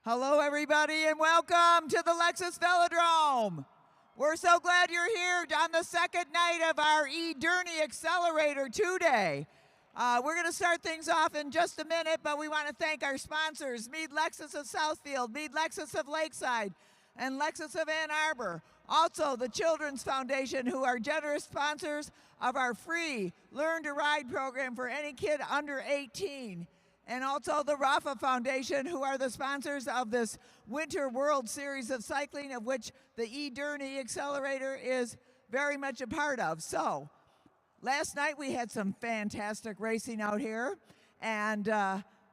Hello, everybody, and welcome to the Lexus Velodrome. We're so glad you're here on the second night of our Derny Accelerator 2-day. We're going to start things off in just a minute, but we want to thank our sponsors, Meade Lexus of Southfield, Meade Lexus of Lakeside, and Lexus of Ann Arbor. Also, the Children's Foundation, who are generous sponsors of our free Learn to Ride program for any kid under 18. And also the Rafa Foundation, who are the sponsors of this Winter World Series of cycling, of which the Derny Accelerator is very much a part of. So, last night we had some fantastic racing out here, and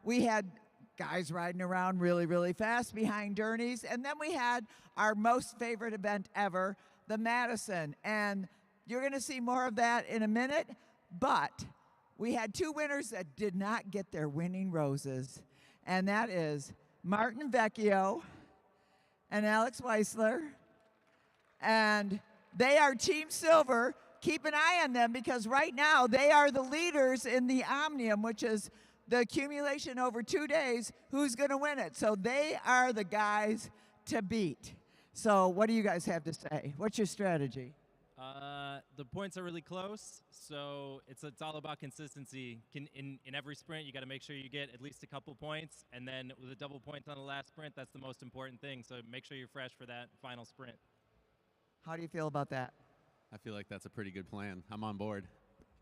we had guys riding around really, really fast behind Derny's, and then we had our most favorite event ever, the Madison, and you're going to see more of that in a minute, but we had two winners that did not get their winning roses, and that is Martin Vecchio and Alex Weisler, and they are Team Silver. Keep an eye on them because right now they are the leaders in the Omnium, which is the accumulation over 2 days. Who's going to win it? So they are the guys to beat. So what do you guys have to say? What's your strategy? The points are really close, so it's all about consistency. In every sprint, you got to make sure you get at least a couple points, and then with a double point on the last sprint, that's the most important thing. So make sure you're fresh for that final sprint. How do you feel about that? I feel like that's a pretty good plan. I'm on board.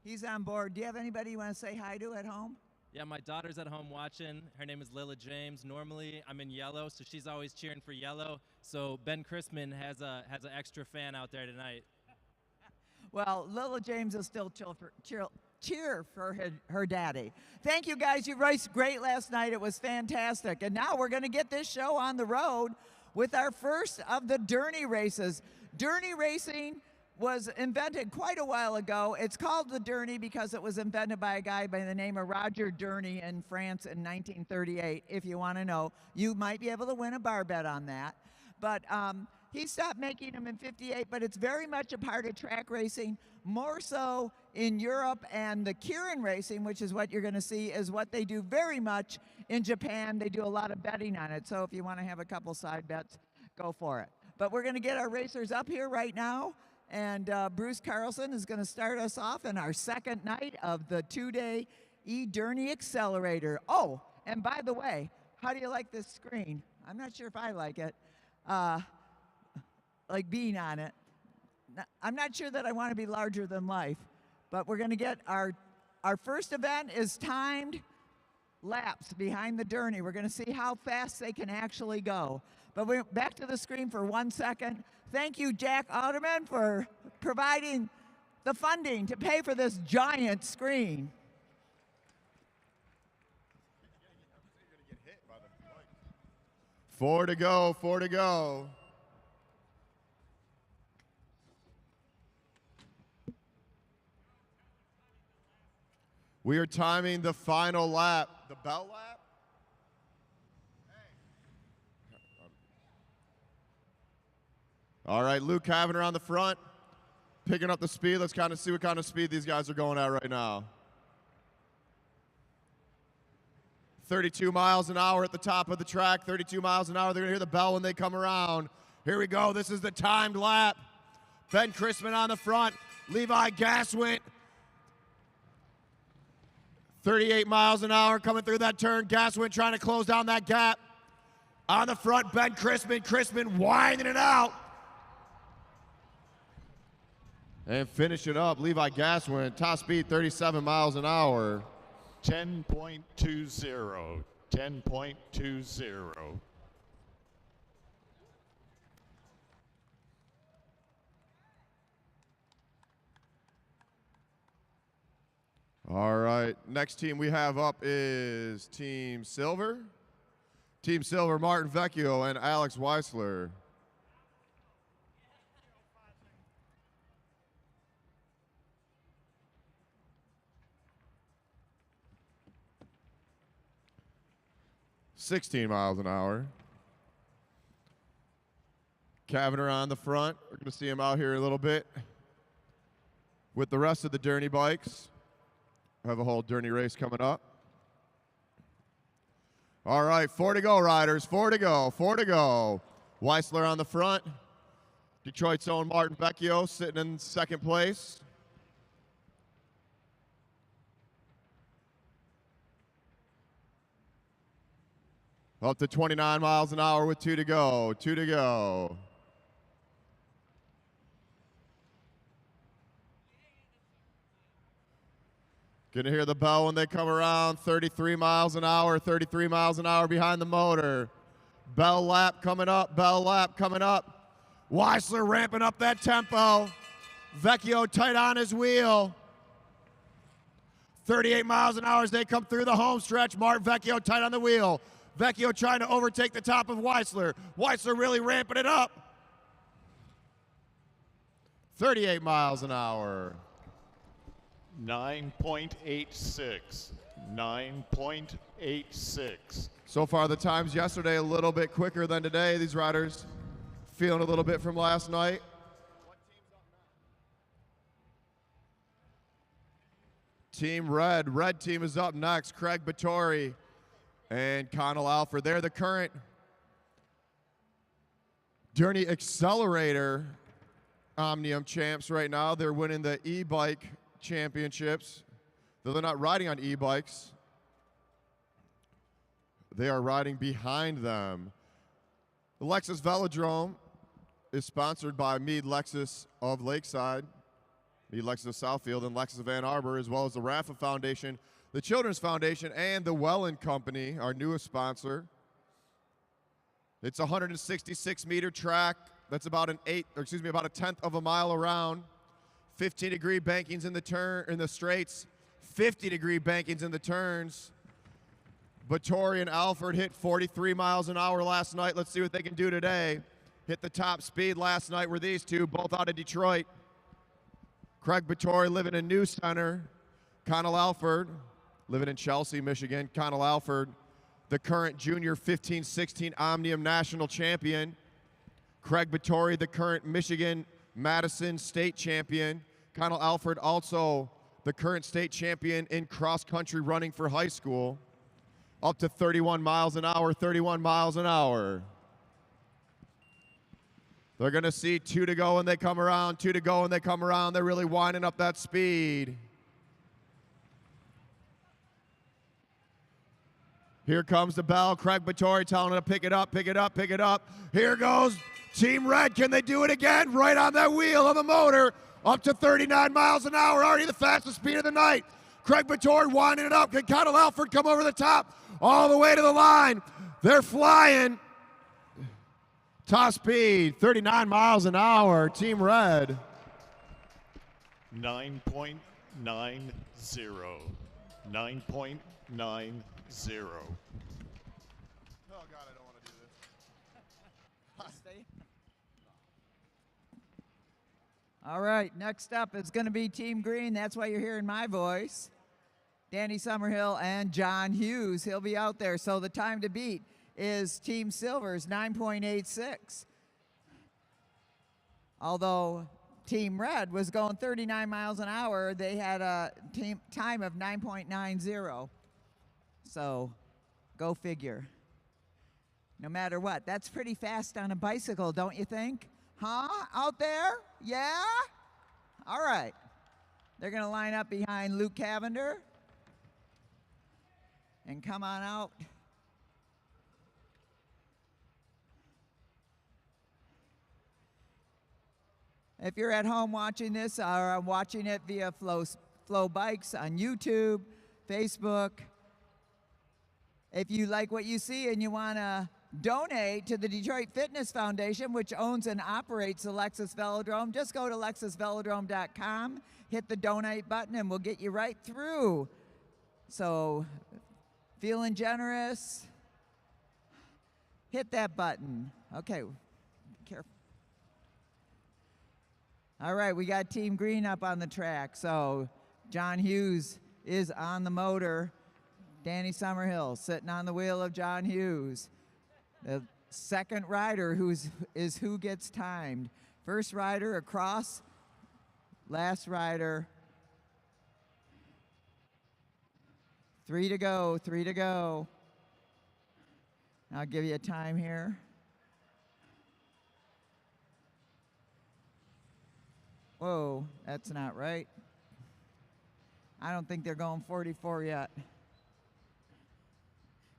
He's on board. Do you have anybody you want to say hi to at home? Yeah, my daughter's at home watching. Her name is Lila James. Normally, I'm in yellow, so she's always cheering for yellow. So Ben Chrisman has an extra fan out there tonight. Well, Lila James will still cheer for her daddy. Thank you, guys. You raced great last night. It was fantastic. And now we're going to get this show on the road with our first of the Derny races. Derny racing was invented quite a while ago. It's called the Derny because it was invented by a guy by the name of Roger Derny in France in 1938. If you want to know, you might be able to win a bar bet on that. But he stopped making them in '58, but it's very much a part of track racing, more so in Europe, and the Kirin racing, which is what you're going to see, is what they do very much in Japan. They do a lot of betting on it, so if you want to have a couple side bets, go for it. But we're going to get our racers up here right now, and Bruce Carlson is going to start us off in our second night of the 2-day Derny Accelerator. Oh, and by the way, how do you like this screen? I'm not sure if I like it. Like being on it. I'm not sure that I want to be larger than life, but we're going to get our first event is timed laps behind the Derny. We're going to see how fast they can actually go. But we're back to the screen for 1 second. Thank you, Jack Otterman, for providing the funding to pay for this giant screen. Four to go, 4 to go. We are timing the final lap. The bell lap? All right, Luke Cavanagh on the front, picking up the speed. Let's kind of see what kind of speed these guys are going at right now. 32 miles an hour at the top of the track, 32 miles an hour. They're going to hear the bell when they come around. Here we go. This is the timed lap. Ben Chrisman on the front. Levi Gaswint. 38 miles an hour coming through that turn. Gaswint trying to close down that gap. On the front, Ben Chrisman. Chrisman winding it out. And finish it up. Levi Gaswint, top speed 37 miles an hour. 10.20. 10.20. All right, next team we have up is Team Silver. Team Silver, Martin Vecchio and Alex Weisler. $16 miles an hour. Cavanagh on the front. We're going to see him out here a little bit with the rest of the Derny bikes. Have a whole Derny race coming up. All right, 4 to go, riders. 4 to go. 4 to go. Weissler on the front. Detroit's own Martin Vecchio sitting in second place. Up to 29 miles an hour with 2 to go. 2 to go. Gonna hear the bell when they come around. 33 miles an hour, 33 miles an hour behind the motor. Bell lap coming up, bell lap coming up. Weissler ramping up that tempo. Vecchio tight on his wheel. 38 miles an hour as they come through the home stretch. Martin Vecchio tight on the wheel. Vecchio trying to overtake the top of Weissler. Weissler really ramping it up. 38 miles an hour. 9.86. 9.86. So far, the times yesterday a little bit quicker than today. These riders feeling a little bit from last night. Team Red. Red team is up next. Craig Battori and Connell Alford. They're the current Derny Accelerator Omnium champs right now. They're winning the e-bike championships. Though they're not riding on e-bikes, they are riding behind them. The Lexus Velodrome is sponsored by Mead Lexus of Lakeside, Mead Lexus of Southfield, and Lexus of Ann Arbor, as well as the Rafa Foundation, the Children's Foundation, and the Wellen Company, our newest sponsor. It's a 166-meter track. That's about about a tenth of a mile around. 15-degree bankings in the straights, 50-degree bankings in the turns. Battori and Alford hit 43 miles an hour last night. Let's see what they can do today. Hit the top speed last night were these two, both out of Detroit. Craig Battori living in New Center. Connell Alford living in Chelsea, Michigan. Connell Alford, the current junior 15-16 Omnium national champion. Craig Battori, the current Michigan Madison state champion. Connell Alford, also the current state champion in cross-country running for high school. Up to 31 miles an hour, 31 miles an hour. They're going to see 2 to go and they come around, 2 to go and they come around. They're really winding up that speed. Here comes the bell. Craig Battori telling them to pick it up, pick it up, pick it up. Here goes Team Red. Can they do it again? Right on that wheel of the motor. Up to 39 miles an hour, already the fastest speed of the night. Craig Battori winding it up. Can Connell Alford come over the top? All the way to the line. They're flying. Top speed, 39 miles an hour, Team Red. 9.90. 9.90. Oh, God, I don't want to do this. All right, next up is going to be Team Green. That's why you're hearing my voice. Danny Summerhill and John Hughes. He'll be out there. So the time to beat is Team Silver's 9.86. Although Team Red was going 39 miles an hour, they had a time of 9.90. So go figure. No matter what. That's pretty fast on a bicycle, don't you think? Huh? Out there? Yeah? All right. They're going to line up behind Luke Cavender and come on out. If you're at home watching this or watching it via Flow Bikes on YouTube, Facebook, if you like what you see and you want to donate to the Detroit Fitness Foundation, which owns and operates the Lexus Velodrome, just go to lexusvelodrome.com, hit the donate button, and we'll get you right through. So, feeling generous, hit that button. Okay, careful. All right, we got Team Green up on the track. So, John Hughes is on the motor. Danny Summerhill sitting on the wheel of John Hughes. The second rider is who gets timed. First rider across, last rider. 3 to go, 3 to go. I'll give you a time here. Whoa, that's not right. I don't think they're going 44 yet.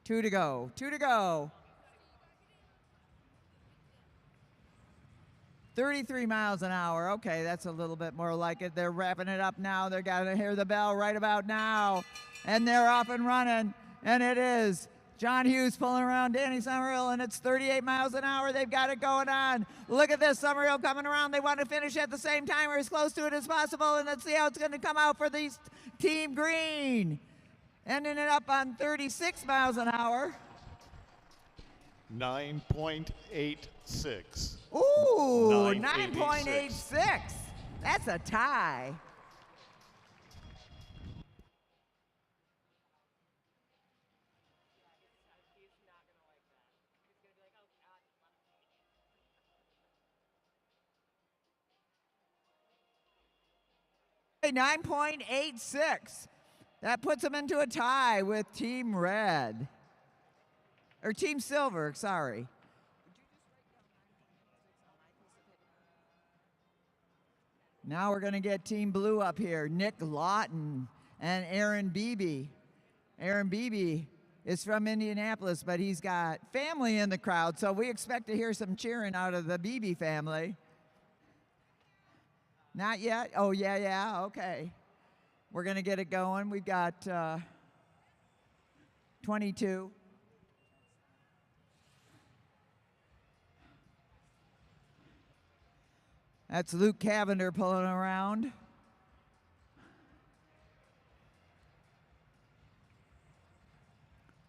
2 to go, 2 to go. 33 miles an hour. Okay, that's a little bit more like it. They're wrapping it up now. They're going to hear the bell right about now. And they're off and running. And it is John Hughes pulling around Danny Summerhill, and it's 38 miles an hour. They've got it going on. Look at this, Summerhill coming around. They want to finish at the same time or as close to it as possible, and let's see how it's going to come out for these Team Green. Ending it up on 36 miles an hour. 9.86. Ooh, 9.86. 9.86. That's a tie. Okay, 9.86. That puts them into a tie with Team Red. Or Team Silver, sorry. Now we're going to get Team Blue up here. Nick Lawton and Aaron Beebe. Aaron Beebe is from Indianapolis, but he's got family in the crowd, so we expect to hear some cheering out of the Beebe family. Not yet? Oh, yeah, okay. We're going to get it going. We've got 22. That's Luke Cavender pulling around.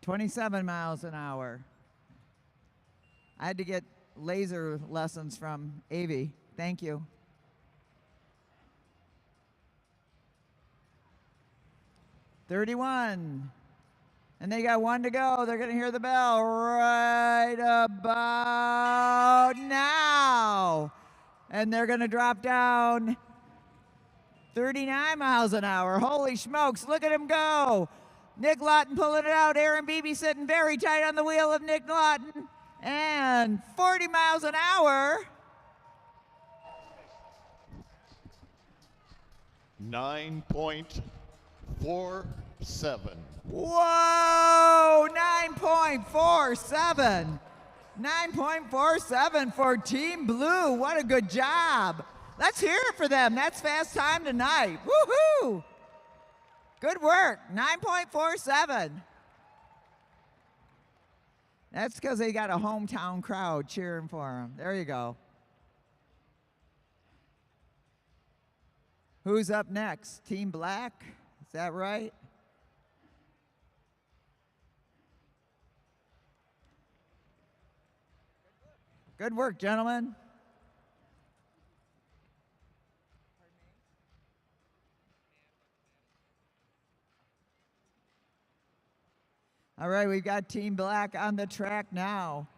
$27 miles an hour. I had to get laser lessons from Avi. Thank you. $31. And they got 1 to go. They're going to hear the bell right about now. And they're going to drop down 39 miles an hour. Holy smokes, look at him go. Nick Lawton pulling it out. Aaron Beebe sitting very tight on the wheel of Nick Lawton. And 40 miles an hour. 9.47. Whoa, 9.47. 9.47 for Team Blue. What a good job. Let's hear it for them. That's fast time tonight. Woohoo! Good work. 9.47. That's because they got a hometown crowd cheering for them. There you go. Who's up next? Team Black? Is that right? Good work, gentlemen. All right, we've got Team Black on the track now.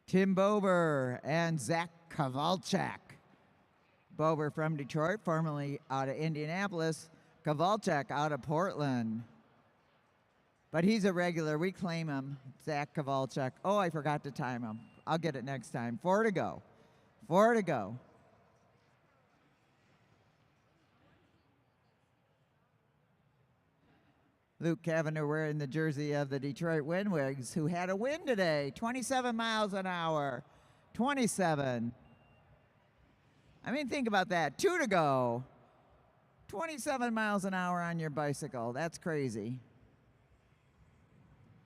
Tim Bober and Zach Kowalczyk. Bober from Detroit, formerly out of Indianapolis. Kowalczyk out of Portland. But he's a regular. We claim him, Zach Kowalczyk. Oh, I forgot to time him. I'll get it next time. 4 to go. 4 to go. Luke Cavender wearing the jersey of the Detroit Windwigs, who had a win today. 27 miles an hour. 27. I mean, think about that. 2 to go. 27 miles an hour on your bicycle. That's crazy.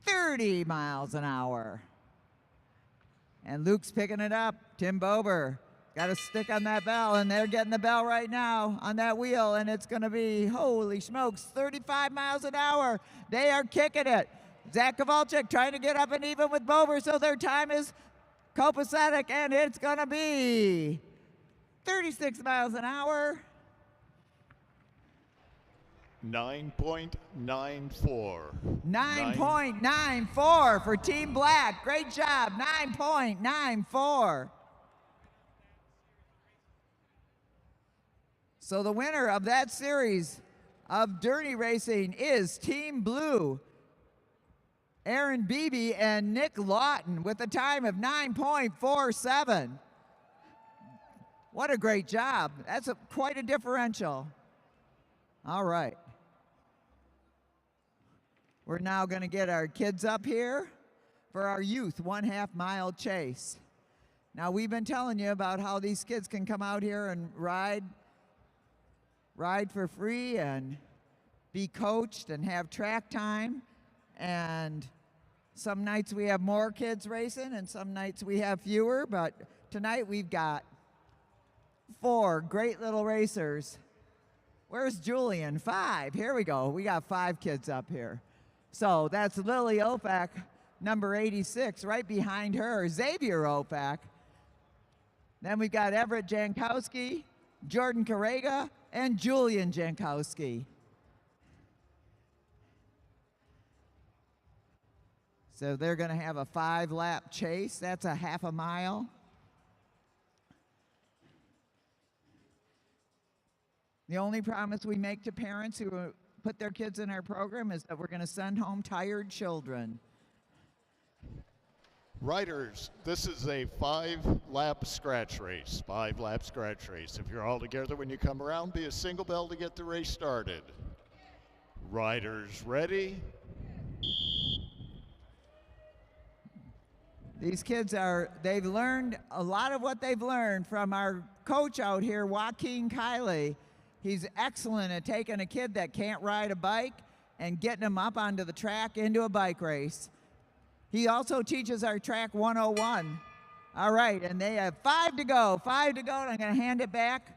30 miles an hour. And Luke's picking it up. Tim Bober got to stick on that bell, and they're getting the bell right now on that wheel, and it's going to be, holy smokes, 35 miles an hour. They are kicking it. Zach Kowalczyk trying to get up and even with Bober, so their time is copacetic, and it's going to be 36 miles an hour. 9.94. 9.94 for Team Black. Great job. 9.94. So the winner of that series of Derny racing is Team Blue. Aaron Beebe and Nick Lawton with a time of 9.47. What a great job. That's quite a differential. All right. We're now going to get our kids up here for our youth 1/2 mile chase. Now, we've been telling you about how these kids can come out here and ride for free and be coached and have track time. And some nights we have more kids racing and some nights we have fewer, but tonight we've got 4 great little racers. Where's Julian? 5. Here we go. We got 5 kids up here. So that's Lily Ofac, number 86, right behind her, Xavier Ofac. Then we've got Everett Jankowski, Jordan Carrega, and Julian Jankowski. So they're going to have a 5-lap chase. That's a 1/2 mile. The only promise we make to parents who put their kids in our program is that we're going to send home tired children. Riders, this is a 5-lap scratch race. 5-lap scratch race. If you're all together when you come around, be a single bell to get the race started. Riders ready? These kids they've learned a lot of what they've learned from our coach out here, Joaquin Kiley. He's excellent at taking a kid that can't ride a bike and getting him up onto the track into a bike race. He also teaches our track 101. All right, and they have 5 to go, 5 to go, and I'm going to hand it back.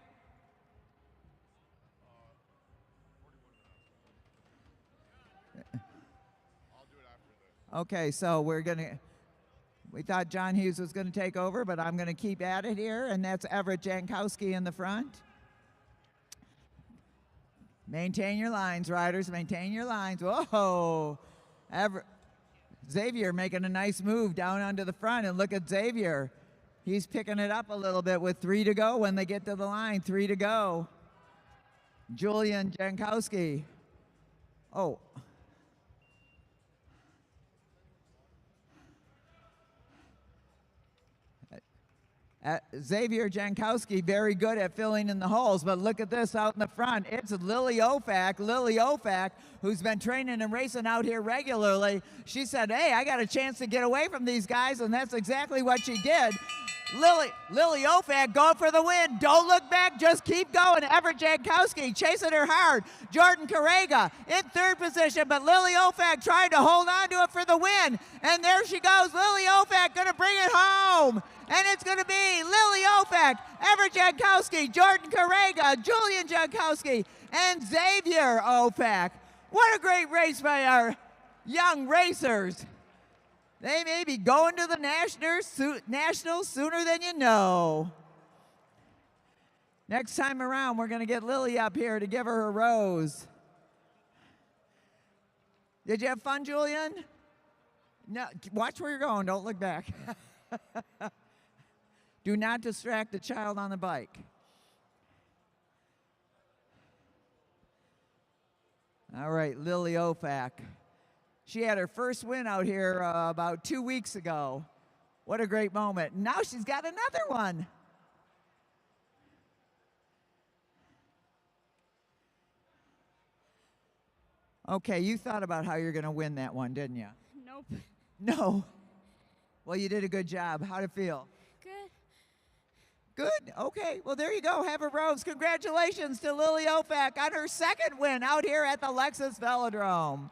Okay, so we thought John Hughes was going to take over, but I'm going to keep at it here, and that's Everett Jankowski in the front. Maintain your lines, riders, maintain your lines. Whoa, Xavier making a nice move down onto the front, and look at Xavier. He's picking it up a little bit with 3 to go when they get to the line, 3 to go. Julian Jankowski. Oh. Xavier Jankowski, very good at filling in the holes, but look at this out in the front. It's Lily Ofac, who's been training and racing out here regularly. She said, hey, I got a chance to get away from these guys, and that's exactly what she did. Lily Ofac going for the win. Don't look back, just keep going. Everett Jankowski chasing her hard. Jordan Carrega in 3rd position, but Lily Ofac trying to hold on to it for the win. And there she goes, Lily Ofac gonna bring it home. And it's gonna be Lily Ofac, Everett Jankowski, Jordan Carrega, Julian Jankowski, and Xavier Ofac. What a great race by our young racers. They may be going to the Nationals sooner than you know. Next time around, we're going to get Lily up here to give her a rose. Did you have fun, Julian? No, watch where you're going. Don't look back. Do not distract the child on the bike. All right, Lily Ofac. She had her first win out here about 2 weeks ago. What a great moment. Now she's got another one. Okay, you thought about how you're going to win that one, didn't you? Nope. No. Well, you did a good job. How'd it feel? Good. Good? Okay. Well, there you go. Have a rose. Congratulations to Lily Ofac on her 2nd win out here at the Lexus Velodrome.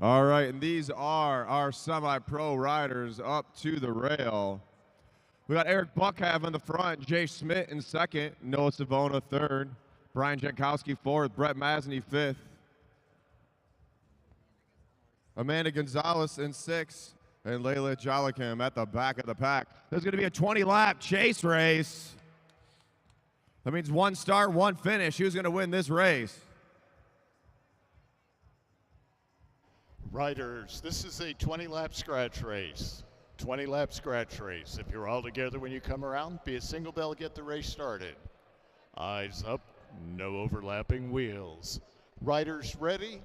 All right, and these are our semi-pro riders up to the rail. We got Eric Buckhav in the front, Jay Schmidt in 2nd, Noah Savona 3rd, Brian Jankowski 4th, Brett Masney 5th, Amanda Gonzalez in 6th, and Layla Jolikham at the back of the pack. There's going to be a 20-lap chase race. That means one start, one finish. Who's going to win this race? Riders, this is a 20-lap scratch race. 20-lap scratch race. If you're all together when you come around, be a single bell, get the race started. Eyes up, no overlapping wheels. Riders ready?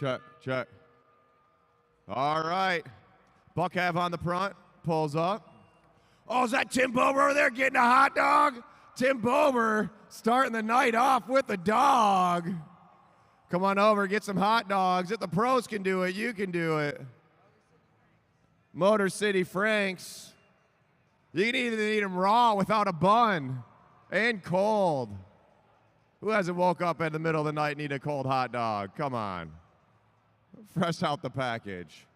Check, check. All right. Buckhav on the front, pulls up. Oh, is that Tim Bober over there getting a hot dog? Tim Bober starting the night off with the dog. Come on over, get some hot dogs. If the pros can do it, you can do it. Motor City Franks. You can either eat them raw without a bun and cold. Who hasn't woke up in the middle of the night and need a cold hot dog? Come on. Fresh out the package.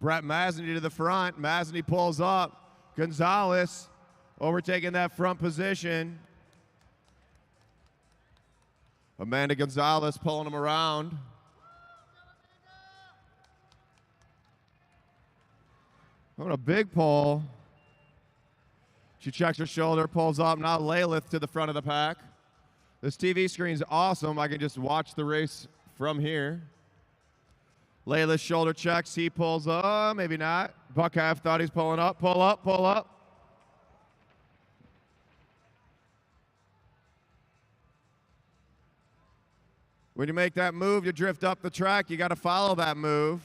Brett Masney to the front. Masney pulls up. Gonzalez overtaking that front position. Amanda Gonzalez pulling him around. What a big pull. She checks her shoulder, pulls up. Now Lalith to the front of the pack. This TV screen's awesome. I can just watch the race from here. Layla's shoulder checks. He pulls up. Maybe not. Buckhav thought he's pulling up. Pull up, pull up. When you make that move, you drift up the track. You got to follow that move.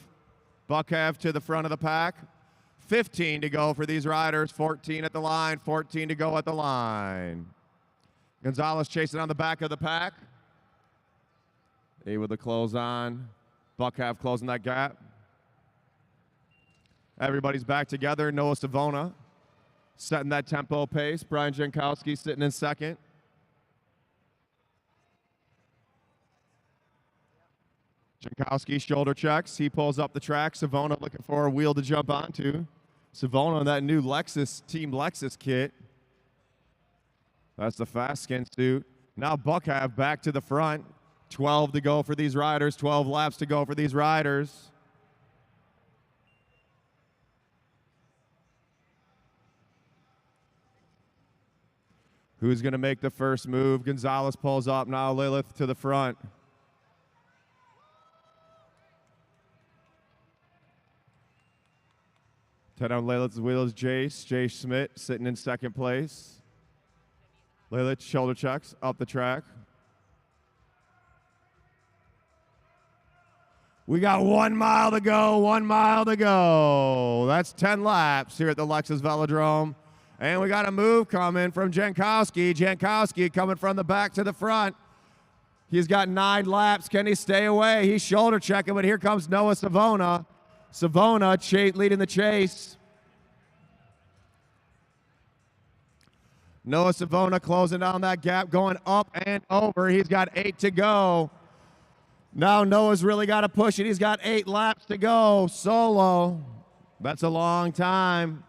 Buckhav to the front of the pack. 15 to go for these riders. 14 at the line. 14 to go at the line. Gonzalez chasing on the back of the pack. A with the close on. Buckhav closing that gap. Everybody's back together. Noah Savona setting that tempo pace. Brian Jankowski sitting in second. Jankowski shoulder checks. He pulls up the track. Savona looking for a wheel to jump onto. Savona in that new Lexus, Team Lexus kit. That's the fast skin suit. Now Buckhav back to the front. 12 to go for these riders. 12 laps to go for these riders. Who's going to make the first move? Gonzalez pulls up. Now Lilith to the front. Ted on Lilith's wheels, Jace. Jace Schmidt sitting in second place. Lilith shoulder checks up the track. We got 1 mile to go, 1 mile to go. That's 10 laps here at the Lexus Velodrome. And we got a move coming from Jankowski. Jankowski coming from the back to the front. He's got 9 laps. Can he stay away? He's shoulder checking, but here comes Noah Savona. Savona leading the chase. Noah Savona closing down that gap, going up and over. He's got 8 to go. Now Noah's really got to push it. He's got 8 laps to go solo. That's a long time.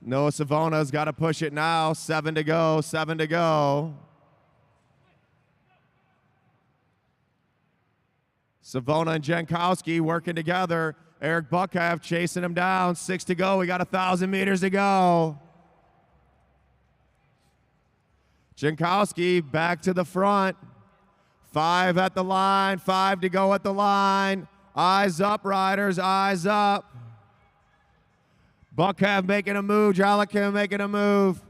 Noah Savona's got to push it now. 7 to go, 7 to go. Savona and Jankowski working together. Eric Buckhav chasing him down. 6 to go. We got 1,000 meters to go. Jankowski back to the front. 5 at the line. 5 to go at the line. Eyes up, riders. Eyes up. Buckhav making a move. Jalakim making a move.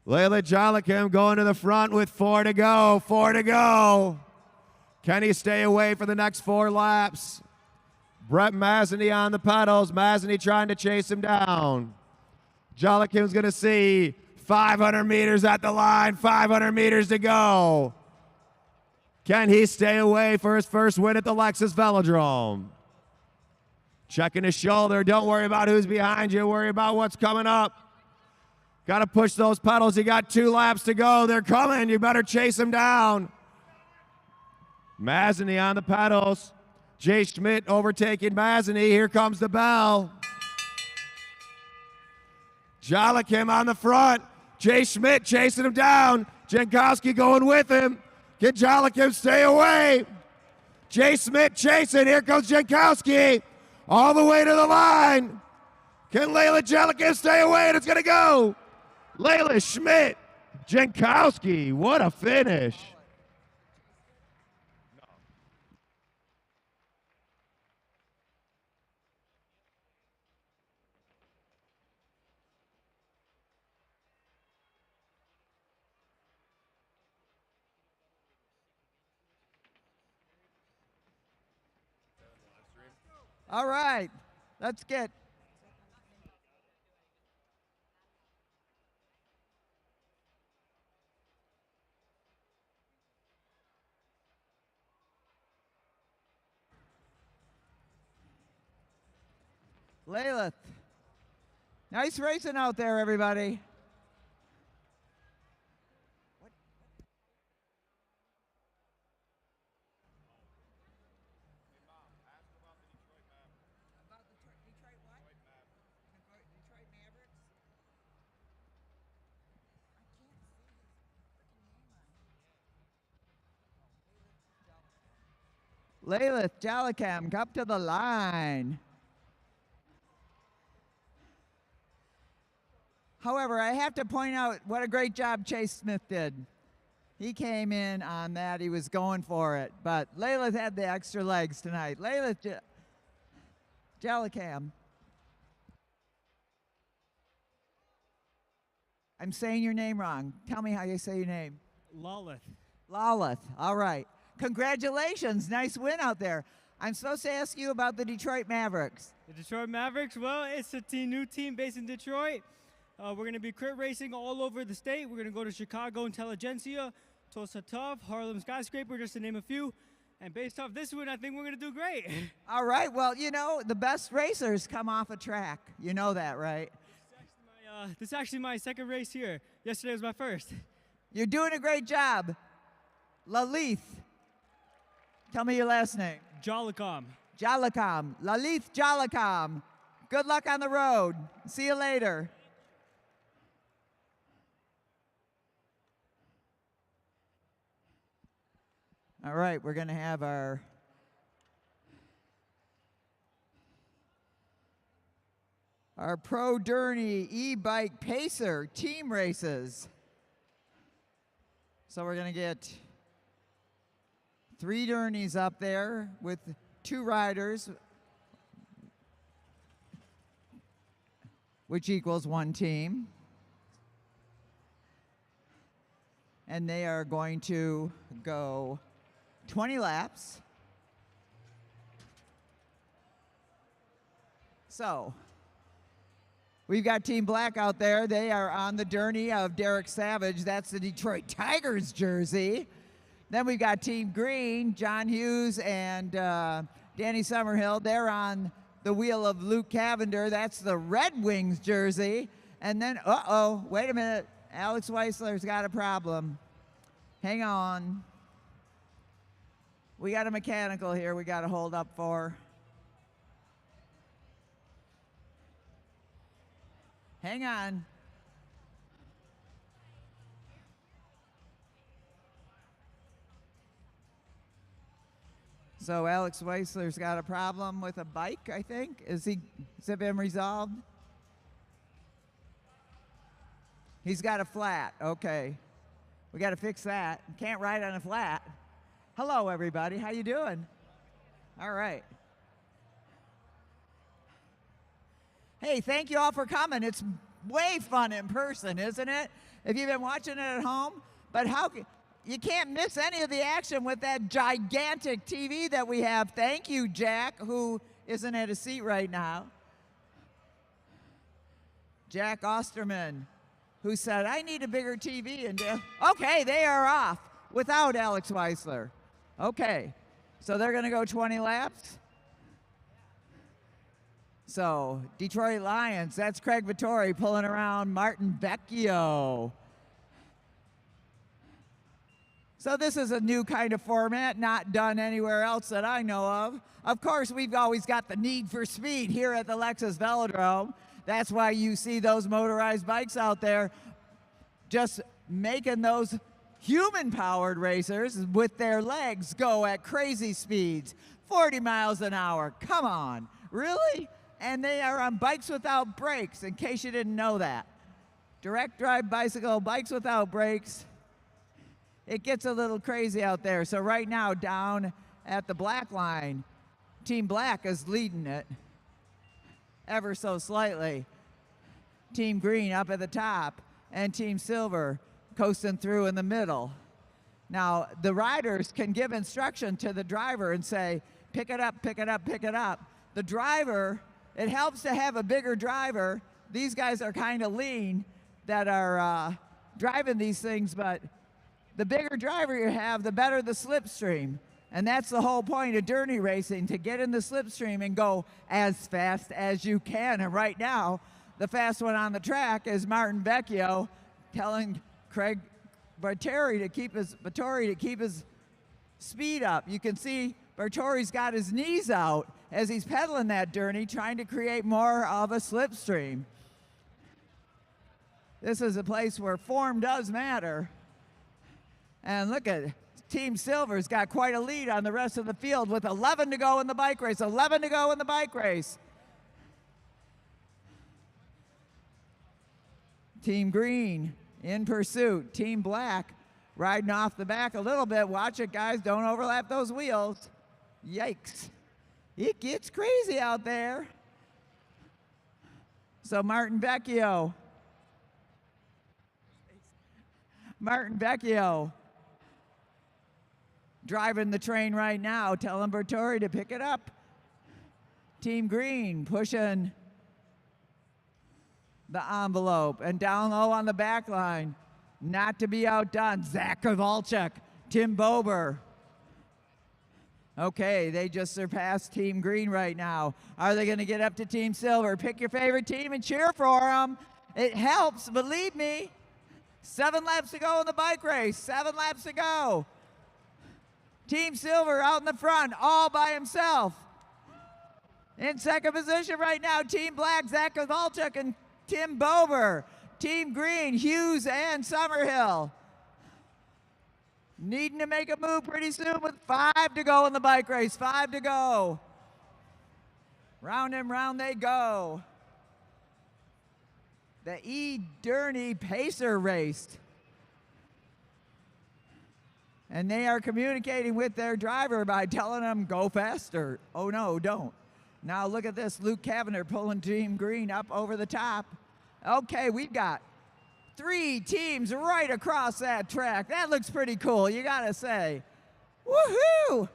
Layla Jalakim going to the front with 4 to go. 4 to go. Can he stay away for the next 4 laps? Brett Masney on the pedals. Masney trying to chase him down. Jalakim's going to see 500 meters at the line. 500 meters to go. Can he stay away for his first win at the Lexus Velodrome? Checking his shoulder. Don't worry about who's behind you. Worry about what's coming up. Got to push those pedals. You got 2 laps to go. They're coming. You better chase them down. Masney on the pedals. Jay Schmidt overtaking Madison. Here comes the bell. Jolikim on the front. Jay Schmidt chasing him down. Jankowski going with him. Can Jolikim stay away? Jay Schmidt chasing. Here comes Jankowski. All the way to the line. Can Layla Jolikim stay away? And it's going to go. Layla Schmidt. Jankowski. What a finish. All right, let's get. Layla, nice racing out there, everybody. Layla Jolikim, come to the line. However, I have to point out what a great job Chase Smith did. He came in on that. He was going for it. But Layla had the extra legs tonight. Layla Jolikim. I'm saying your name wrong. Tell me how you say your name. Lawleth. Lawleth. All right. Congratulations. Nice win out there. I'm supposed to ask you about the Detroit Mavericks. The Detroit Mavericks, well, it's a new team based in Detroit. We're going to be crit racing all over the state. We're going to go to Chicago Intelligentsia, Tulsa Tough, Harlem Skyscraper, just to name a few. And based off this win, I think we're going to do great. All right. Well, you know, the best racers come off a track. You know that, right? This is actually my second race here. Yesterday was my first. You're doing a great job. Lalith. Tell me your last name. Jolikim. Jolikim. Lalith Jolikim. Good luck on the road. See you later. All right, we're going to have our Pro Derny e-bike pacer team races. So we're going to get 3 Dernies up there with 2 riders, which equals 1 team. And they are going to go 20 laps. So we've got Team Black out there. They are on the Derny of Derek Savage. That's the Detroit Tigers jersey. Then we've got Team Green, John Hughes and Danny Summerhill. They're on the wheel of Luke Cavender. That's the Red Wings jersey. And then, wait a minute. Alex Weissler's got a problem. Hang on. We got a mechanical here we got to hold up for. Hang on. So Alex Weissler's got a problem with a bike, I think. Has it been resolved? He's got a flat. Okay. We got to fix that. Can't ride on a flat. Hello, everybody. How you doing? All right. Hey, thank you all for coming. It's way fun in person, isn't it? If you've been watching it at home, but you can't miss any of the action with that gigantic TV that we have. Thank you, Jack, who isn't at a seat right now. Jack Osterman, who said, I need a bigger TV. And okay, they are off without Alex Weissler. Okay, so they're going to go 20 laps. So, Detroit Lions, that's Craig Vittori pulling around Martin Vecchio. So this is a new kind of format, not done anywhere else that I know of. Of course, we've always got the need for speed here at the Lexus Velodrome. That's why you see those motorized bikes out there just making those human-powered racers with their legs go at crazy speeds, 40 miles an hour. Come on, really? And they are on bikes without brakes, in case you didn't know that. Direct drive bicycle, bikes without brakes. It gets a little crazy out there. So right now, down at the black line, Team Black is leading it ever so slightly. Team Green up at the top, and Team Silver coasting through in the middle. Now, the riders can give instruction to the driver and say, pick it up, pick it up, pick it up. The driver, it helps to have a bigger driver. These guys are kind of lean that are driving these things, but the bigger driver you have, the better the slipstream. And that's the whole point of Derny racing, to get in the slipstream and go as fast as you can. And right now, the fast one on the track is Martin Vecchio telling Craig Bartori to keep his speed up. You can see Bartori's got his knees out as he's pedaling that Derny, trying to create more of a slipstream. This is a place where form does matter. And look at Team Silver's got quite a lead on the rest of the field with 11 to go in the bike race. 11 to go in the bike race. Team Green in pursuit. Team Black riding off the back a little bit. Watch it, guys. Don't overlap those wheels. Yikes. It gets crazy out there. So Martin Vecchio driving the train right now, telling Bartori to pick it up. Team Green pushing the envelope, and down low on the back line, not to be outdone, Zach Kowalczyk, Tim Bober. Okay, they just surpassed Team Green right now. Are they going to get up to Team Silver? Pick your favorite team and cheer for them. It helps, believe me. 7 laps to go in the bike race. 7 laps to go. Team Silver out in the front, all by himself. In second position right now, Team Black, Zach Kowalczyk and Tim Bober. Team Green, Hughes and Summerhill. Needing to make a move pretty soon with 5 to go in the bike race. 5 to go. Round and round they go. The Derny Pacer race. And they are communicating with their driver by telling them, go faster. Oh no, don't. Now look at this, Luke Cavanagh pulling Team Green up over the top. Okay, we've got 3 teams right across that track. That looks pretty cool, you gotta say. Woohoo!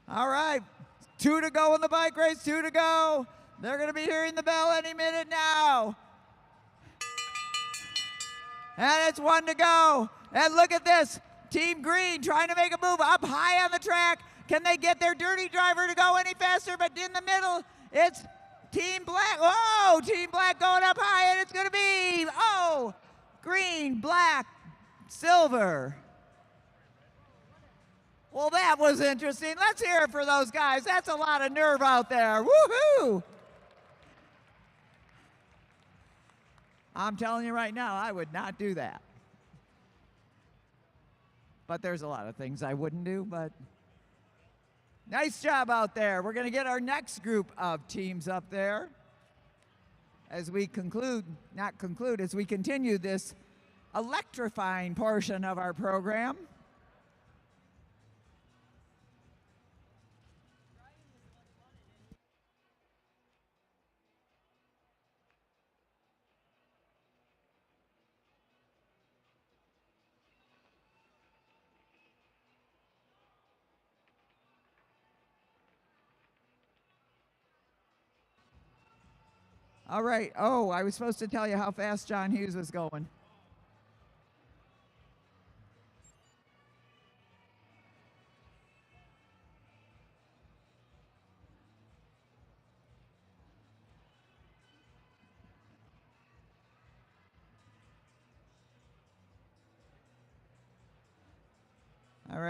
All right, 2 to go in the bike race, 2 to go. They're gonna be hearing the bell any minute now. And it's 1 to go. And look at this, Team Green trying to make a move up high on the track. Can they get their Derny driver to go any faster? But in the middle, it's Team Black. Whoa, Team Black going up high, and it's going to be, Green, Black, Silver. Well, that was interesting. Let's hear it for those guys. That's a lot of nerve out there. Woohoo! I'm telling you right now, I would not do that. But there's a lot of things I wouldn't do, but nice job out there. We're going to get our next group of teams up there as we as we continue this electrifying portion of our program. All right. Oh, I was supposed to tell you how fast John Hughes was going.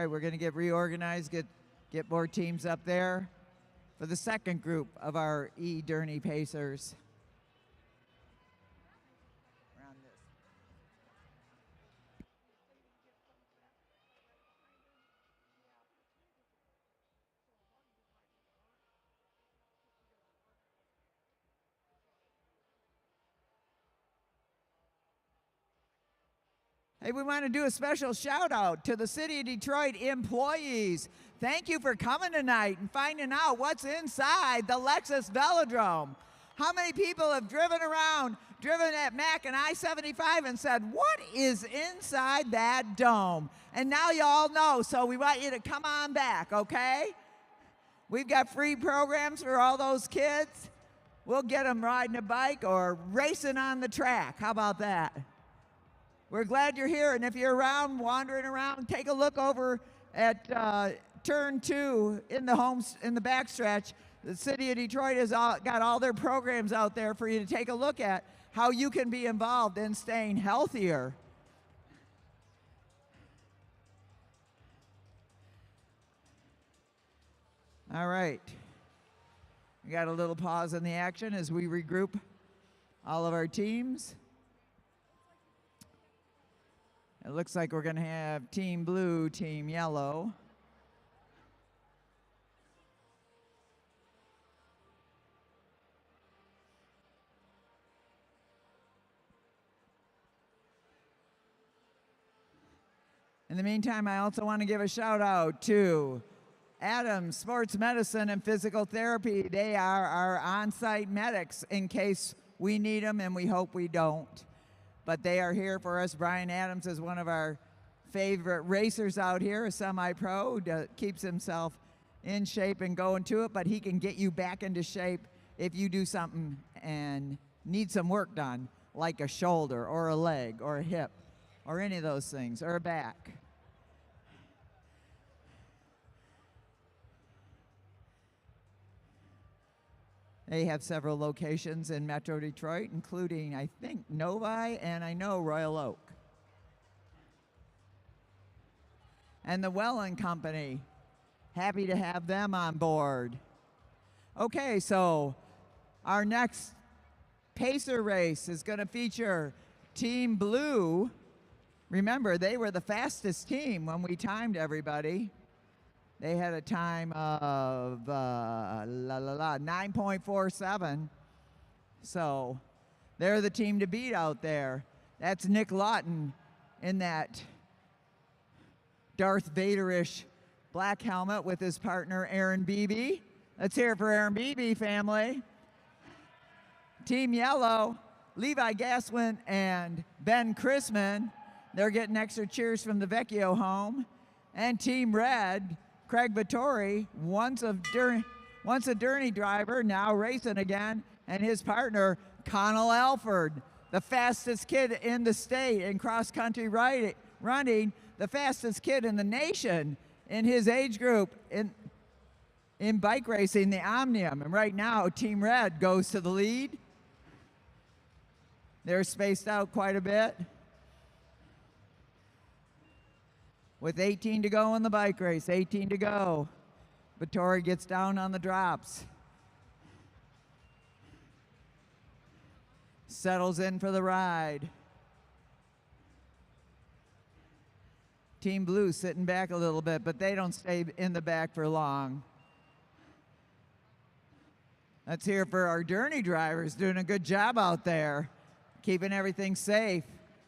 right, we're going to get reorganized, get more teams up there for the second group of our Derny Pacers. Around this. Hey, we want to do a special shout out to the City of Detroit employees. Thank you for coming tonight and finding out what's inside the Lexus Velodrome. How many people have driven at Mac and I-75 and said, what is inside that dome? And now you all know, so we want you to come on back, okay? We've got free programs for all those kids. We'll get them riding a bike or racing on the track. How about that? We're glad you're here, and if you're around, wandering around, take a look over at turn 2 in the backstretch. The City of Detroit has got all their programs out there for you to take a look at how you can be involved in staying healthier. All right. We got a little pause in the action as we regroup all of our teams. It looks like we're going to have Team Blue, Team Yellow. In the meantime, I also want to give a shout out to Adams Sports Medicine and Physical Therapy. They are our on-site medics in case we need them, and we hope we don't. But they are here for us. Brian Adams is one of our favorite racers out here, a semi-pro, keeps himself in shape and going to it, but he can get you back into shape if you do something and need some work done, like a shoulder or a leg or a hip or any of those things, or a back. They have several locations in Metro Detroit, including, I think, Novi and I know Royal Oak. And the Welland Company, happy to have them on board. Okay, so our next Pacer race is going to feature Team Blue. Remember, they were the fastest team when we timed everybody. They had a time of 9.47. So they're the team to beat out there. That's Nick Lawton in that Darth Vader-ish black helmet with his partner Aaron Beebe. Let's hear it for Aaron Beebe, family. Team Yellow, Levi Gaslin and Ben Chrisman. They're getting extra cheers from the Vecchio home. And Team Red, Craig Vittori, once a Derny driver, now racing again, and his partner, Connell Alford, the fastest kid in the state in cross-country running, the fastest kid in the nation in his age group in bike racing, the Omnium. And right now, Team Red goes to the lead. They're spaced out quite a bit. With 18 to go in the bike race, 18 to go. Vittori gets down on the drops. Settles in for the ride. Team Blue sitting back a little bit, but they don't stay in the back for long. Let's hear for our Derny drivers doing a good job out there, keeping everything safe.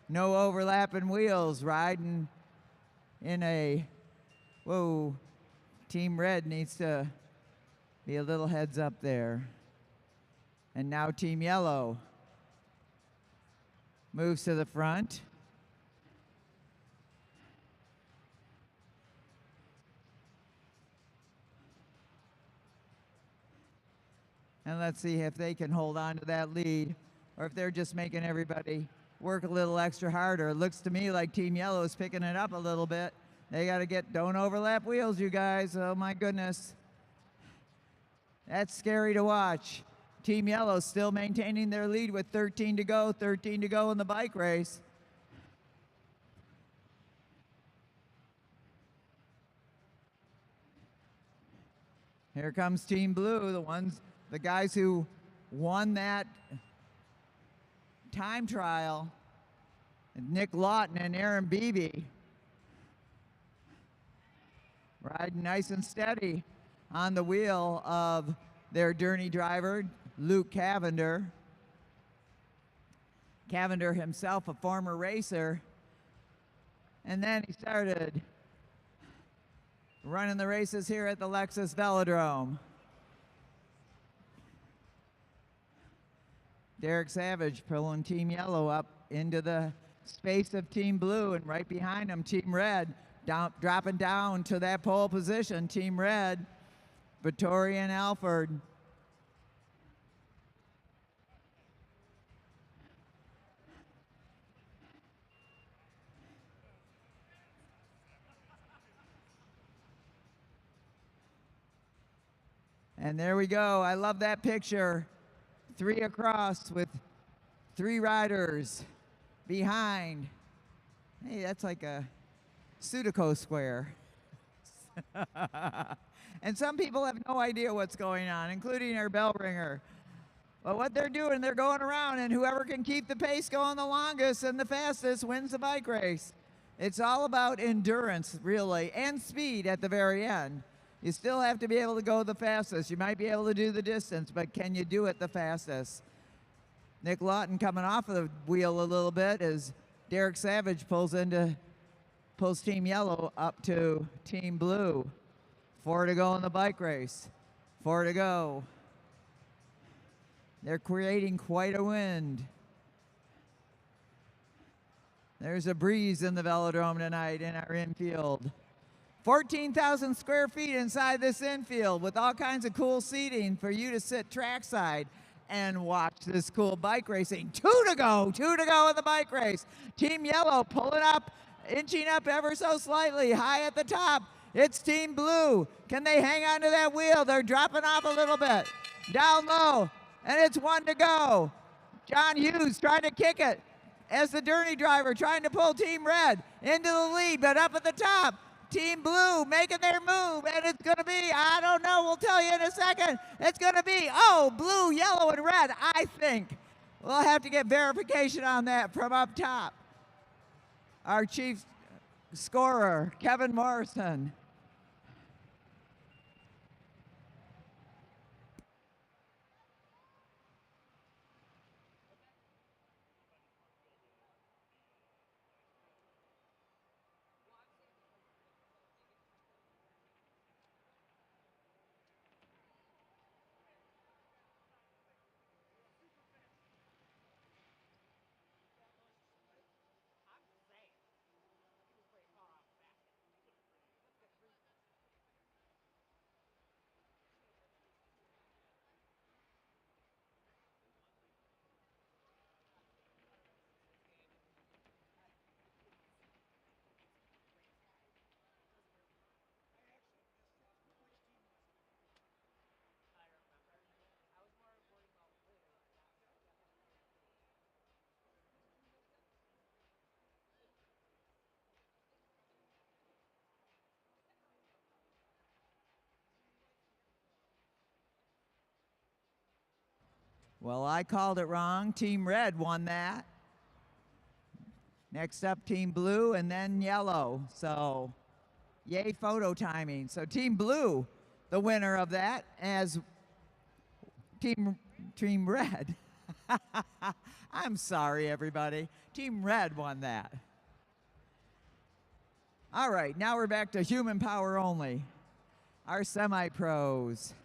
No overlapping wheels, riding in a, whoa, Team Red needs to be a little heads up there. And now Team Yellow moves to the front. And let's see if they can hold on to that lead or if they're just making everybody work a little extra harder. It looks to me like Team Yellow is picking it up a little bit. They got to don't overlap wheels, you guys. Oh my goodness. That's scary to watch. Team Yellow still maintaining their lead with 13 to go in the bike race. Here comes Team Blue, the guys who won that time trial. Nick Lawton and Aaron Beebe. Riding nice and steady on the wheel of their Derny driver, Luke Cavender. Cavender himself, a former racer. And then he started running the races here at the Lexus Velodrome. Derek Savage pulling Team Yellow up into the space of Team Blue, and right behind him, Team Red, dropping down to that pole position. Team Red, Vittori and Alford. And there we go. I love that picture. 3 across with 3 riders behind. Hey, that's like a Sudoku square. And some people have no idea what's going on, including our bell ringer. But what they're doing, they're going around, and whoever can keep the pace going the longest and the fastest wins the bike race. It's all about endurance, really, and speed at the very end. You still have to be able to go the fastest. You might be able to do the distance, but can you do it the fastest? Nick Lawton coming off of the wheel a little bit as Derek Savage pulls Team Yellow up to Team Blue. 4 to go in the bike race. 4 to go. They're creating quite a wind. There's a breeze in the Velodrome tonight in our infield. 14,000 square feet inside this infield with all kinds of cool seating for you to sit trackside and watch this cool bike racing. 2 to go in the bike race. Team Yellow pulling up, inching up ever so slightly, high at the top. It's Team Blue. Can they hang on to that wheel? They're dropping off a little bit. Down low, and it's 1 to go. John Hughes trying to kick it as the Derny driver, trying to pull Team Red into the lead, but up at the top, Team Blue making their move, and it's going to be, I don't know, we'll tell you in a second. It's going to be, blue, yellow, and red, I think. We'll have to get verification on that from up top. Our chief scorer, Kevin Morrison. Well, I called it wrong. Team Red won that. Next up, Team Blue, and then Yellow. So, yay photo timing. So Team Blue, the winner of that, as Team Red. I'm sorry, everybody. Team Red won that. All right, now we're back to human power only. Our semi-pros.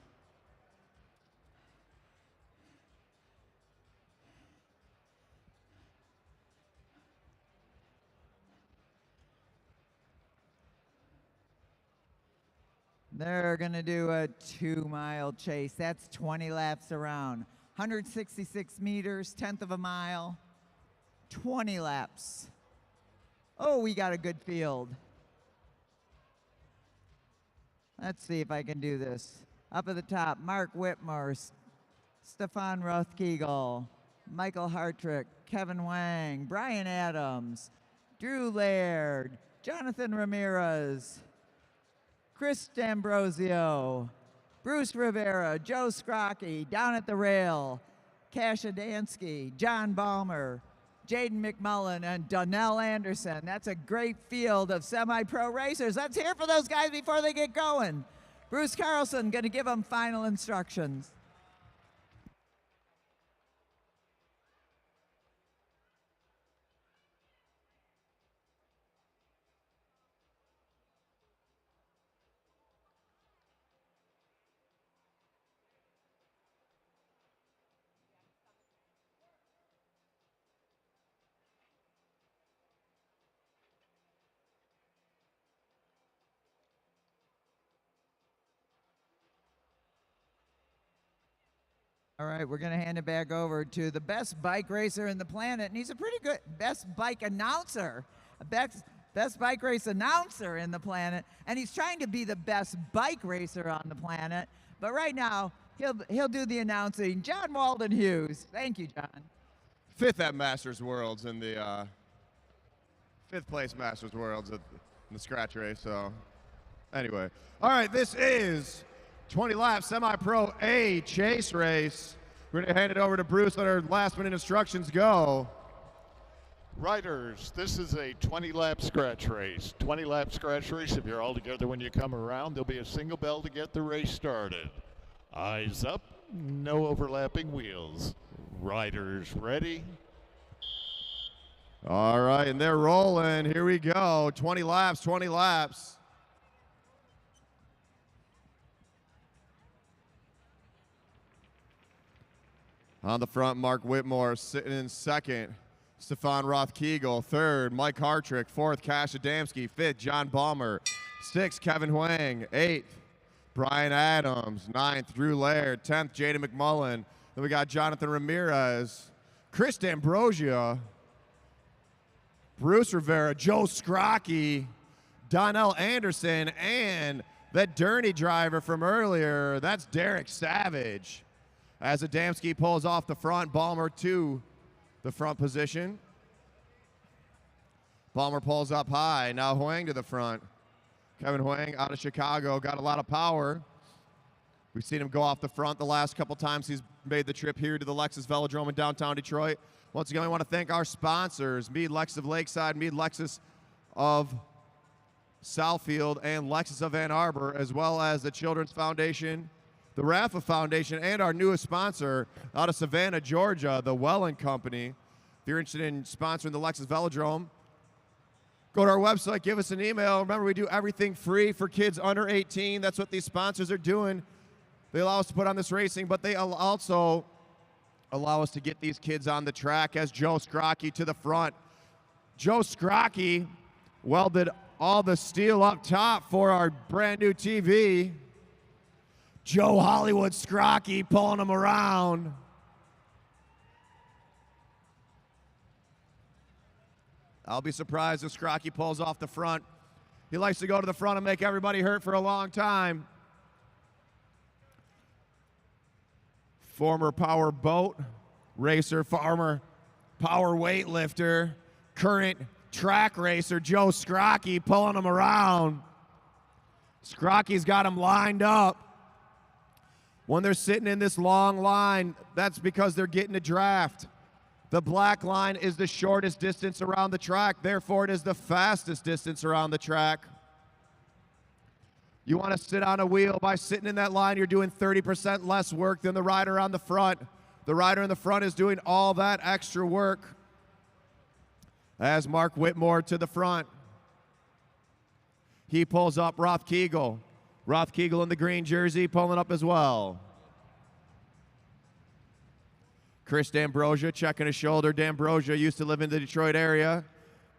They're going to do a 2-mile chase. That's 20 laps around. 166 meters, 1/10 of a mile, 20 laps. Oh, we got a good field. Let's see if I can do this. Up at the top, Mark Whitmore, Stefan Rothkegel, Michael Hartrick, Kevin Wang, Brian Adams, Drew Laird, Jonathan Ramirez, Chris D'Ambrosio, Bruce Rivera, Joe Scrocky, down at the rail, Kasia Dansky, John Balmer, Jaden McMullen, and Donnell Anderson. That's a great field of semi-pro racers. Let's hear for those guys before they get going. Bruce Carlson going to give them final instructions. All right, we're going to hand it back over to the best bike racer in the planet, and he's a pretty good best bike announcer, best bike race announcer in the planet, and he's trying to be the best bike racer on the planet. But right now, he'll do the announcing. John Walden Hughes. Thank you, John. 5th at Masters Worlds in the 5th place Masters Worlds in the scratch race. So anyway, all right, this is 20 lap semi-pro A chase race. We're going to hand it over to Bruce. Let our last minute instructions go. Riders, this is a 20-lap scratch race. 20-lap scratch race. If you're all together when you come around, there'll be a single bell to get the race started. Eyes up, no overlapping wheels. Riders ready? All right, and they're rolling. Here we go. 20 laps, 20 laps. On the front, Mark Whitmore sitting in second. Stefan Roth-Kegel, third. Mike Hartrick, fourth. Kasia Dansky, fifth. John Balmer, sixth. Kevin Huang, eighth. Brian Adams, ninth. Drew Laird, 10th. Jaden McMullen. Then we got Jonathan Ramirez, Chris D'Ambrosio, Bruce Rivera, Joe Scrocky, Donnell Anderson, and that Derny driver from earlier, that's Derek Savage. As Adamski pulls off the front, Balmer to the front position. Balmer pulls up high, now Huang to the front. Kevin Huang out of Chicago, got a lot of power. We've seen him go off the front the last couple times he's made the trip here to the Lexus Velodrome in downtown Detroit. Once again, we want to thank our sponsors, Mead Lexus of Lakeside, Mead Lexus of Southfield, and Lexus of Ann Arbor, as well as the Children's Foundation, the Rafa Foundation, and our newest sponsor out of Savannah, Georgia, the Welland Company. If you're interested in sponsoring the Lexus Velodrome, go to our website, give us an email. Remember, we do everything free for kids under 18. That's what these sponsors are doing. They allow us to put on this racing, but they also allow us to get these kids on the track. As Joe Scrocky to the front. Joe Scrocky welded all the steel up top for our brand new TV. Joe Hollywood Scrocky pulling him around. I'll be surprised if Scrocky pulls off the front. He likes to go to the front and make everybody hurt for a long time. Former power boat racer, former power weightlifter, current track racer, Joe Scrocky pulling him around. Scrocky's got him lined up. When they're sitting in this long line, that's because they're getting a draft. The black line is the shortest distance around the track, therefore it is the fastest distance around the track. You want to sit on a wheel. By sitting in that line, you're doing 30% less work than the rider on the front. The rider in the front is doing all that extra work. As Mark Whitmore to the front. He pulls up Roth-Kegel. Roth-Kegel in the green jersey pulling up as well. Chris D'Ambrosio checking his shoulder. D'Ambrosio used to live in the Detroit area.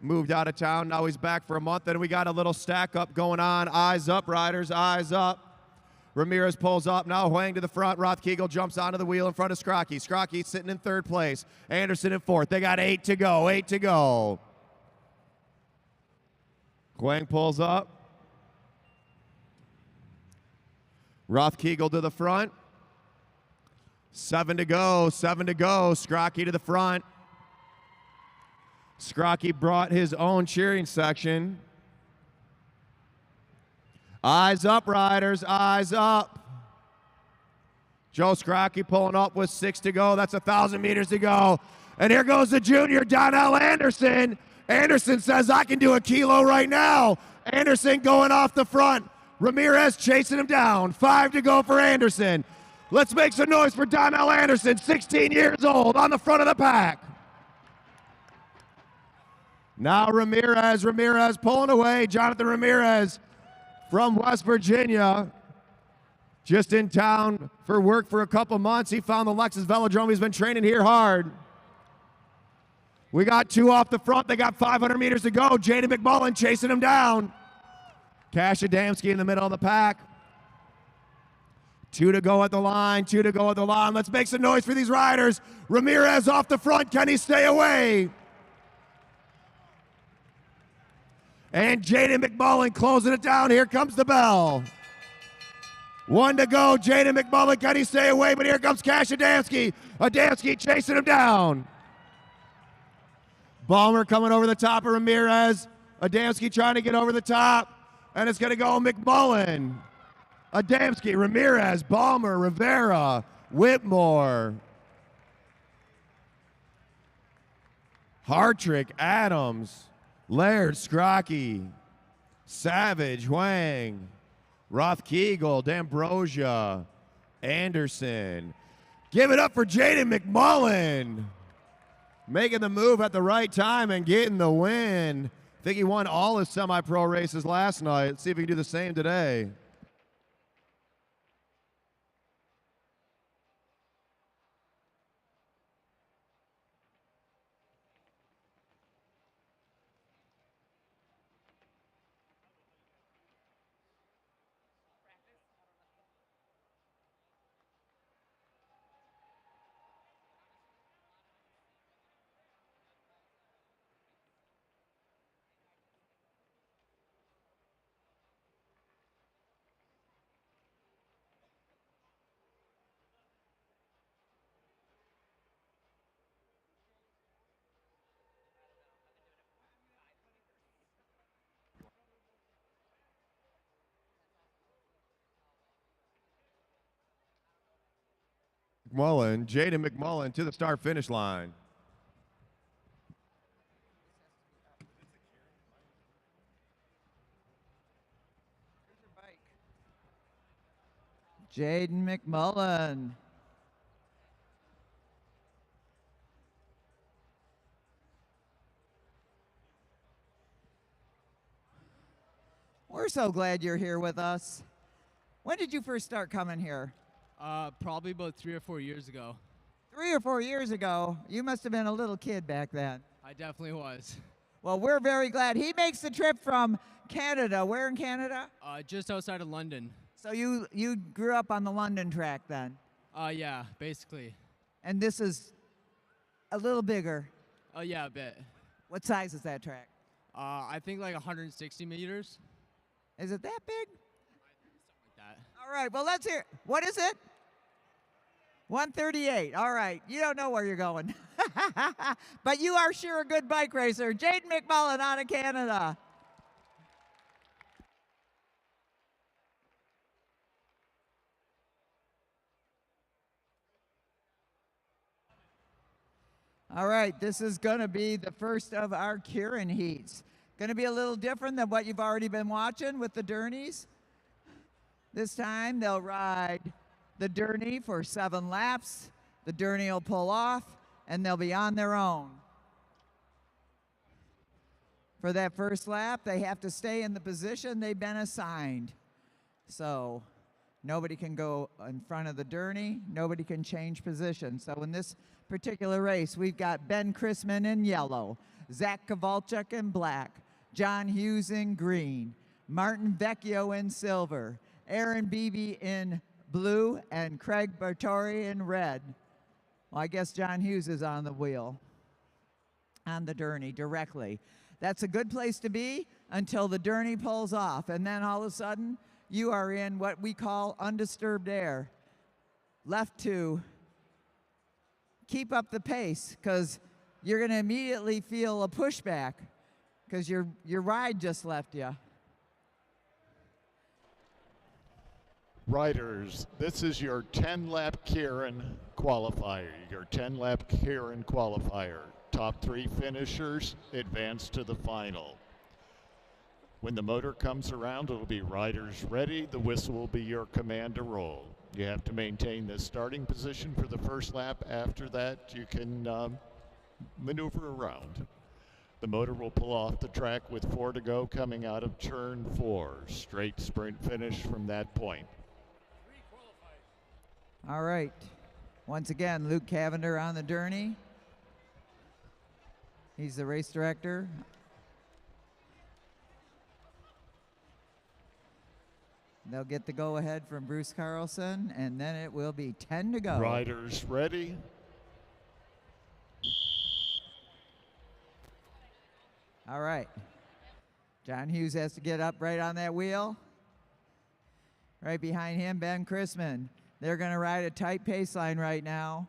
Moved out of town. Now he's back for a month. And we got a little stack up going on. Eyes up, riders. Eyes up. Ramirez pulls up. Now Huang to the front. Roth-Kegel jumps onto the wheel in front of Scrocky. Scrocky sitting in third place. Anderson in fourth. They got 8 to go. 8 to go. Huang pulls up. Roth-Kegel to the front. 7 to go. 7 to go. Scrocky to the front. Scrocky brought his own cheering section. Eyes up, riders. Eyes up. Joe Scrocky pulling up with 6 to go. That's 1,000 meters to go. And here goes the junior, Donnell Anderson. Anderson says, I can do a kilo right now. Anderson going off the front. Ramirez chasing him down. 5 to go for Anderson. Let's make some noise for Donnell Anderson, 16 years old, on the front of the pack. Now Ramirez pulling away. Jonathan Ramirez from West Virginia. Just in town for work for a couple months. He found the Lexus Velodrome. He's been training here hard. We got 2 off the front. They got 500 meters to go. Jaden McMullen chasing him down. Cash Adamski in the middle of the pack. 2 to go at the line. 2 to go at the line. Let's make some noise for these riders. Ramirez off the front. Can he stay away? And Jaden McMullen closing it down. Here comes the bell. 1 to go. Jaden McMullen, can he stay away? But here comes Cash Adamski. Adamski chasing him down. Balmer coming over the top of Ramirez. Adamski trying to get over the top. And it's going to go McMullen. Adamski, Ramirez, Balmer, Rivera, Whitmore. Hartrick, Adams, Laird, Scrocky, Savage, Huang, Rothkegel, D'Ambrosia, Anderson. Give it up for Jaden McMullen. Making the move at the right time and getting the win. I think he won all his semi-pro races last night. Let's see if he can do the same today. McMullen, Jaden McMullen to the start-finish line. Jaden McMullen. We're so glad you're here with us. When did you first start coming here? Probably about 3 or 4 years ago. 3 or 4 years ago. You must have been a little kid back then. I definitely was. Well, we're very glad. He makes the trip from Canada. Where in Canada? Just outside of London. So you grew up on the London track then? Yeah, basically. And this is a little bigger. Yeah, a bit. What size is that track? I think like 160 meters. Is it that big? Something like that. All right, well, let's hear. What is it? 138. All right. You don't know where you're going. But you are sure a good bike racer. Jaden McMullen out of Canada. All right, this is going to be the first of our Kirin heats. Going to be a little different than what you've already been watching with the Dernies. This time they'll ride the Derny for 7 laps. The Derny will pull off, and they'll be on their own. For that first lap, they have to stay in the position they've been assigned. So nobody can go in front of the Derny. Nobody can change position. So in this particular race, we've got Ben Chrisman in yellow, Zach Kowalczyk in black, John Hughes in green, Martin Vecchio in silver, Aaron Beebe in blue, and Craig Bartori in red. Well, I guess John Hughes is on the wheel, on the Derny directly. That's a good place to be until the Derny pulls off, and then all of a sudden, you are in what we call undisturbed air. Left to keep up the pace, because you're going to immediately feel a pushback because your ride just left you. Riders, this is your 10-lap Kirin qualifier. Your 10-lap Kirin qualifier. Top 3 finishers advance to the final. When the motor comes around, it'll be riders ready. The whistle will be your command to roll. You have to maintain this starting position for the first lap. After that, you can maneuver around. The motor will pull off the track with 4 to go coming out of turn 4. Straight sprint finish from that point. All right. Once again, Luke Cavender on the Derny. He's the race director. They'll get the go-ahead from Bruce Carlson, and then it will be 10 to go. Riders ready. All right. John Hughes has to get up right on that wheel. Right behind him, Ben Chrisman. They're going to ride a tight pace line right now.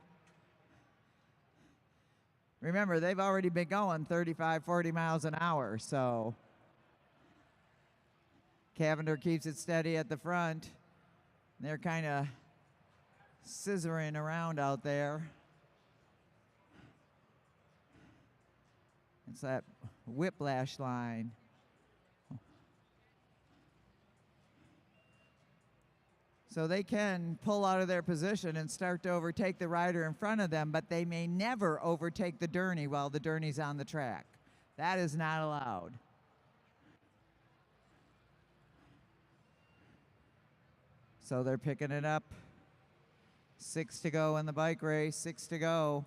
Remember, they've already been going 35, 40 miles an hour, so Cavender keeps it steady at the front. They're kind of scissoring around out there. It's that whiplash line. So they can pull out of their position and start to overtake the rider in front of them, but they may never overtake the Derny while the Derny's on the track. That is not allowed. So they're picking it up. 6 to go in the bike race, 6 to go.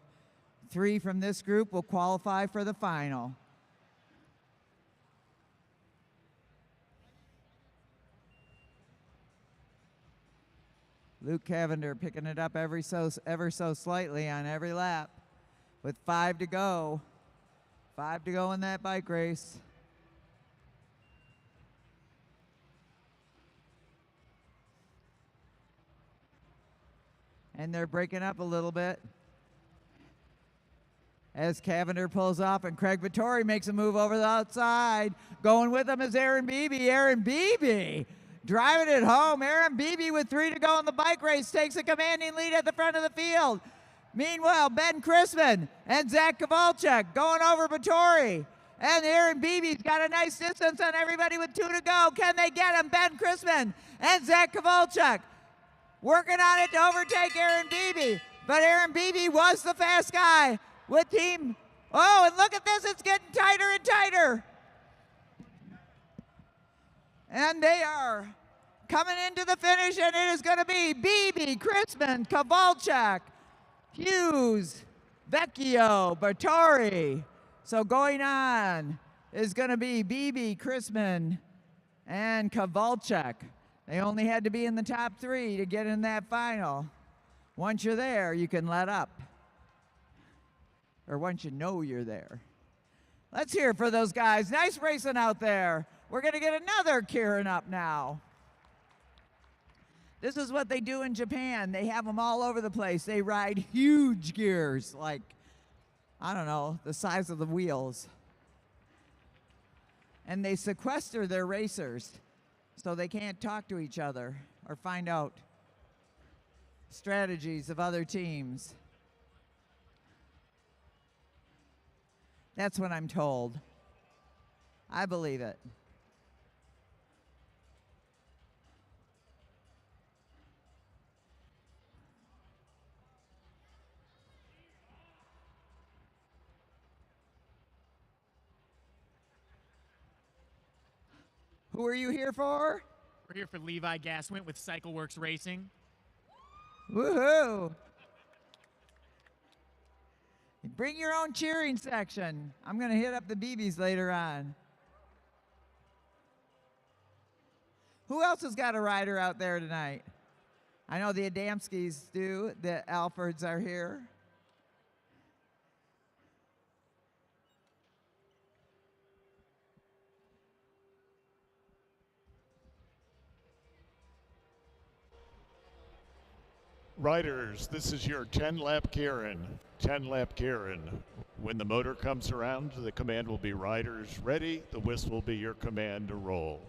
3 from this group will qualify for the final. Luke Cavender picking it up ever so slightly on every lap with 5 to go. 5 to go in that bike race. And they're breaking up a little bit as Cavender pulls off and Craig Vittori makes a move over the outside. Going with him is Aaron Beebe. Aaron Beebe driving it home. Aaron Beebe with 3 to go in the bike race takes a commanding lead at the front of the field. Meanwhile, Ben Chrisman and Zach Kowalczyk going over Vittori. And Aaron Beebe's got a nice distance on everybody with 2 to go. Can they get him? Ben Chrisman and Zach Kowalczyk working on it to overtake Aaron Beebe. But Aaron Beebe was the fast guy with team. Oh, and look at this. It's getting tighter and tighter. And they are coming into the finish, and it is going to be Beebe, Chrisman, Kowalczyk, Hughes, Vecchio, Vittori. So going on is going to be Beebe, Chrisman, and Kowalczyk. They only had to be in the top 3 to get in that final. Once you're there, you can let up. Or once you know you're there. Let's hear it for those guys. Nice racing out there. We're going to get another Kirin up now. This is what they do in Japan. They have them all over the place. They ride huge gears, like, I don't know, the size of the wheels. And they sequester their racers so they can't talk to each other or find out strategies of other teams. That's what I'm told. I believe it. Who are you here for? We're here for Levi Gaswint with CycleWorks Racing. Woohoo! Bring your own cheering section. I'm going to hit up the BBs later on. Who else has got a rider out there tonight? I know the Adamskis do. The Alfords are here. Riders, this is your 10-lap Kirin. 10-lap Kirin. When the motor comes around, the command will be riders ready. The whistle will be your command to roll.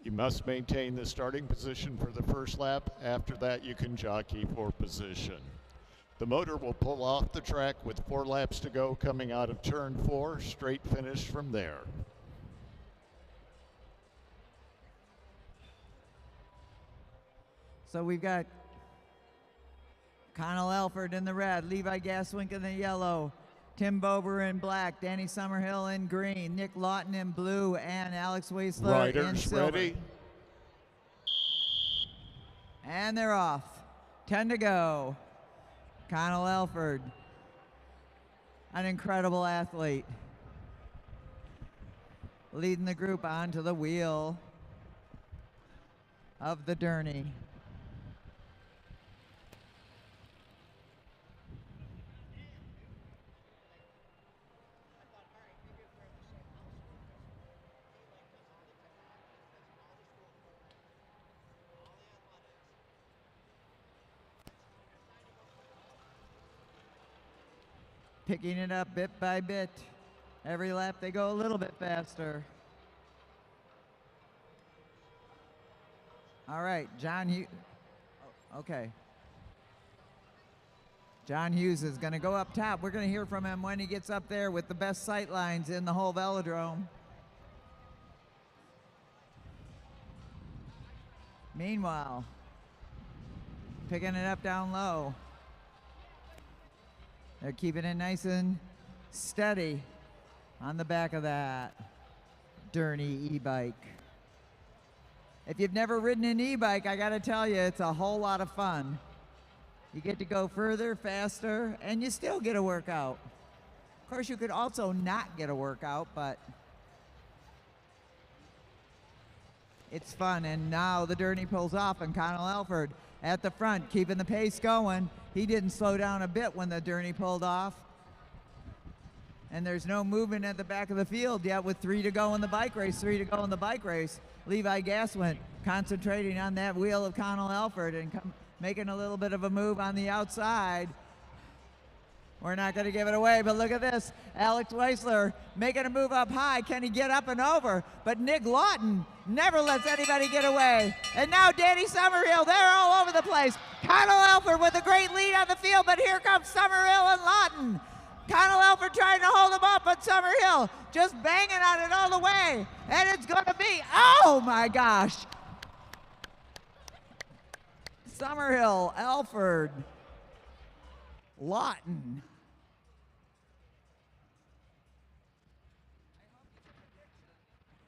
You must maintain the starting position for the first lap. After that, you can jockey for position. The motor will pull off the track with 4 laps to go coming out of turn 4, straight finish from there. So we've got Connell Elford in the red, Levi Gaswink in the yellow, Tim Bober in black, Danny Summerhill in green, Nick Lawton in blue, and Alex Weisler in Riders silver. ready. And they're off. 10 to go. Connell Elford, an incredible athlete, leading the group onto the wheel of the Derny. Picking it up bit by bit. Every lap they go a little bit faster. All right, John Hughes. Okay. John Hughes is going to go up top. We're going to hear from him when he gets up there with the best sight lines in the whole velodrome. Meanwhile, picking it up down low. They're keeping it nice and steady on the back of that Derny e-bike. If you've never ridden an e-bike, I gotta tell you, it's a whole lot of fun. You get to go further, faster, and you still get a workout. Of course, you could also not get a workout, but it's fun. And now the Derny pulls off, and Connell Elford at the front, keeping the pace going. He didn't slow down a bit when the Derny pulled off. And there's no movement at the back of the field yet with 3 to go in the bike race, 3 to go in the bike race. Levi Gaswin concentrating on that wheel of Connell Elford and making a little bit of a move on the outside. We're not going to give it away, but look at this. Alex Weisler making a move up high. Can he get up and over? But Nick Lawton never lets anybody get away. And now Danny Summerhill, they're all over the place. Connell Elford with a great lead on the field, but here comes Summerhill and Lawton. Connell Elford trying to hold him up, but Summerhill just banging on it all the way. And it's going to be, oh my gosh. Summerhill, Elford, Lawton.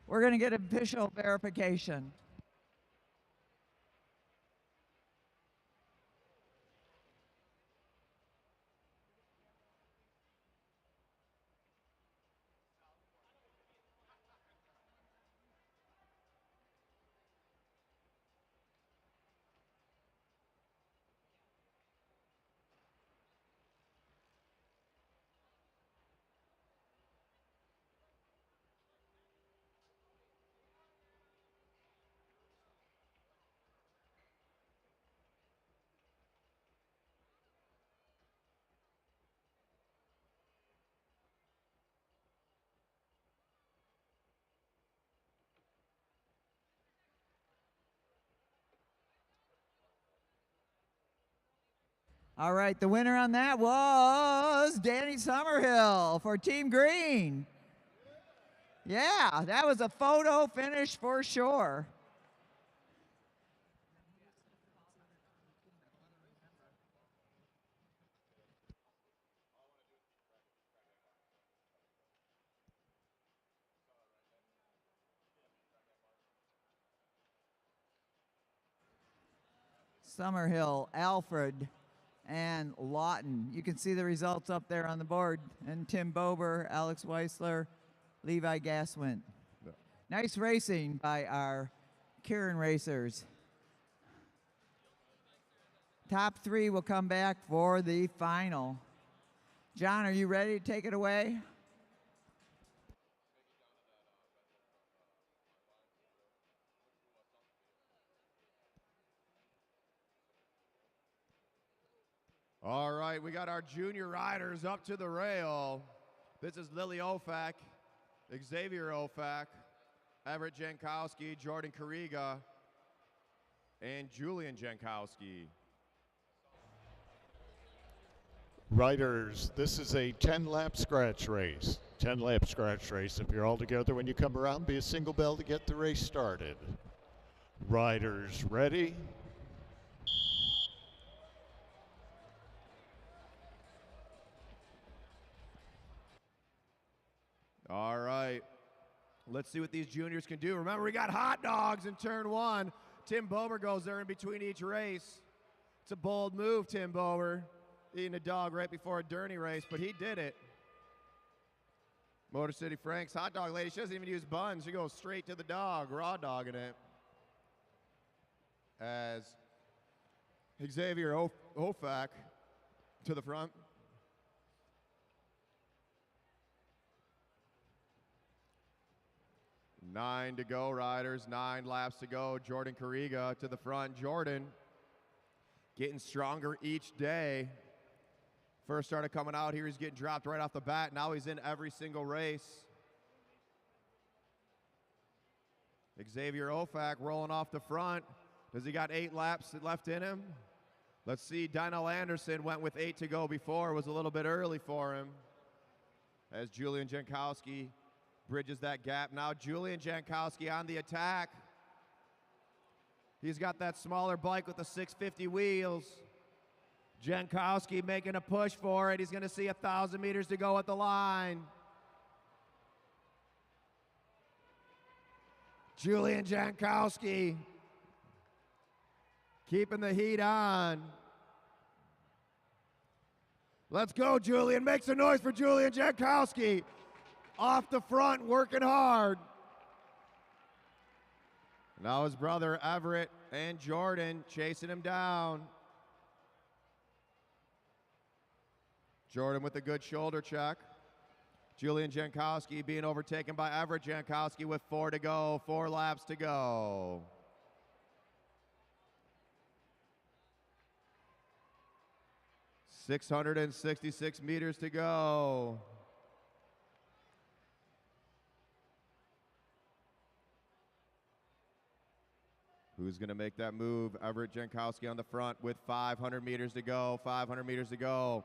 We're going to get official verification. All right, the winner on that was Danny Summerhill for Team Green. Yeah, that was a photo finish for sure. Summerhill, Alfred, and Lawton. You can see the results up there on the board. And Tim Bober, Alex Weisler, Levi Gaswin. Nice racing by our Kirin racers. Top 3 will come back for the final. John, are you ready to take it away? All right, we got our junior riders up to the rail. This is Lily Ofak, Xavier Ofak, Everett Jankowski, Jordan Kariga, and Julian Jankowski. Riders, this is a 10-lap scratch race. 10-lap scratch race. If you're all together when you come around, be a single bell to get the race started. Riders ready? All right. Let's see what these juniors can do. Remember, we got hot dogs in turn one. Tim Bober goes there in between each race. It's a bold move, Tim Bober, eating a dog right before a Derny race, but he did it. Motor City Frank's hot dog lady, she doesn't even use buns. She goes straight to the dog, raw dogging it. As Xavier Ofak to the front. Nine to go, riders. 9 laps to go. Jordan Kariga to the front. Jordan getting stronger each day. First started coming out here, he's getting dropped right off the bat. Now he's in every single race. Xavier Ofak rolling off the front. Does he got 8 laps left in him? Let's see. Dynel Anderson went with 8 to go before. It was a little bit early for him. As Julian Jankowski bridges that gap. Now Julian Jankowski on the attack. He's got that smaller bike with the 650 wheels. Jankowski making a push for it. He's going to see 1,000 meters to go at the line. Julian Jankowski keeping the heat on. Let's go, Julian. Make some noise for Julian Jankowski. Off the front, working hard. Now his brother Everett and Jordan chasing him down. Jordan with a good shoulder check. Julian Jankowski being overtaken by Everett Jankowski with 4 to go, 4 laps to go. $666 meters to go. Who's going to make that move? Everett Jankowski on the front with 500 meters to go, 500 meters to go.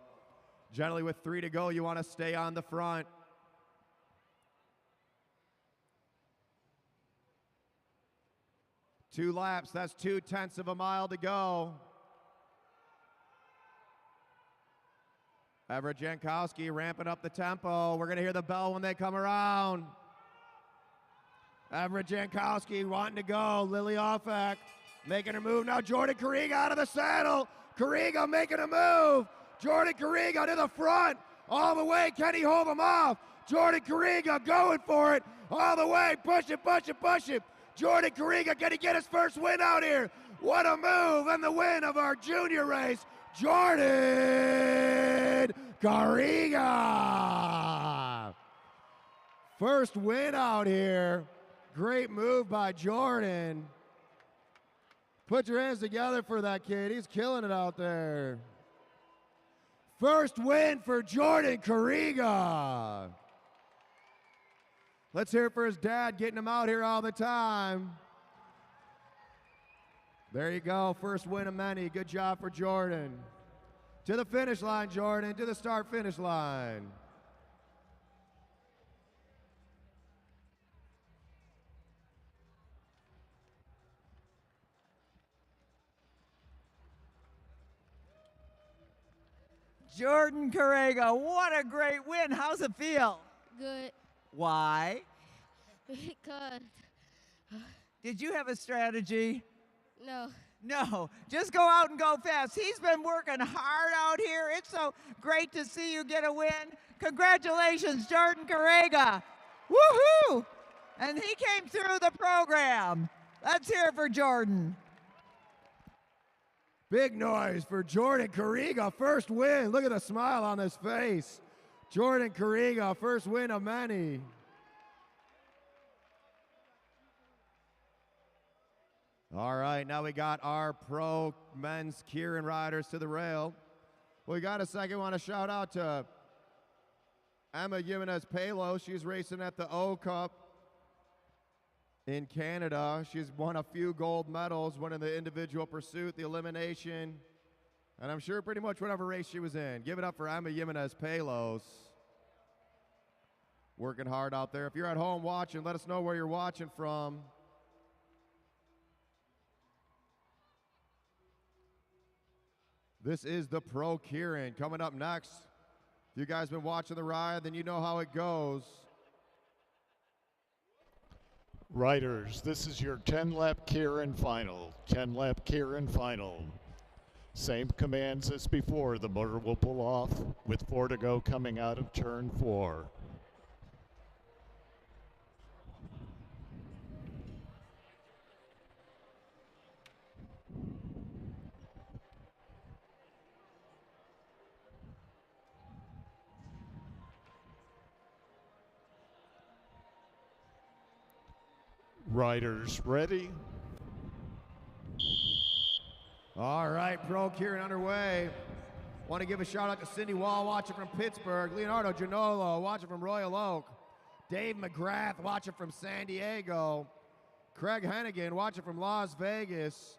Generally with 3 to go, you want to stay on the front. Two laps, that's 0.2 of a mile to go. Everett Jankowski ramping up the tempo. We're going to hear the bell when they come around. Everett Jankowski wanting to go. Lily Offak making her move. Now Jordan Kariga out of the saddle. Kariga making a move. Jordan Kariga to the front. All the way. Can he hold him off? Jordan Kariga going for it. All the way. Push it, push it, push it. Jordan Kariga, can he get his first win out here? What a move, and the win of our junior race, Jordan Kariga. First win out here. Great move by Jordan. Put your hands together for that kid. He's killing it out there. First win for Jordan Kariga. Let's hear it for his dad, getting him out here all the time. There you go, first win of many. Good job for Jordan. To the finish line, Jordan, to the start-finish line. Jordan Kariga, what a great win. How's it feel? Good. Why? Because Did you have a strategy? no. No, just go out and go fast. He's been working hard out here. It's so great to see you get a win. Congratulations, Jordan Kariga. Woohoo! And he came through the program. Let's hear it for Jordan. Big noise for Jordan Kariga, first win. Look at the smile on his face. Jordan Kariga, first win of many. All right, now we got our pro men's Kirin riders to the rail. We got a second, want to shout out to Emma Jimenez Palos. She's racing at the O Cup. in Canada. She's won a few gold medals, winning the individual pursuit, the elimination, and I'm sure pretty much whatever race she was in. Give it up for Emma Jimenez Palos. Working hard out there. If you're at home watching, let us know where you're watching from. This is the Pro Kirin. Coming up next, if you guys been watching the ride, then you know how it goes. Riders, this is your 10-lap Kirin final. 10-lap Kirin final. Same commands as before. The motor will pull off with 4 to go coming out of turn 4. Riders ready? All right, Pro Kirin underway. Want to give a shout out to Cindy Wall, watching from Pittsburgh. Leonardo Gianolo, watching from Royal Oak. Dave McGrath, watching from San Diego. Craig Hennigan, watching from Las Vegas.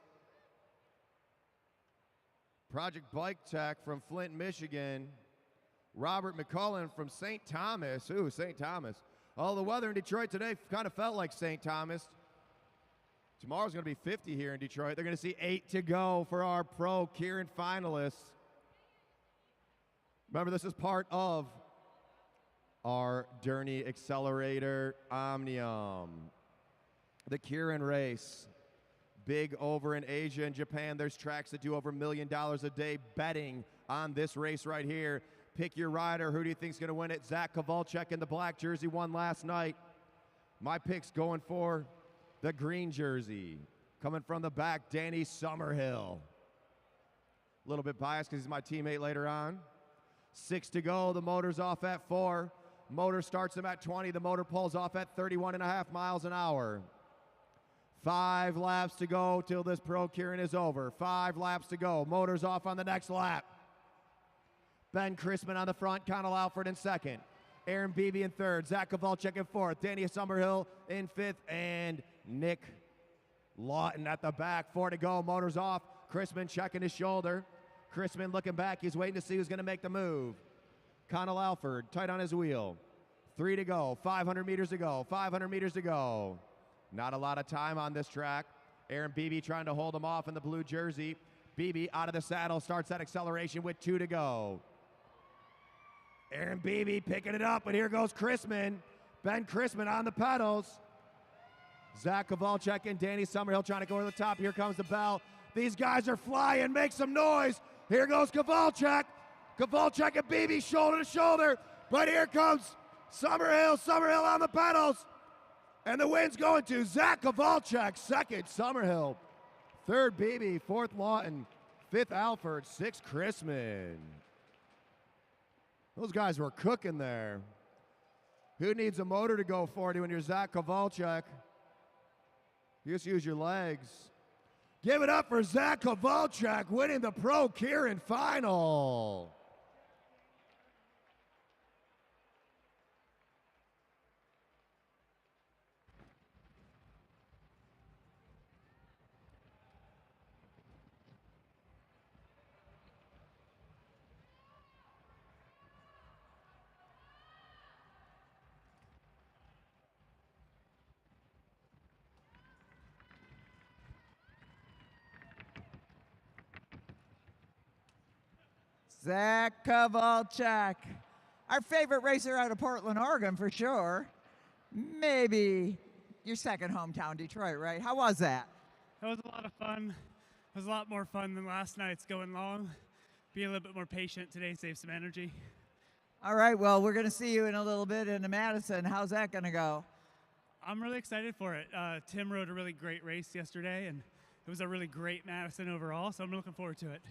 Project Bike Tech from Flint, Michigan. Robert McCullen from St. Thomas. Ooh, St. Thomas. Oh, the weather in Detroit today kind of felt like St. Thomas. Tomorrow's going to be 50 here in Detroit. They're going to see 8 to go for our Pro Kirin finalists. Remember, this is part of our Derny Accelerator Omnium. The Kirin race. Big over in Asia and Japan. There's tracks that do over $1 million a day betting on this race right here. Pick your rider. Who do you think's going to win it? Zach Kowalczyk in the black jersey won last night. My pick's going for the green jersey. Coming from the back, Danny Summerhill. A little bit biased because he's my teammate later on. 6 to go. The motor's off at 4. Motor starts him at 20. The motor pulls off at 31.5 miles an hour. 5 laps to go till this Pro Kirin is over. 5 laps to go. Motor's off on the next lap. Ben Chrisman on the front, Connell Alford in second. Aaron Beebe in third, Zach Kowalczyk in fourth, Danny Summerhill in fifth, and Nick Lawton at the back. 4 to go, motors off. Chrisman checking his shoulder. Chrisman looking back, he's waiting to see who's gonna make the move. Connell Alford, tight on his wheel. 3 to go, 500 meters to go, 500 meters to go. Not a lot of time on this track. Aaron Beebe trying to hold him off in the blue jersey. Beebe out of the saddle, starts that acceleration with 2 to go. Aaron Beebe picking it up, but here goes Chrisman. Ben Chrisman on the pedals. Zach Kowalczyk and Danny Summerhill trying to go to the top. Here comes the bell. These guys are flying. Make some noise. Here goes Kowalczyk. Kowalczyk and Beebe shoulder to shoulder. But here comes Summerhill. Summerhill on the pedals. And the win's going to Zach Kowalczyk. Second, Summerhill. Third, Beebe. Fourth, Lawton. Fifth, Alford. Sixth, Chrisman. Those guys were cooking there. Who needs a motor to go 40 when you're Zach Kowalczyk? You just use your legs. Give it up for Zach Kowalczyk winning the Pro Kirin final. Zach Kowalczyk, our favorite racer out of Portland, Oregon, for sure. Maybe your second hometown, Detroit, right? How was that? That was a lot of fun. It was a lot more fun than last night's going long. Be a little bit more patient today, save some energy. All right, well, we're going to see you in a little bit in Madison. How's that going to go? I'm really excited for it. Tim rode a really great race yesterday, and it was a really great Madison overall, so I'm looking forward to it.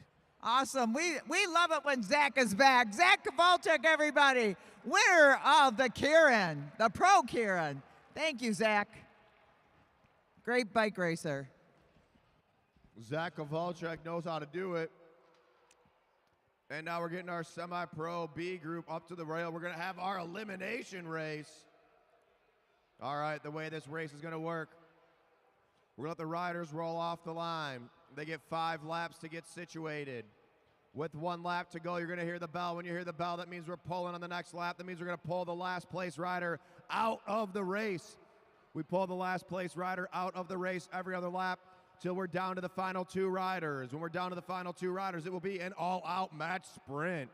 Awesome. We love it when Zach is back. Zach Kowalczyk, everybody, winner of the Kirin, the Pro Kirin. Thank you, Zach. Great bike racer. Zach Kowalczyk knows how to do it. And now we're getting our semi-pro B group up to the rail. We're going to have our elimination race. All right, the way this race is going to work. We're going to let the riders roll off the line. They get 5 laps to get situated. With 1 lap to go, you're going to hear the bell. When you hear the bell, that means we're pulling on the next lap. That means we're going to pull the last place rider out of the race. We pull the last place rider out of the race every other lap till we're down to the final 2 riders. When we're down to the final 2 riders, it will be an all-out match sprint.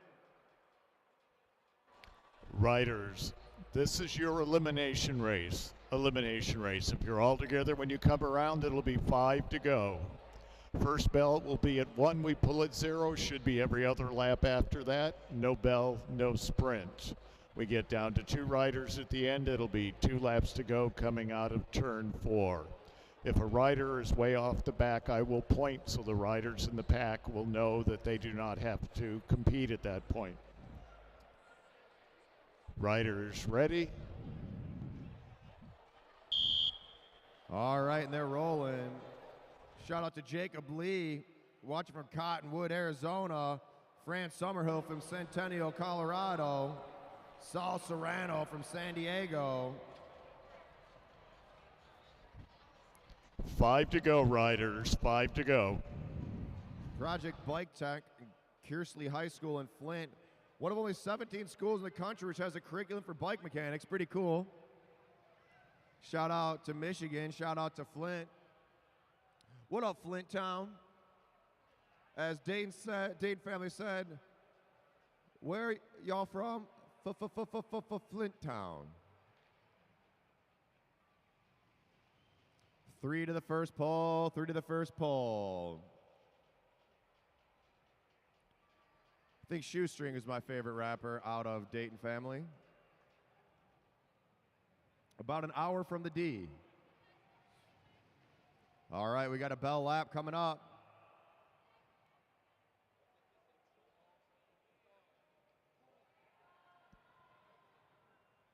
Riders, this is your elimination race. Elimination race. If you're all together when you come around, it'll be 5 to go. First bell will be at 1. We pull at 0. Should be every other lap after that. No bell, no sprint. We get down to 2 riders at the end. It'll be 2 laps to go coming out of turn 4. If a rider is way off the back, I will point so the riders in the pack will know that they do not have to compete at that point. Riders ready? All right, and they're rolling. Shout out to Jacob Lee, watching from Cottonwood, Arizona. Fran Summerhill from Centennial, Colorado. Saul Serrano from San Diego. 5 to go, riders. 5 to go. Project Bike Tech, Kearsley High School in Flint. One of only 17 schools in the country which has a curriculum for bike mechanics. Pretty cool. Shout out to Michigan. Shout out to Flint. What up, Flint Town? As Dayton family said, where y'all from? Flint Town. 3 to the first pole, 3 to the first pole. I think Shoestring is my favorite rapper out of Dayton family. About an hour from the D. All right, we got a bell lap coming up.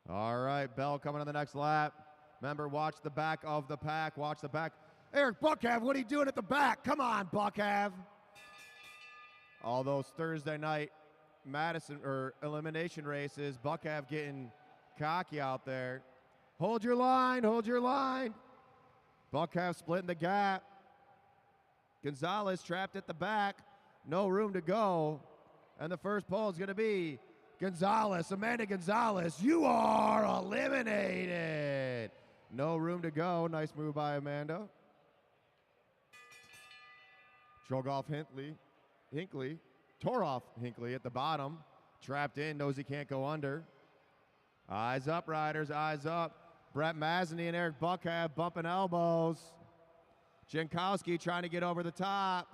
All right, bell coming on the next lap. Remember, watch the back of the pack. Watch the back. Eric Buckhav, what are you doing at the back? Come on, Buckhav. All those Thursday night Madison or elimination races, Buckhav getting cocky out there. Hold your line, hold your line. Buckhav splitting the gap. Gonzalez trapped at the back. No room to go. And the first pole is going to be Gonzalez, Amanda Gonzalez. You are eliminated. No room to go. Nice move by Amanda. Trogoff Hinckley. Tore off Hinckley at the bottom. Trapped in, knows he can't go under. Eyes up, riders, eyes up. Brett Mazzany and Eric Buckhav bumping elbows. Jankowski trying to get over the top.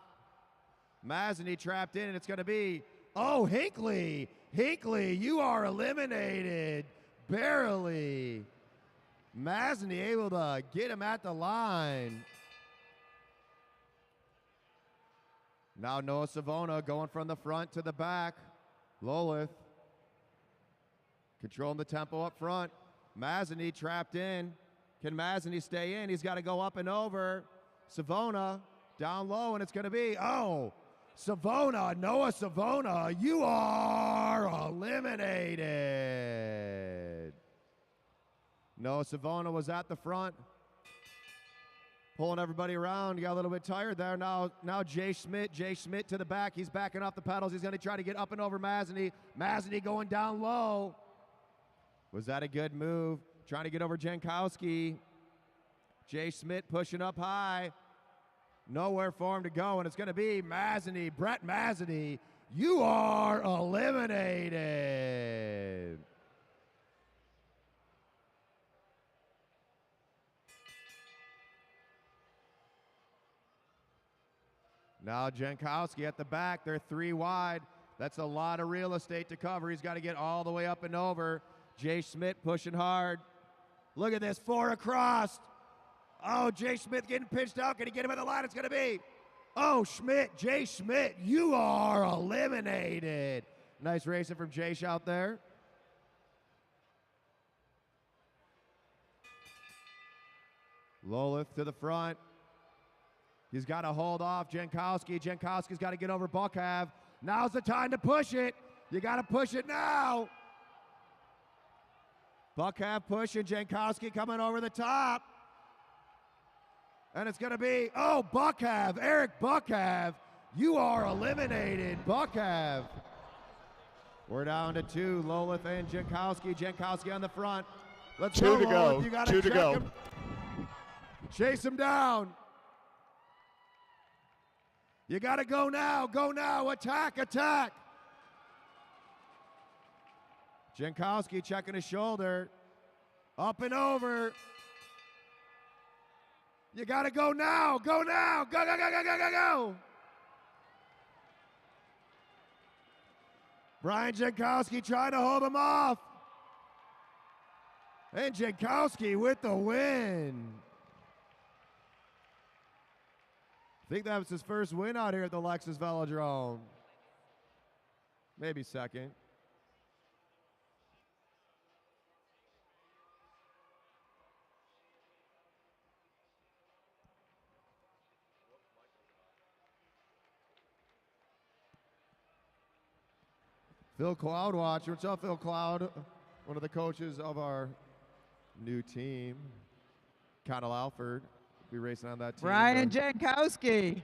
Mazzany trapped in, and it's going to be, oh, Hinckley. Hinckley, you are eliminated. Barely. Mazzany able to get him at the line. Now Noah Savona going from the front to the back. Lolith controlling the tempo up front. Mazzany trapped in. Can Mazzany stay in? He's got to go up and over. Savona down low, and it's going to be, oh, Savona, Noah Savona, you are eliminated. Noah Savona was at the front, pulling everybody around. He got a little bit tired there. Now Jay Schmidt to the back. He's backing off the pedals. He's going to try to get up and over Mazzany. Mazzany going down low. Was that a good move? Trying to get over Jankowski. Jay Schmidt pushing up high. Nowhere for him to go, and it's going to be Mazzany, Brett Mazzany. You are eliminated. Now Jankowski at the back. They're 3 wide. That's a lot of real estate to cover. He's got to get all the way up and over. Jay Schmidt pushing hard. Look at this, 4 across. Oh, Jay Schmidt getting pitched out. Can he get him at the line? It's going to be, oh, Schmidt, Jay Schmidt, you are eliminated. Nice racing from Jay out there. Lolith to the front. He's got to hold off Jankowski. Jankowski's got to get over Buckhav. Now's the time to push it. You got to push it now. Buckhav pushing, Jankowski coming over the top. And it's going to be, oh, Buckhav, Eric Buckhav. You are eliminated, Buckhav. We're down to 2, Lolith and Jankowski. Jankowski on the front. Let's go, Two to Lolith. go. You got to 2 to check go. him. Chase him down. You got to go now. Go now. Attack, attack. Jankowski checking his shoulder. Up and over. You got to go now. Go now. Go, go, go, go, go, go, go. Brian Jankowski trying to hold him off. And Jankowski with the win. I think that was his first win out here at the Lexus Velodrome. Maybe second. Phil Cloud watcher. What's up, Phil Cloud? One of the coaches of our new team. Connell Alford will be racing on that team. Brian Jankowski.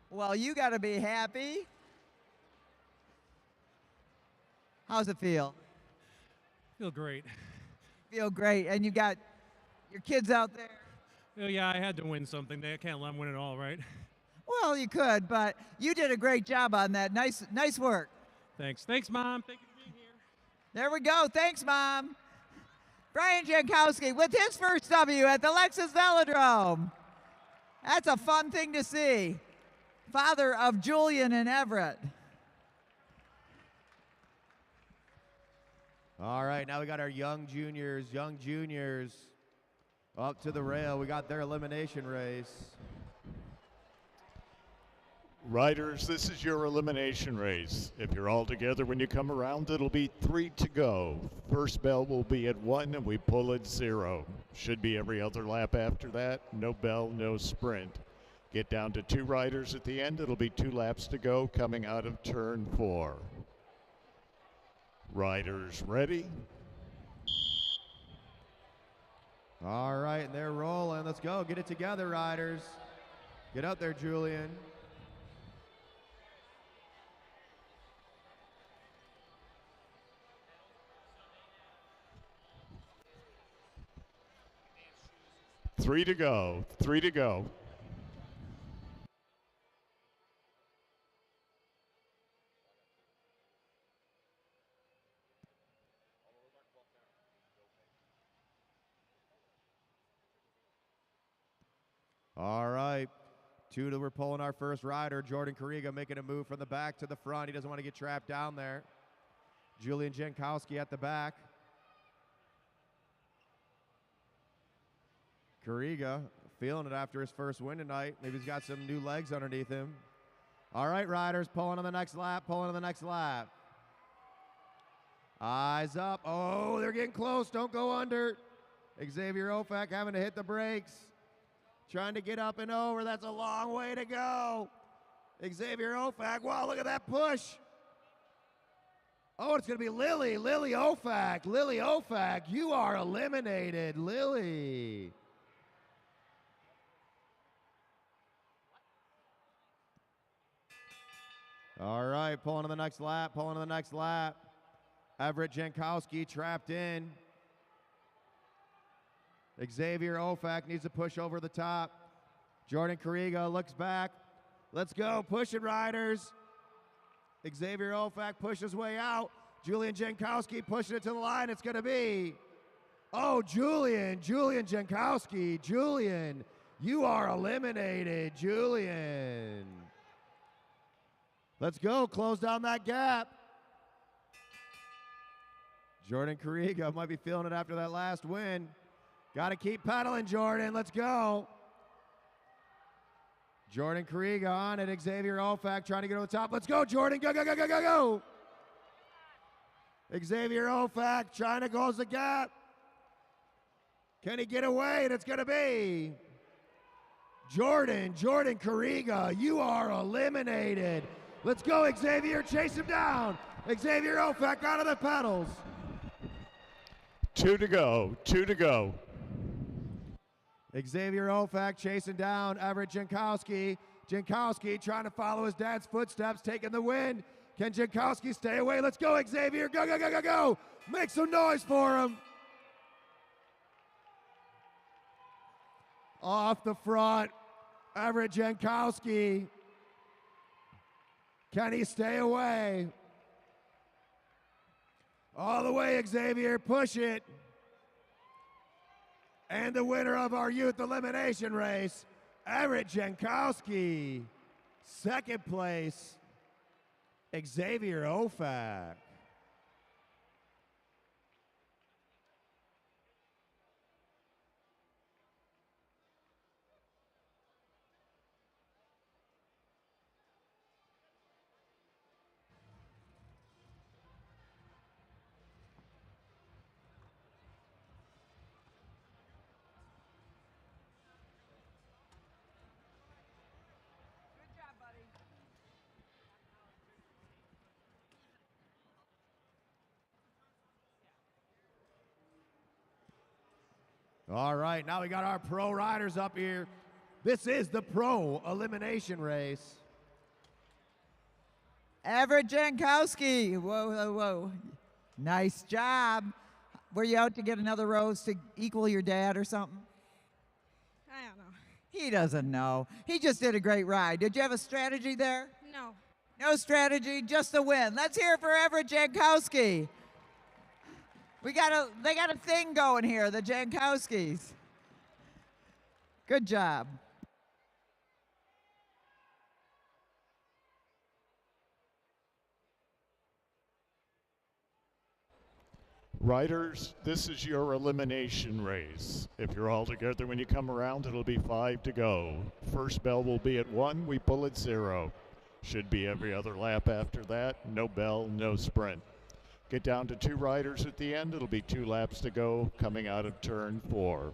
Well, you got to be happy. How's it feel? Feel great. Feel great. And you got your kids out there. Oh, yeah, I had to win something. I can't let them win it all, right? Well, you could, but you did a great job on that. Nice work. Thanks. Thanks, Mom. Thank you for being here. There we go. Thanks, Mom. Brian Jankowski with his first W at the Lexus Velodrome. That's a fun thing to see. Father of Julian and Everett. All right, now we got our young juniors up to the rail. We got their elimination race. Riders, this is your elimination race. If you're all together when you come around, it'll be 3 to go. First bell will be at 1 and we pull at 0. Should be every other lap after that. No bell, no sprint. Get down to 2 riders at the end. It'll be 2 laps to go coming out of turn 4. Riders ready? All right, and they're rolling. Let's go. Get it together, riders. Get out there, Julian. Three to go. 3 to go. All right. 2 to we're pulling our first rider. Jordan Carriga making a move from the back to the front. He doesn't want to get trapped down there. Julian Jankowski at the back. Carriga feeling it after his first win tonight. Maybe he's got some new legs underneath him. All right, riders, pulling on the next lap, pulling on the next lap. Eyes up. Oh, they're getting close. Don't go under. Xavier Ofak having to hit the brakes. Trying to get up and over. That's a long way to go. Xavier Ofak. Wow, look at that push. Oh, it's going to be Lily Ofak. Lily Ofak, you are eliminated, Lily. All right, pulling to the next lap, Everett Jankowski trapped in. Xavier Ofak needs to push over the top. Jordan Carriga looks back. Let's go, push it, riders. Xavier Ofak pushes way out. Julian Jankowski pushing it to the line. It's going to be, oh, Julian Jankowski. Julian, you are eliminated, Julian. Let's go, close down that gap. Jordan Carriga might be feeling it after that last win. Got to keep pedaling, Jordan. Let's go. Jordan Carriga on it. Xavier Ofak trying to get over the top. Let's go, Jordan. Go, go, go, go, go, go. Xavier Ofak trying to close the gap. Can he get away? And it's going to be Jordan Carriga. You are eliminated. Let's go, Xavier. Chase him down. Xavier Ofak out of the pedals. 2 to go. 2 to go. Xavier Ofak chasing down Everett Jankowski. Jankowski trying to follow his dad's footsteps, taking the win. Can Jankowski stay away? Let's go, Xavier. Go, go, go, go, go. Make some noise for him. Off the front, Everett Jankowski. Can he stay away? All the way, Xavier. Push it. And the winner of our youth elimination race, Everett Jankowski. Second place, Xavier Ofak. All right, now we got our pro riders up here. This is the pro elimination race. Everett Jankowski. Whoa, whoa, whoa. Nice job. Were you out to get another rose to equal your dad or something? I don't know. He doesn't know. He just did a great ride. Did you have a strategy there? No. No strategy, just a win. Let's hear it for Everett Jankowski. They got a thing going here, the Jankowskis. Good job. Riders, this is your elimination race. If you're all together when you come around, it'll be 5 to go. First bell will be at 1, we pull at 0. Should be every other lap after that. No bell, no sprint. Get down to 2 riders at the end. It'll be 2 laps to go coming out of turn 4.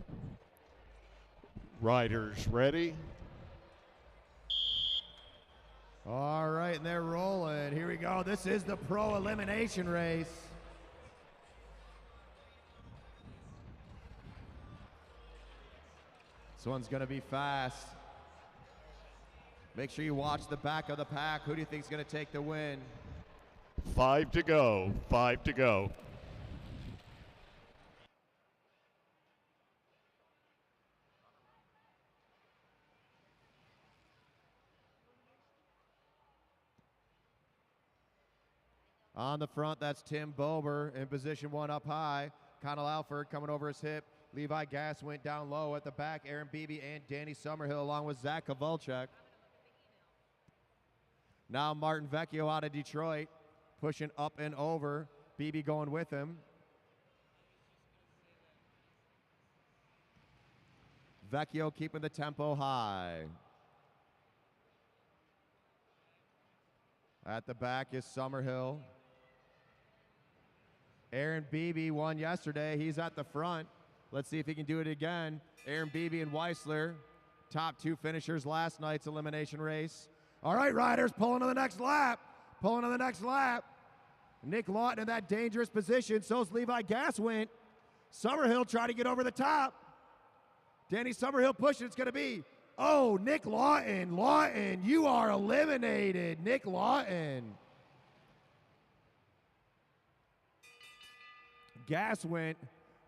Riders ready? All right, and they're rolling. Here we go. This is the pro elimination race. This one's going to be fast. Make sure you watch the back of the pack. Who do you think is going to take the win? 5 to go. 5 to go. On the front, that's Tim Bober in position 1 up high. Connell Alford coming over his hip. Levi Gass went down low at the back. Aaron Beebe and Danny Summerhill along with Zach Kovalchuk. Now Martin Vecchio out of Detroit, pushing up and over. Beebe going with him. Vecchio keeping the tempo high. At the back is Summerhill. Aaron Beebe won yesterday. He's at the front. Let's see if he can do it again. Aaron Beebe and Weissler, top 2 finishers last night's elimination race. All right, riders, pulling to the next lap. Pulling to the next lap. Nick Lawton in that dangerous position. So's Levi Gaswint. Summerhill trying to get over the top. Danny Summerhill pushing. It's going to be, oh, Nick Lawton. Lawton, you are eliminated. Nick Lawton. Gaswint,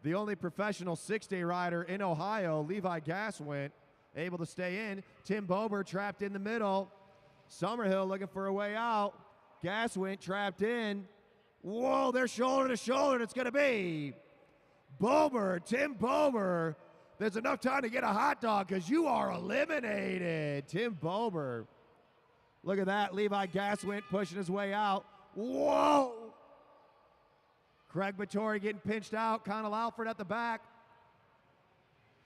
the only professional 6-day rider in Ohio. Levi Gaswint able to stay in. Tim Bober trapped in the middle. Summerhill looking for a way out. Gaswint trapped in. Whoa, they're shoulder to shoulder. It's going to be Bober, Tim Bober. There's enough time to get a hot dog because you are eliminated. Tim Bober. Look at that. Levi Gaswint pushing his way out. Whoa. Craig Vittori getting pinched out. Connell Alford at the back.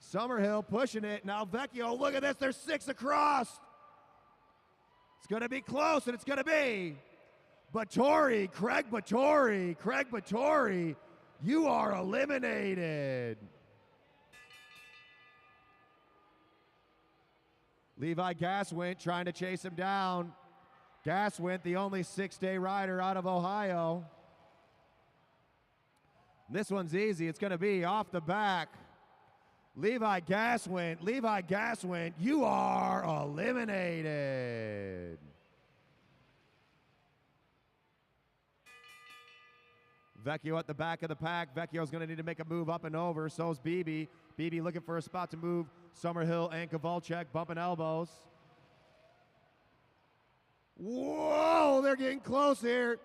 Summerhill pushing it. Now Vecchio, look at this. There's 6 across. It's going to be close, and it's going to be Vittori, Craig Vittori. Craig Vittori, you are eliminated. Levi Gaswint trying to chase him down. Gaswint, the only 6-day rider out of Ohio. This one's easy. It's going to be off the back. Levi Gaswin, you are eliminated. Vecchio at the back of the pack. Vecchio's going to need to make a move up and over. So's BB. BB looking for a spot to move. Summerhill and Kowalczyk bumping elbows. Whoa, they're getting close here.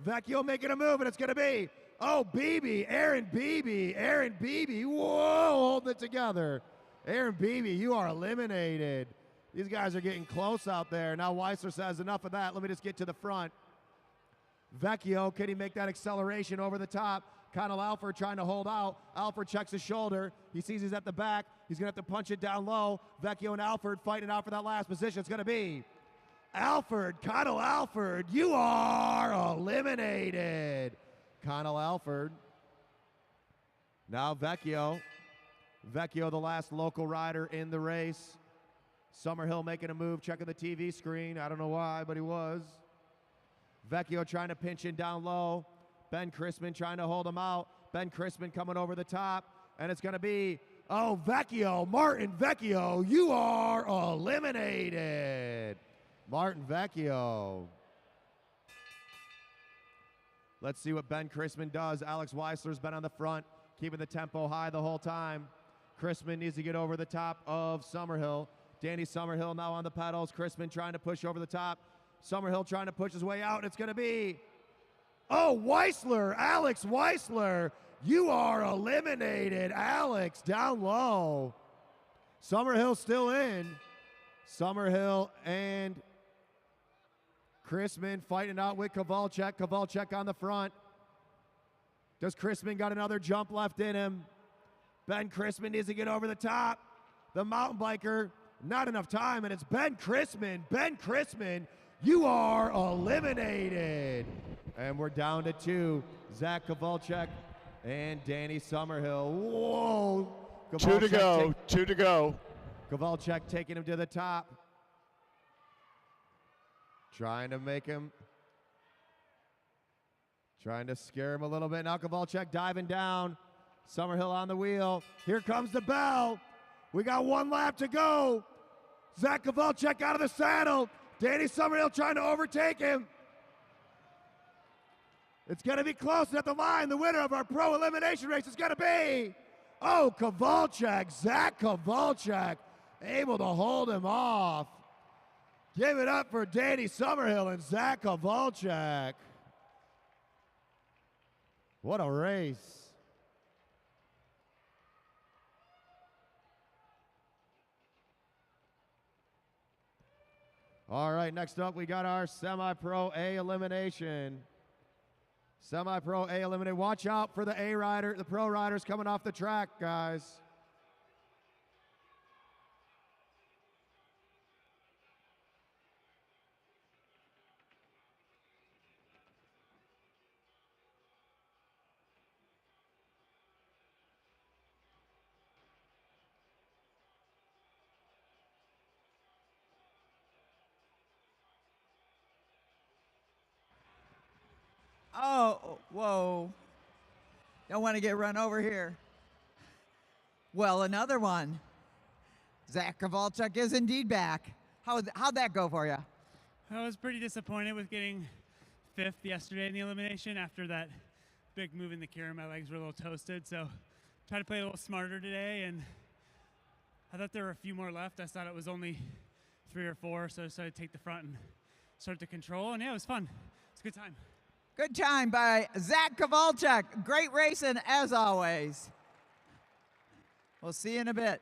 Vecchio making a move, and it's going to be, oh, BB, Aaron Beebe. Whoa, holding it together. Aaron Beebe, you are eliminated. These guys are getting close out there. Now Weissler says, enough of that. Let me just get to the front. Vecchio, can he make that acceleration over the top? Connell Alford trying to hold out. Alford checks his shoulder. He sees he's at the back. He's going to have to punch it down low. Vecchio and Alford fighting out for that last position. It's going to be Alford, Connell Alford. You are eliminated. Connell Alford. Now Vecchio. Vecchio, the last local rider in the race. Summerhill making a move, checking the TV screen. I don't know why, but he was. Vecchio trying to pinch in down low. Ben Chrisman trying to hold him out. Ben Chrisman coming over the top. And it's going to be, oh, Vecchio, Martin Vecchio, you are eliminated. Martin Vecchio. Let's see what Ben Chrisman does. Alex Weissler's been on the front, keeping the tempo high the whole time. Chrisman needs to get over the top of Summerhill. Danny Summerhill now on the pedals. Chrisman trying to push over the top. Summerhill trying to push his way out. It's going to be, oh, Weissler, Alex Weissler. You are eliminated, Alex, down low. Summerhill still in. Summerhill and Chrisman fighting out with Kowalczyk. Kowalczyk on the front. Does Chrisman got another jump left in him? Ben Chrisman needs to get over the top. The mountain biker, not enough time, and it's Ben Chrisman. Ben Chrisman, you are eliminated. And we're down to two. Zach Kowalczyk and Danny Summerhill. Whoa. Two to go. Kowalczyk taking him to the top. Trying to scare him a little bit. Now Kowalczyk diving down. Summerhill on the wheel. Here comes the bell. We got one lap to go. Zach Kowalczyk out of the saddle. Danny Summerhill trying to overtake him. It's going to be close at the line. The winner of our pro elimination race is going to be, oh, Kowalczyk, Zach Kowalczyk, able to hold him off. Give it up for Danny Summerhill and Zach Kowalczyk. What a race. All right, next up we got our semi-pro A elimination. Semi-pro A eliminated. Watch out for the A rider, the pro riders coming off the track, guys. Oh, whoa. Don't want to get run over here. Well, another one. Zach Kowalczyk is indeed back. How'd that go for you? I was pretty disappointed with getting 5th yesterday in the elimination. After that big move in the Kirin, my legs were a little toasted, so tried to play a little smarter today, and I thought there were a few more left. I thought it was only 3 or 4, so I decided to take the front and start to control, and yeah, it was fun. It's a good time. Good time by Zach Kowalczyk. Great racing as always. We'll see you in a bit.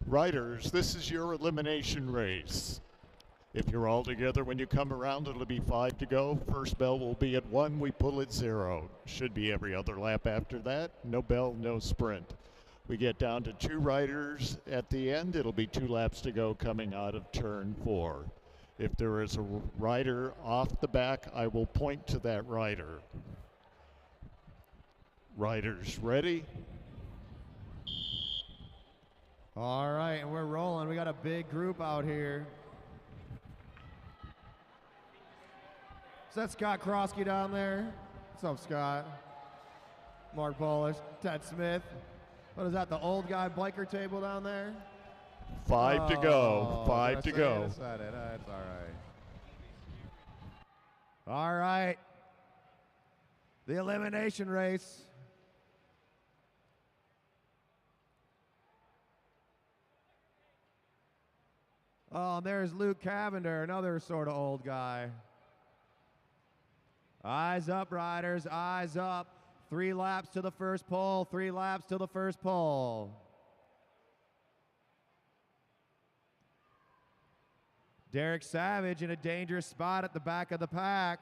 Riders, this is your elimination race. If you're all together when you come around, it'll be 5 to go. First bell will be at 1, we pull at 0. Should be every other lap after that. No bell, no sprint. We get down to 2 riders at the end. It'll be 2 laps to go coming out of turn 4. If there is a rider off the back, I will point to that rider. Riders ready? All right, and we're rolling. We got a big group out here. Is that Scott Krosky down there? What's up, Scott? Mark Polish, Ted Smith. What is that, the old guy biker table down there? 5 to go. 5 to go. That's all right. All right. The elimination race. Oh, and there's Luke Cavender, another sort of old guy. Eyes up, riders, eyes up. 3 laps to the first pole, 3 laps to the first pole. Derek Savage in a dangerous spot at the back of the pack.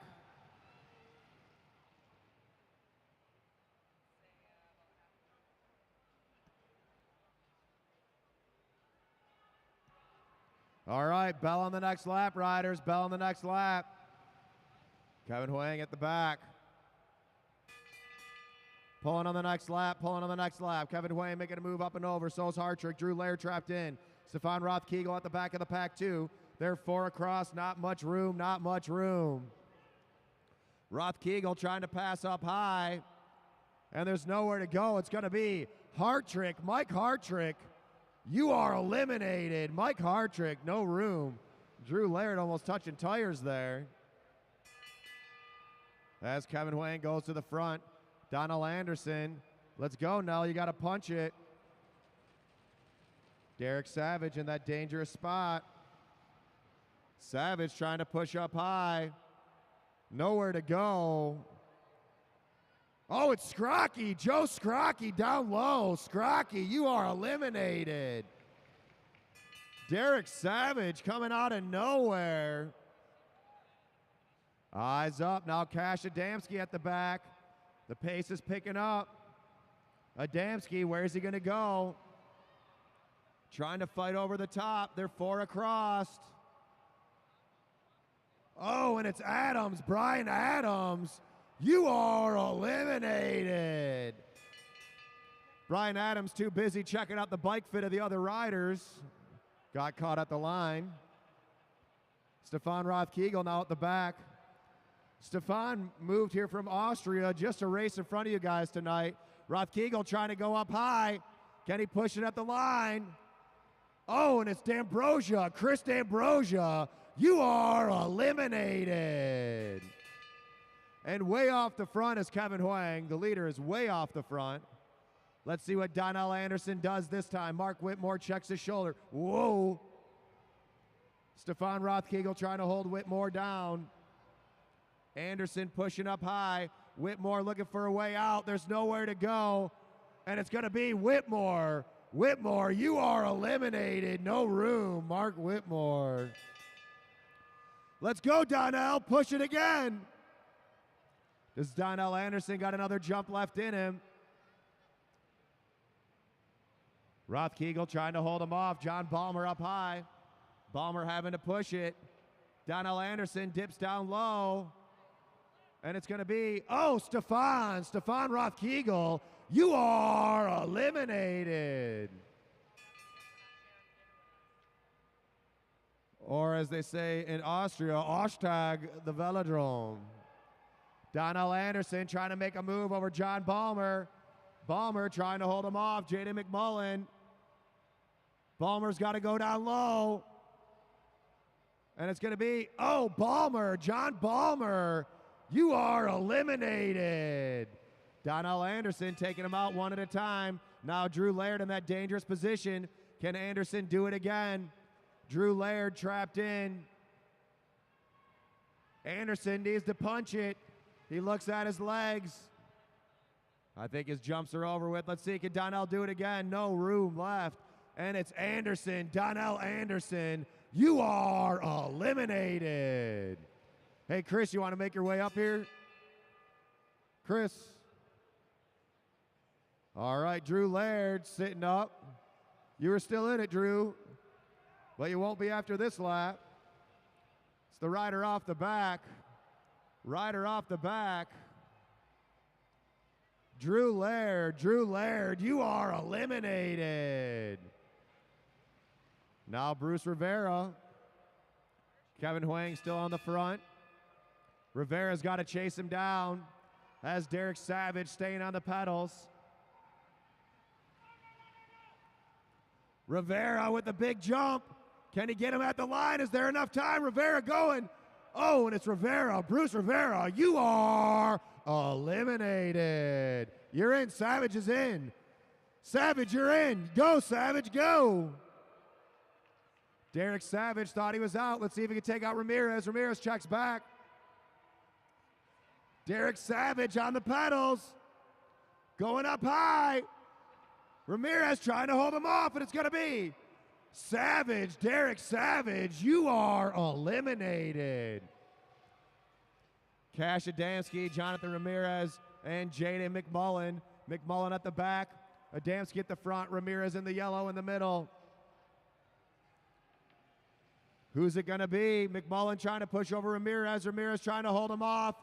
All right, bell on the next lap, riders. Bell on the next lap. Kevin Huang at the back. Pulling on the next lap, pulling on the next lap. Kevin Huang making a move up and over. So's Hartrick. Drew Laird trapped in. Stefan Rothkegel at the back of the pack, too. They're 4 across. Not much room, not much room. Rothkegel trying to pass up high. And there's nowhere to go. It's going to be Hartrick, Mike Hartrick. You are eliminated. Mike Hartrick, no room. Drew Laird almost touching tires there. As Kevin Huang goes to the front. Donnell Anderson. Let's go, Nell. You got to punch it. Derek Savage in that dangerous spot. Savage trying to push up high. Nowhere to go. Oh, it's Scrocky. Joe Scrocky down low. Scrocky, you are eliminated. Derek Savage coming out of nowhere. Eyes up. Now Cash Adamski at the back. The pace is picking up. Adamski, where's he going to go? Trying to fight over the top. They're 4 across. Oh, and it's Adams. Brian Adams. You are eliminated. Brian Adams too busy checking out the bike fit of the other riders. Got caught at the line. Stefan Rothkegel now at the back. Stefan moved here from Austria just to race in front of you guys tonight. Rothkegel trying to go up high. Can he push it at the line? Oh, and it's D'Ambrosia. Chris D'Ambrosia. You are eliminated. And way off the front is Kevin Huang. The leader is way off the front. Let's see what Donnell Anderson does this time. Mark Whitmore checks his shoulder. Whoa. Stefan Rothkegel trying to hold Whitmore down. Anderson pushing up high. Whitmore looking for a way out. There's nowhere to go. And it's going to be Whitmore. Whitmore, you are eliminated. No room. Mark Whitmore. Let's go, Donnell. Push it again. Does Donnell Anderson got another jump left in him? Rothkegel trying to hold him off. John Balmer up high. Balmer having to push it. Donnell Anderson dips down low. And it's going to be, oh, Stefan Rothkegel, you are eliminated. Or as they say in Austria, Hashtag the Velodrome. Donnell Anderson trying to make a move over John Balmer. Balmer trying to hold him off. Jaden McMullen. Balmer's got to go down low. And it's going to be, oh, Balmer, John Balmer. You are eliminated. Donnell Anderson taking him out one at a time. Now Drew Laird in that dangerous position. Can Anderson do it again? Drew Laird trapped in. Anderson needs to punch it. He looks at his legs. I think his jumps are over with. Let's see, can Donnell do it again? No room left. And it's Anderson, Donnell Anderson. You are eliminated. Hey, Chris, you want to make your way up here? Chris. All right, Drew Laird sitting up. You were still in it, Drew. But you won't be after this lap. It's the rider off the back. Rider off the back. Drew Laird, you are eliminated. Now Bruce Rivera. Kevin Huang still on the front. Rivera's got to chase him down as Derek Savage staying on the pedals. Rivera with the big jump. Can he get him at the line? Is there enough time? Rivera going. Oh, and it's Rivera. Bruce Rivera, you are eliminated. You're in. Savage is in. Savage, you're in. Go, Savage, go. Derek Savage thought he was out. Let's see if he can take out Ramirez. Ramirez checks back. Derek Savage on the pedals. Going up high. Ramirez trying to hold him off, and it's going to be Savage. Derek Savage, you are eliminated. Cash Adamski, Jonathan Ramirez, and Jaden McMullen. McMullen at the back. Adamski at the front. Ramirez in the yellow in the middle. Who's it going to be? McMullen trying to push over Ramirez. Ramirez trying to hold him off.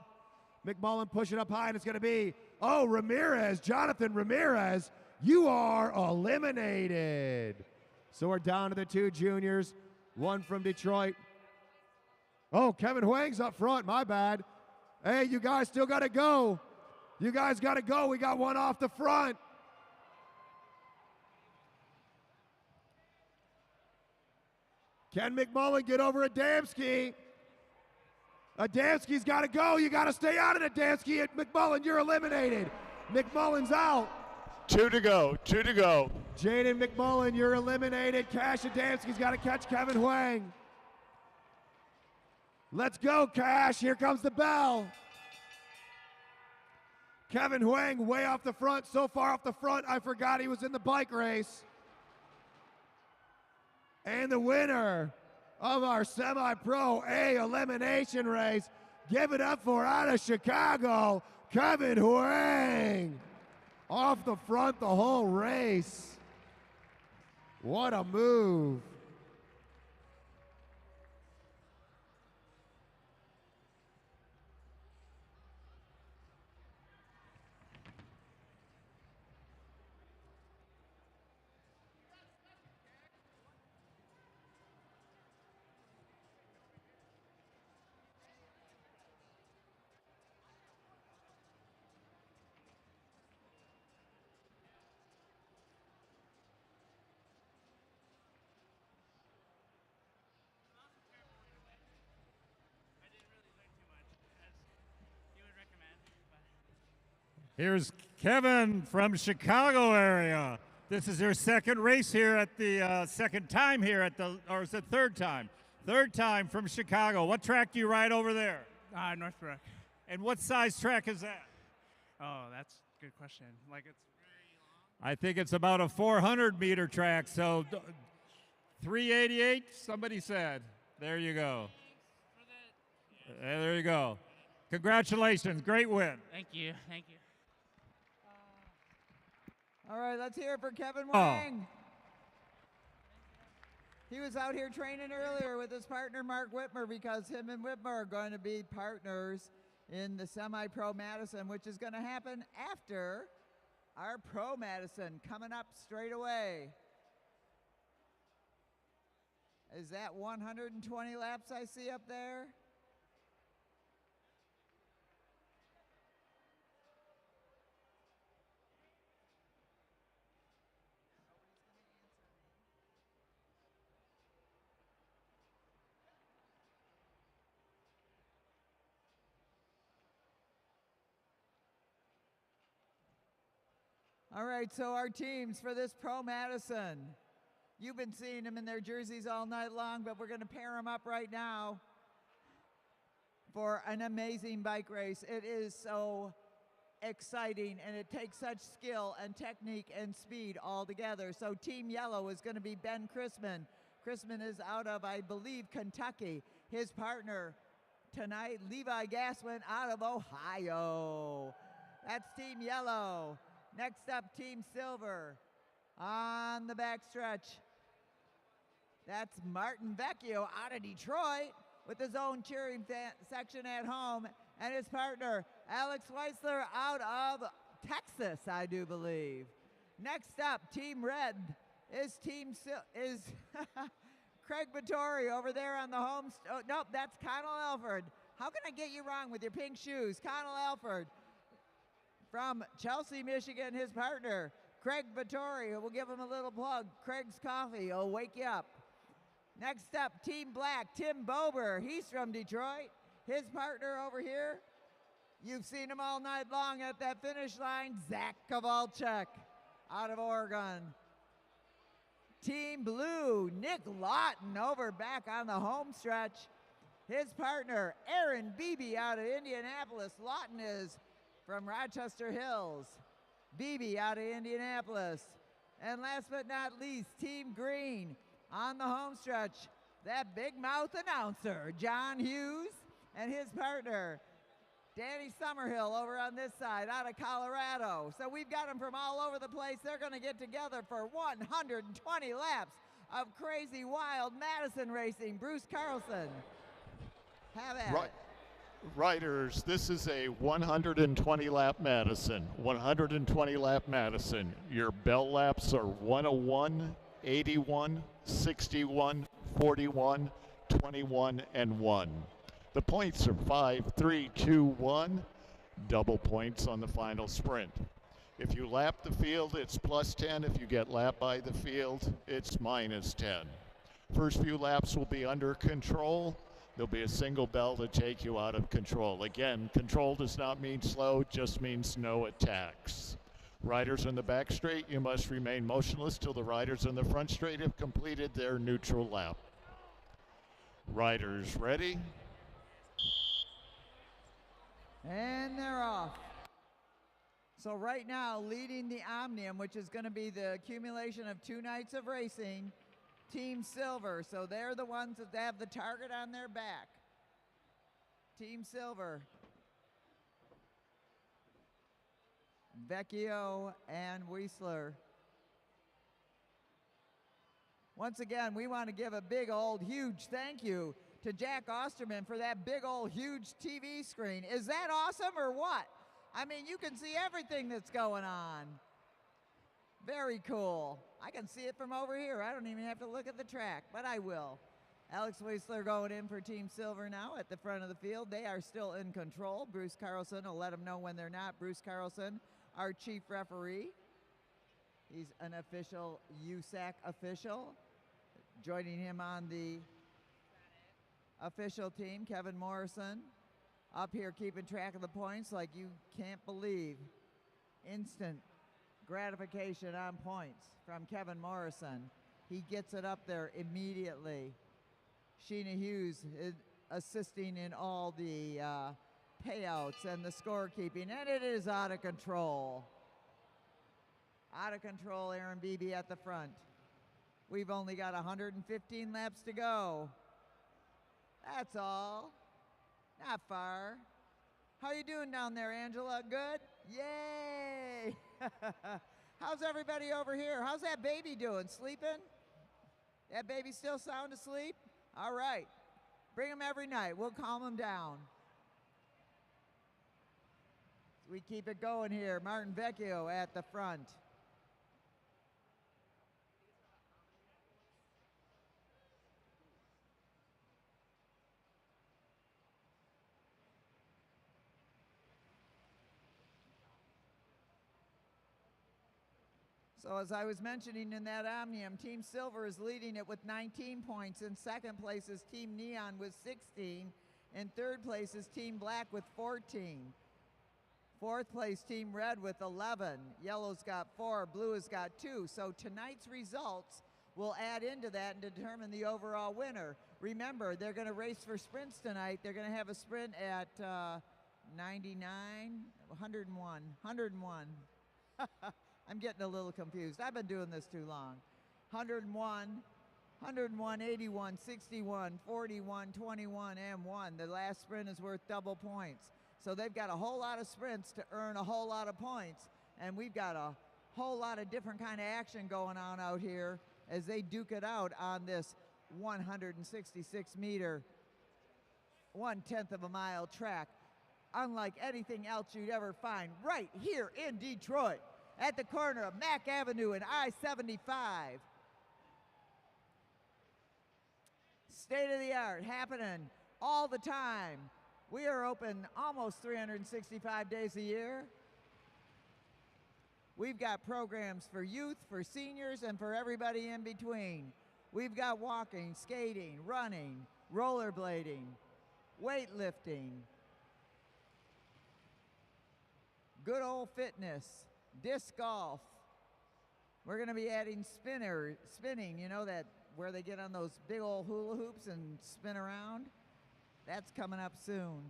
McMullen pushing up high, and it's going to be, oh, Ramirez, Jonathan Ramirez, you are eliminated. So we're down to the two juniors, one from Detroit. Oh, Kevin Huang's up front, my bad. Hey, you guys still got to go. You guys got to go. We got one off the front. Can McMullen get over Adamski? Adamski's got to go. You got to stay out of Adamski. McMullen, you're eliminated. McMullen's out. 2 to go. 2 to go. Jaden McMullen, you're eliminated. Cash Adamski's got to catch Kevin Huang. Let's go, Cash. Here comes the bell. Kevin Huang way off the front, so far off the front, I forgot he was in the bike race. And the winner of our semi-pro A elimination race, give it up for out of Chicago, Kevin Huang. Off the front the whole race. What a move. Here's Kevin from Chicago area. This is your second race here at the second time here at the, or is it third time? Third time from Chicago. What track do you ride over there? Northbrook. And what size track is that? Oh, that's a good question. Like it's I think it's about a 400-meter track, so 388, somebody said. There you go. There you go. Congratulations, great win. Thank you. Thank you. All right, let's hear it for Kevin Huang. He was out here training earlier with his partner Mark Whitmer because him and Whitmer are going to be partners in the semi-pro Madison, which is going to happen after our pro Madison coming up straight away. Is that 120 laps I see up there? All right, so our teams for this Pro Madison. You've been seeing them in their jerseys all night long, but we're going to pair them up right now for an amazing bike race. It is so exciting, and it takes such skill and technique and speed all together. So Team Yellow is going to be Ben Chrisman. Chrisman is out of, I believe, Kentucky. His partner tonight, Levi Gassman, out of Ohio. That's Team Yellow. Next up, Team Silver on the backstretch. That's Martin Vecchio out of Detroit with his own cheering section at home, and his partner, Alex Weisler, out of Texas, I do believe. Next up, Team Red is Craig Vittori over there on the home. Oh, nope, that's Connell Alford. How can I get you wrong with your pink shoes? Connell Alford from Chelsea, Michigan, his partner. Craig Vittori, we'll give him a little plug. Craig's Coffee will wake you up. Next up, Team Black, Tim Bober. He's from Detroit. His partner over here, you've seen him all night long at that finish line, Zach Kowalczyk out of Oregon. Team Blue, Nick Lawton over back on the home stretch. His partner, Aaron Beebe out of Indianapolis. Lawton is from Rochester Hills. Beebe out of Indianapolis. And last but not least, Team Green on the home stretch. That big mouth announcer, John Hughes, and his partner, Danny Summerhill over on this side out of Colorado. So we've got them from all over the place. They're going to get together for 120 laps of crazy, wild Madison racing. Bruce Carlson, have at it. Riders, this is a 120 lap Madison. 120 lap Madison. Your bell laps are 101, 81, 61, 41, 21, and 1. The points are 5, 3, 2, 1. Double points on the final sprint. If you lap the field, it's plus 10. If you get lapped by the field, it's minus 10. First few laps will be under control. There'll be a single bell to take you out of control. Again, control does not mean slow, just means no attacks. Riders in the back straight, you must remain motionless till the riders in the front straight have completed their neutral lap. Riders ready? And they're off. So right now, leading the Omnium, which is going to be the accumulation of 2 nights of racing, Team Silver. So they're the ones that have the target on their back. Team Silver. Vecchio and Weisler. Once again, we want to give a big old huge thank you to Jack Osterman for that big old huge TV screen. Is that awesome or what? I mean, you can see everything that's going on. Very cool. I can see it from over here. I don't even have to look at the track, but I will. Alex Weisler going in for Team Silver now at the front of the field. They are still in control. Bruce Carlson will let them know when they're not. Bruce Carlson, our chief referee. He's an official USAC official. Joining him on the official team, Kevin Morrison. Up here keeping track of the points like you can't believe. Instant gratification on points from Kevin Morrison. He gets it up there immediately. Sheena Hughes is assisting in all the payouts and the scorekeeping, and it is out of control. Out of control, Aaron Beebe at the front. We've only got 115 laps to go. That's all. Not far. How you doing down there, Angela? Good? Yay! How's everybody over here? How's that baby doing? Sleeping? That baby still sound asleep? All right. Bring him every night. We'll calm him down. We keep it going here. Martin Vecchio at the front. So as I was mentioning in that Omnium, Team Silver is leading it with 19 points. In second place is Team Neon with 16. In third place is Team Black with 14. Fourth place, Team Red with 11. Yellow's got 4, blue has got 2. So tonight's results will add into that and determine the overall winner. Remember, they're going to race for sprints tonight. They're going to have a sprint at 99, 101. I'm getting a little confused. I've been doing this too long. 101, 81, 61, 41, 21, and 1. The last sprint is worth double points. So they've got a whole lot of sprints to earn a whole lot of points. And we've got a whole lot of different kind of action going on out here as they duke it out on this 166 meter, 1/10 of a mile track. Unlike anything else you'd ever find right here in Detroit, at the corner of Mack Avenue and I-75. State of the art, happening all the time. We are open almost 365 days a year. We've got programs for youth, for seniors, and for everybody in between. We've got walking, skating, running, rollerblading, weightlifting, good old fitness, disc golf. We're going to be adding spinning, you know, that where they get on those big old hula hoops and spin around. That's coming up soon.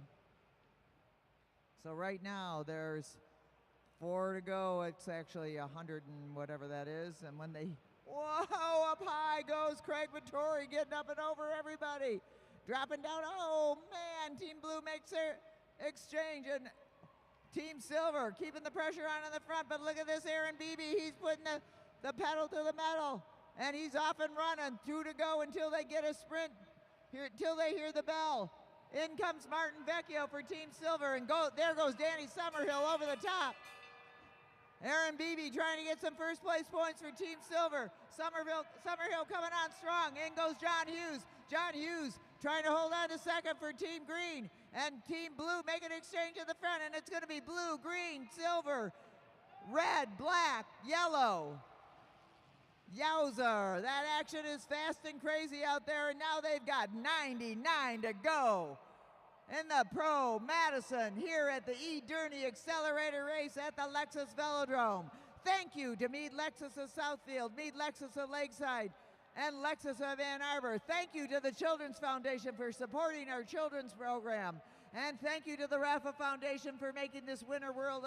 So right now there's 4 to go. It's actually 100 and whatever that is. And when they, whoa, up high goes Craig Vittori, getting up and over everybody. Dropping down, oh man, Team Blue makes their exchange. And Team Silver keeping the pressure on in the front. But look at this Aaron Beebe, he's putting the pedal to the metal. And he's off and running, 2 to go until they get a sprint, till they hear the bell. In comes Martin Vecchio for Team Silver, and there goes Danny Summerhill over the top. Aaron Beebe trying to get some first place points for Team Silver. Summerhill coming on strong. In goes John Hughes. John Hughes trying to hold on to second for Team Green. And Team Blue make an exchange at the front, and it's going to be blue, green, silver, red, black, yellow. Yowzer, that action is fast and crazy out there, and now they've got 99 to go in the Pro Madison here at the Derny Accelerator race at the Lexus Velodrome. Thank you to Mead Lexus of Southfield, Mead Lexus of Lakeside, and Lexus of Ann Arbor. Thank you to the Children's Foundation for supporting our children's program. And thank you to the Rafa Foundation for making this Winter World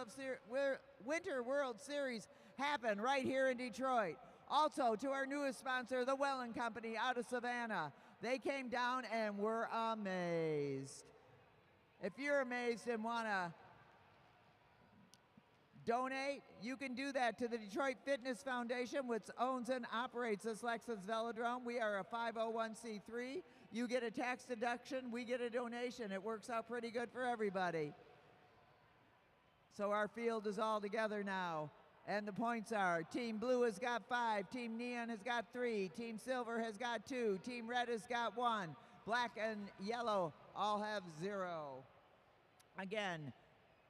Series happen right here in Detroit. Also to our newest sponsor, the Wellen Company out of Savannah. They came down and were amazed. If you're amazed and want to donate, you can do that to the Detroit Fitness Foundation, which owns and operates this Lexus Velodrome. We are a 501c3. You get a tax deduction, we get a donation. It works out pretty good for everybody. So our field is all together now. And the points are, Team Blue has got 5, Team Neon has got 3, Team Silver has got 2, Team Red has got 1, Black and Yellow all have 0. Again,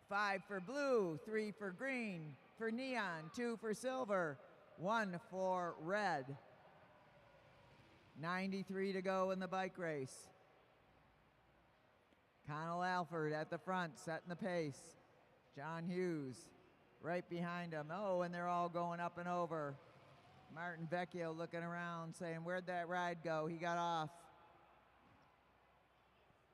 5 for Blue, 3 for Green, for Neon, 2 for Silver, 1 for Red. 93 to go in the bike race. Connell Alford at the front, setting the pace. John Hughes right behind him. Oh, and they're all going up and over. Martin Vecchio looking around saying, where'd that ride go? He got off.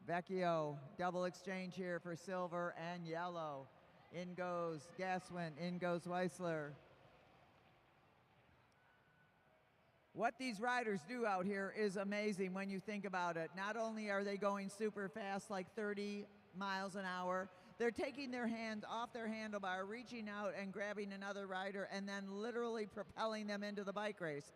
Vecchio, double exchange here for silver and yellow. In goes Gaswin, in goes Weissler. What these riders do out here is amazing when you think about it. Not only are they going super fast, like 30 miles an hour, they're taking their hands off their handlebar, reaching out and grabbing another rider, and then literally propelling them into the bike race.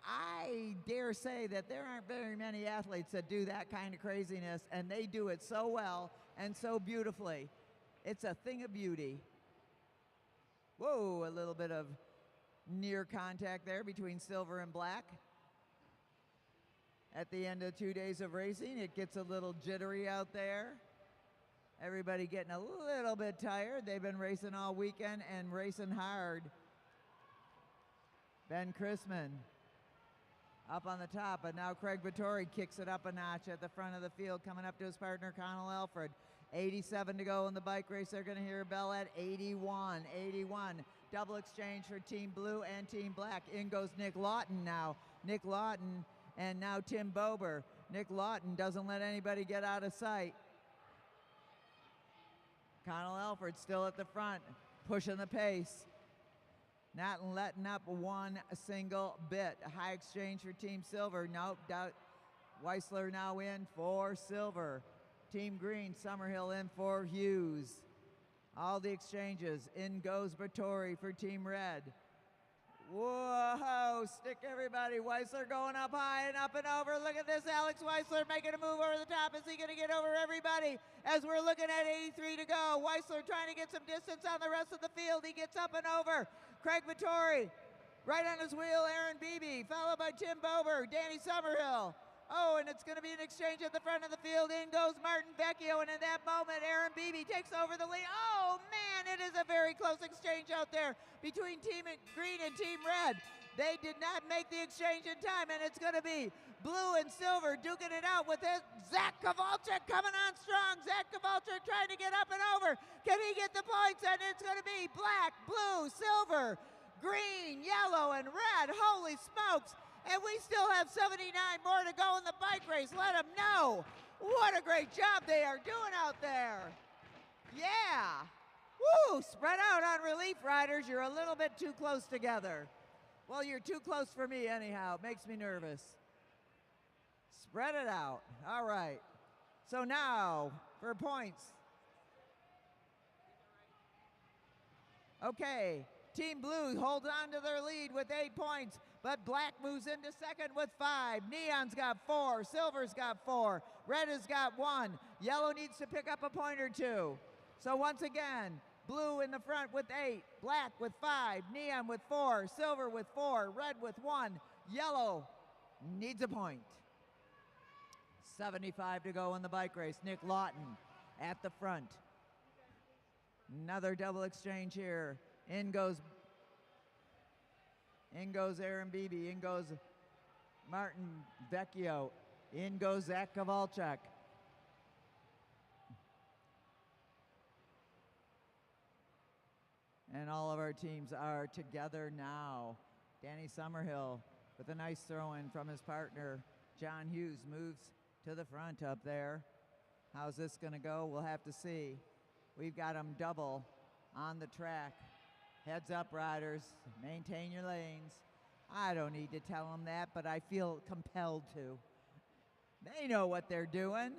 I dare say that there aren't very many athletes that do that kind of craziness, and they do it so well and so beautifully. It's a thing of beauty. Whoa, a little bit of near contact there between silver and black. At the end of 2 days of racing, it gets a little jittery out there. Everybody getting a little bit tired. They've been racing all weekend and racing hard. Ben Chrisman up on the top, but now Craig Vittori kicks it up a notch at the front of the field, coming up to his partner, Connell Alfred. 87 to go in the bike race. They're going to hear a bell at 81. 81. Double exchange for Team Blue and Team Black. In goes Nick Lawton now. Nick Lawton and now Tim Bober. Nick Lawton doesn't let anybody get out of sight. Connell Alford still at the front, pushing the pace. Not letting up one single bit. A high exchange for Team Silver. Nope, Weissler now in for Silver. Team Green, Summerhill in for Hughes. All the exchanges. In goes Vittori for Team Red. Whoa, stick everybody. Weissler going up high and up and over. Look at this, Alex Weissler making a move over the top. Is he going to get over everybody? As we're looking at 83 to go. Weissler trying to get some distance on the rest of the field. He gets up and over. Craig Vittori right on his wheel. Aaron Beebe, followed by Tim Bober, Danny Summerhill. Oh, and it's going to be an exchange at the front of the field. In goes Martin Vecchio, and in that moment, Aaron Beebe takes over the lead. Oh, man, it is a very close exchange out there between Team Green and Team Red. They did not make the exchange in time, and it's going to be blue and silver duking it out with it. Zach Kowalczyk coming on strong. Zach Kowalczyk trying to get up and over. Can he get the points? And it's going to be black, blue, silver, green, yellow, and red. Holy smokes. And we still have 79 more to go in the bike race. Let them know what a great job they are doing out there. Yeah. Woo, spread out on relief riders. You're a little bit too close together. Well, you're too close for me anyhow. It makes me nervous. Spread it out. All right. So now for points. Okay. Team Blue holds on to their lead with 8 points, but Black moves into second with 5. Neon's got 4. Silver's got 4. Red has got 1. Yellow needs to pick up a point or 2. So once again, Blue in the front with 8. Black with 5. Neon with 4. Silver with 4. Red with 1. Yellow needs a point. 75 to go in the bike race. Nick Lawton at the front. Another double exchange here. In goes Aaron Beebe. In goes Martin Vecchio. In goes Zach Kowalczyk. And all of our teams are together now. Danny Summerhill with a nice throw-in from his partner. John Hughes moves to the front up there. How's this going to go? We'll have to see. We've got them double on the track. Heads up, riders. Maintain your lanes. I don't need to tell them that, but I feel compelled to. They know what they're doing.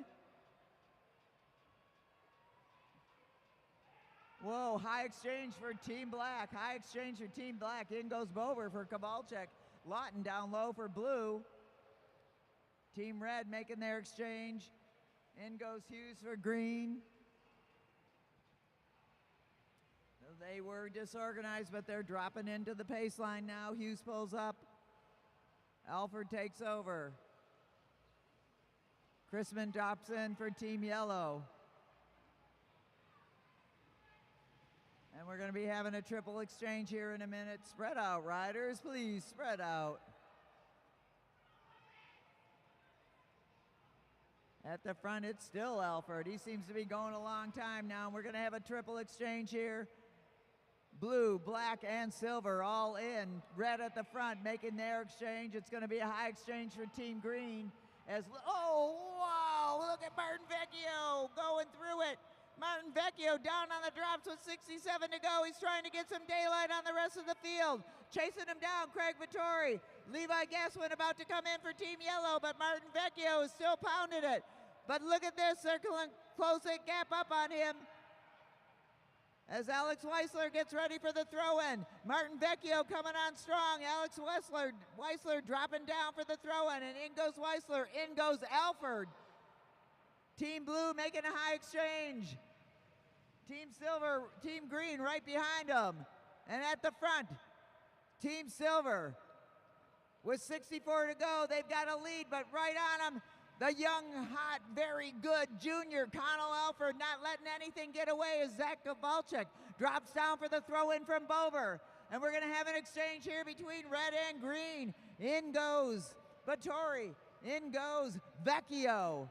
Whoa, high exchange for Team Black. High exchange for Team Black. In goes Bober for Kowalczyk. Lawton down low for Blue. Team Red making their exchange. In goes Hughes for Green. They were disorganized, but they're dropping into the pace line now. Hughes pulls up. Alford takes over. Chrisman drops in for Team Yellow. And we're going to be having a triple exchange here in a minute. Spread out, riders. Please spread out. At the front, it's still Alford. He seems to be going a long time now. We're going to have a triple exchange here. Blue, black, and silver all in. Red at the front making their exchange. It's going to be a high exchange for Team Green. Oh, wow, look at Martin Vecchio going through it. Martin Vecchio down on the drops with 67 to go. He's trying to get some daylight on the rest of the field. Chasing him down, Craig Vittori. Levi Gaswin about to come in for Team Yellow, but Martin Vecchio is still pounding it. But look at this, they're going to close that gap up on him as Alex Weissler gets ready for the throw-in. Martin Vecchio coming on strong. Alex Weissler dropping down for the throw-in, and in goes Weissler. In goes Alford. Team Blue making a high exchange. Team Silver, Team Green right behind them. And at the front, Team Silver with 64 to go. They've got a lead, but right on them, the young, hot, very good junior, Connell Alford, not letting anything get away as Zach Kowalczyk drops down for the throw-in from Bober. And we're going to have an exchange here between red and green. In goes Vittori. In goes Vecchio.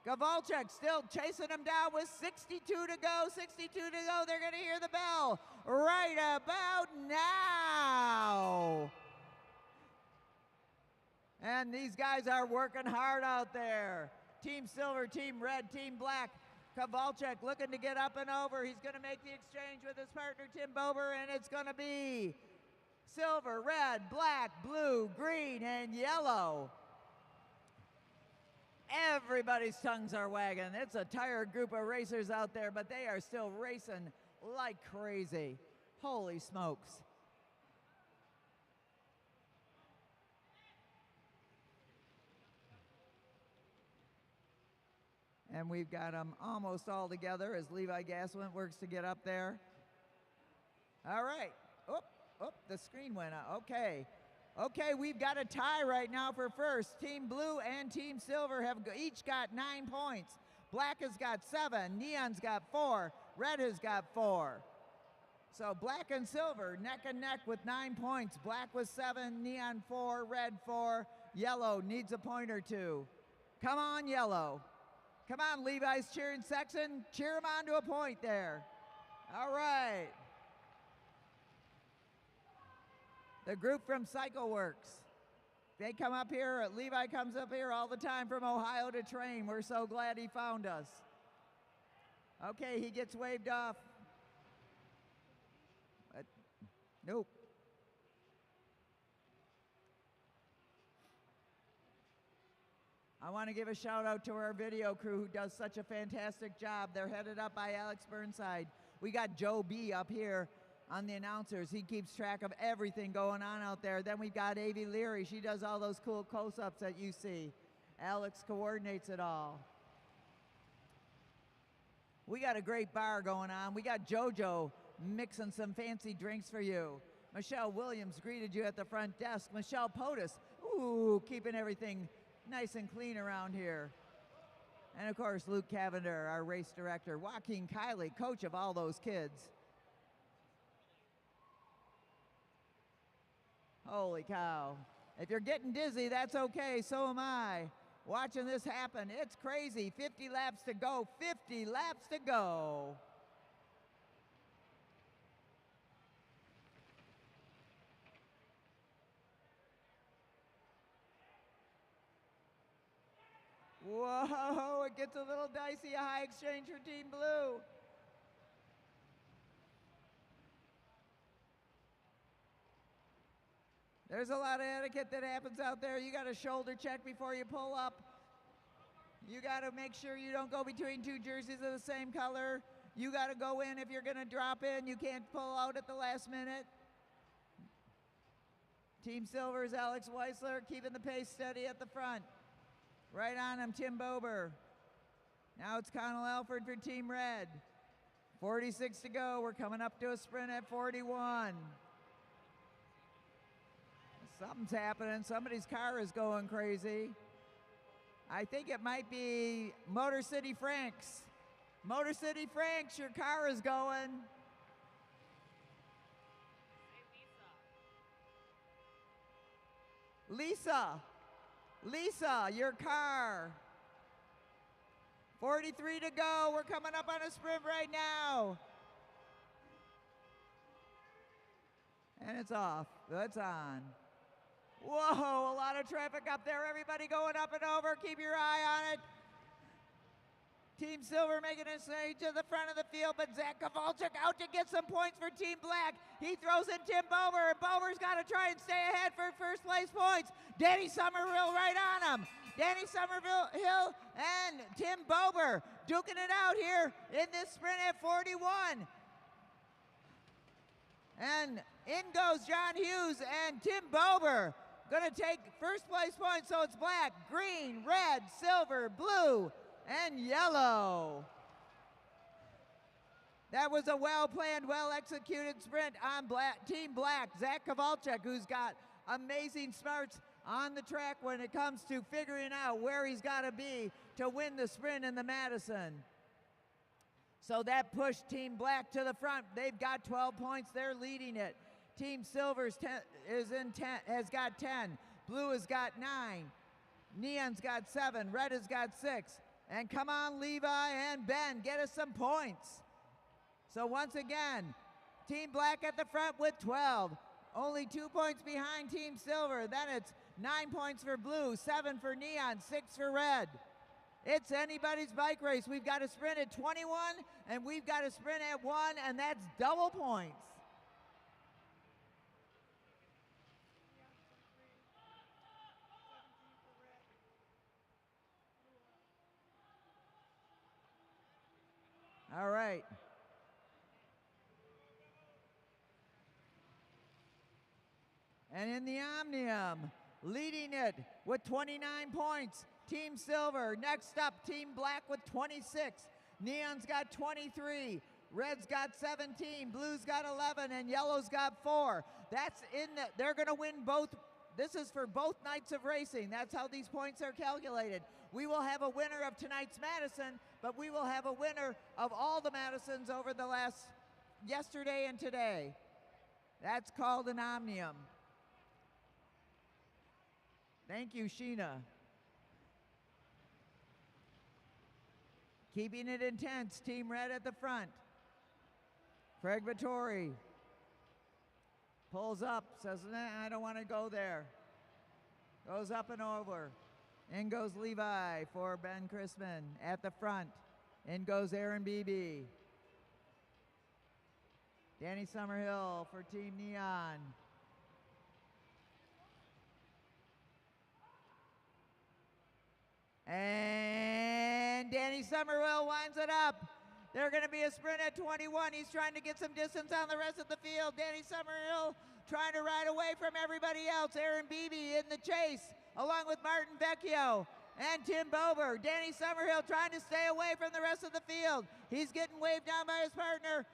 Kowalczyk still chasing him down with 62 to go. 62 to go. They're going to hear the bell right about now. And these guys are working hard out there. Team Silver, Team Red, Team Black. Kowalczyk looking to get up and over. He's going to make the exchange with his partner, Tim Bober, and it's going to be silver, red, black, blue, green, and yellow. Everybody's tongues are wagging. It's a tired group of racers out there, but they are still racing like crazy. Holy smokes. And we've got them almost all together as Levi Gaswin works to get up there. All right. The screen went out. Okay. Okay, we've got a tie right now for first. Team Blue and Team Silver have each got 9 points. Black has got 7, Neon's got 4, Red has got 4. So Black and Silver neck and neck with 9 points. Black with 7, Neon 4, Red 4. Yellow needs a point or two. Come on, Yellow. Come on, Levi's cheering section. Cheer them on to a point there. All right. The group from CycleWorks. They come up here. Levi comes up here all the time from Ohio to train. We're so glad he found us. Okay, he gets waved off. But, nope. I want to give a shout out to our video crew who does such a fantastic job. They're headed up by Alex Burnside. We got Joe B up here on the announcers. He keeps track of everything going on out there. Then we've got Avi Leary. She does all those cool close-ups that you see. Alex coordinates it all. We got a great bar going on. We got JoJo mixing some fancy drinks for you. Michelle Williams greeted you at the front desk. Michelle POTUS, ooh, keeping everything nice and clean around here. And of course, Luke Cavender, our race director. Joaquin Kiley, coach of all those kids. Holy cow. If you're getting dizzy, that's okay, so am I. Watching this happen, it's crazy. 50 laps to go, 50 laps to go. Whoa, it gets a little dicey, a high exchange for Team Blue. There's a lot of etiquette that happens out there. You got a shoulder check before you pull up. You got to make sure you don't go between two jerseys of the same color. You got to go in if you're going to drop in. You can't pull out at the last minute. Team Silver's Alex Weisler keeping the pace steady at the front. Right on him, Tim Bober. Now it's Connell Alford for Team Red. 46 to go. We're coming up to a sprint at 41. Something's happening. Somebody's car is going crazy. I think it might be Motor City Franks. Motor City Franks, your car is going. Lisa, your car. 43 to go. We're coming up on a sprint right now. And it's off. It's on. Whoa, a lot of traffic up there. Everybody going up and over. Keep your eye on it. Team Silver making its way to the front of the field, but Zach Kowalczyk out to get some points for Team Black. He throws in Tim Bober, and Bober's got to try and stay ahead for first place points. Danny Somerville right on him. Danny Somerville and Tim Bober duking it out here in this sprint at 41. And in goes John Hughes and Tim Bober. Going to take first place points, so it's black, green, red, silver, blue, and yellow. That was a well-planned, well-executed sprint on Team Black. Zach Kowalczyk, who's got amazing smarts on the track when it comes to figuring out where he's got to be to win the sprint in the Madison. So that pushed Team Black to the front. They've got 12 points. They're leading it. Team Silver's has got 10. Blue has got 9. Neon's got 7. Red has got 6. And come on, Levi and Ben, get us some points. So once again, Team Black at the front with 12. Only 2 points behind Team Silver. Then it's 9 points for Blue, 7 for Neon, 6 for Red. It's anybody's bike race. We've got a sprint at 21, and we've got a sprint at 1, and that's double points. All right. And in the Omnium, leading it with 29 points, Team Silver. Next up, Team Black with 26. Neon's got 23. Red's got 17. Blue's got 11. And Yellow's got 4. That's in the, they're going to win both This is for both nights of racing. That's how these points are calculated. We will have a winner of tonight's Madison, but we will have a winner of all the Madisons over the last yesterday and today. That's called an omnium. Thank you, Sheena. Keeping it intense, Team Red at the front. Craig Vittori pulls up, says, nah, I don't want to go there. Goes up and over. In goes Levi for Ben Chrisman at the front. In goes Aaron Beebe. Danny Summerhill for Team Neon. And Danny Summerhill winds it up. They're going to be a sprint at 21. He's trying to get some distance on the rest of the field. Danny Summerhill trying to ride away from everybody else. Aaron Beebe in the chase, along with Martin Vecchio and Tim Bober. Danny Summerhill trying to stay away from the rest of the field. He's getting waved down by his partner,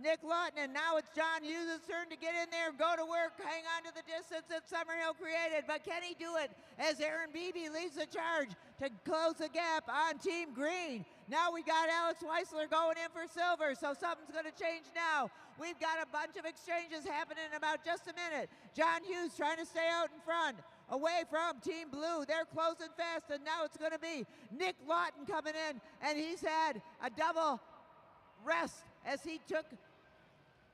Nick Lawton, and now it's John Hughes' turn to get in there, go to work, hang on to the distance that Summerhill created. But can he do it as Aaron Beebe leads the charge to close the gap on Team Green? Now we got Alex Weissler going in for silver, so something's going to change now. We've got a bunch of exchanges happening in about just a minute. John Hughes trying to stay out in front, away from Team Blue. They're closing fast, and now it's going to be Nick Lawton coming in, and he's had a double rest as he took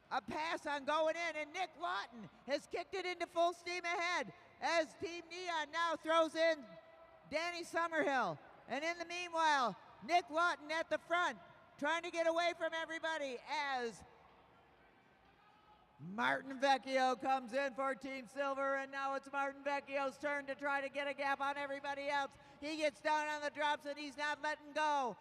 a pass on going in, and Nick Lawton has kicked it into full steam ahead as Team Neon now throws in Danny Summerhill. And in the meanwhile, Nick Lawton at the front, trying to get away from everybody as Martin Vecchio comes in for Team Silver, and now it's Martin Vecchio's turn to try to get a gap on everybody else. He gets down on the drops and he's not letting go.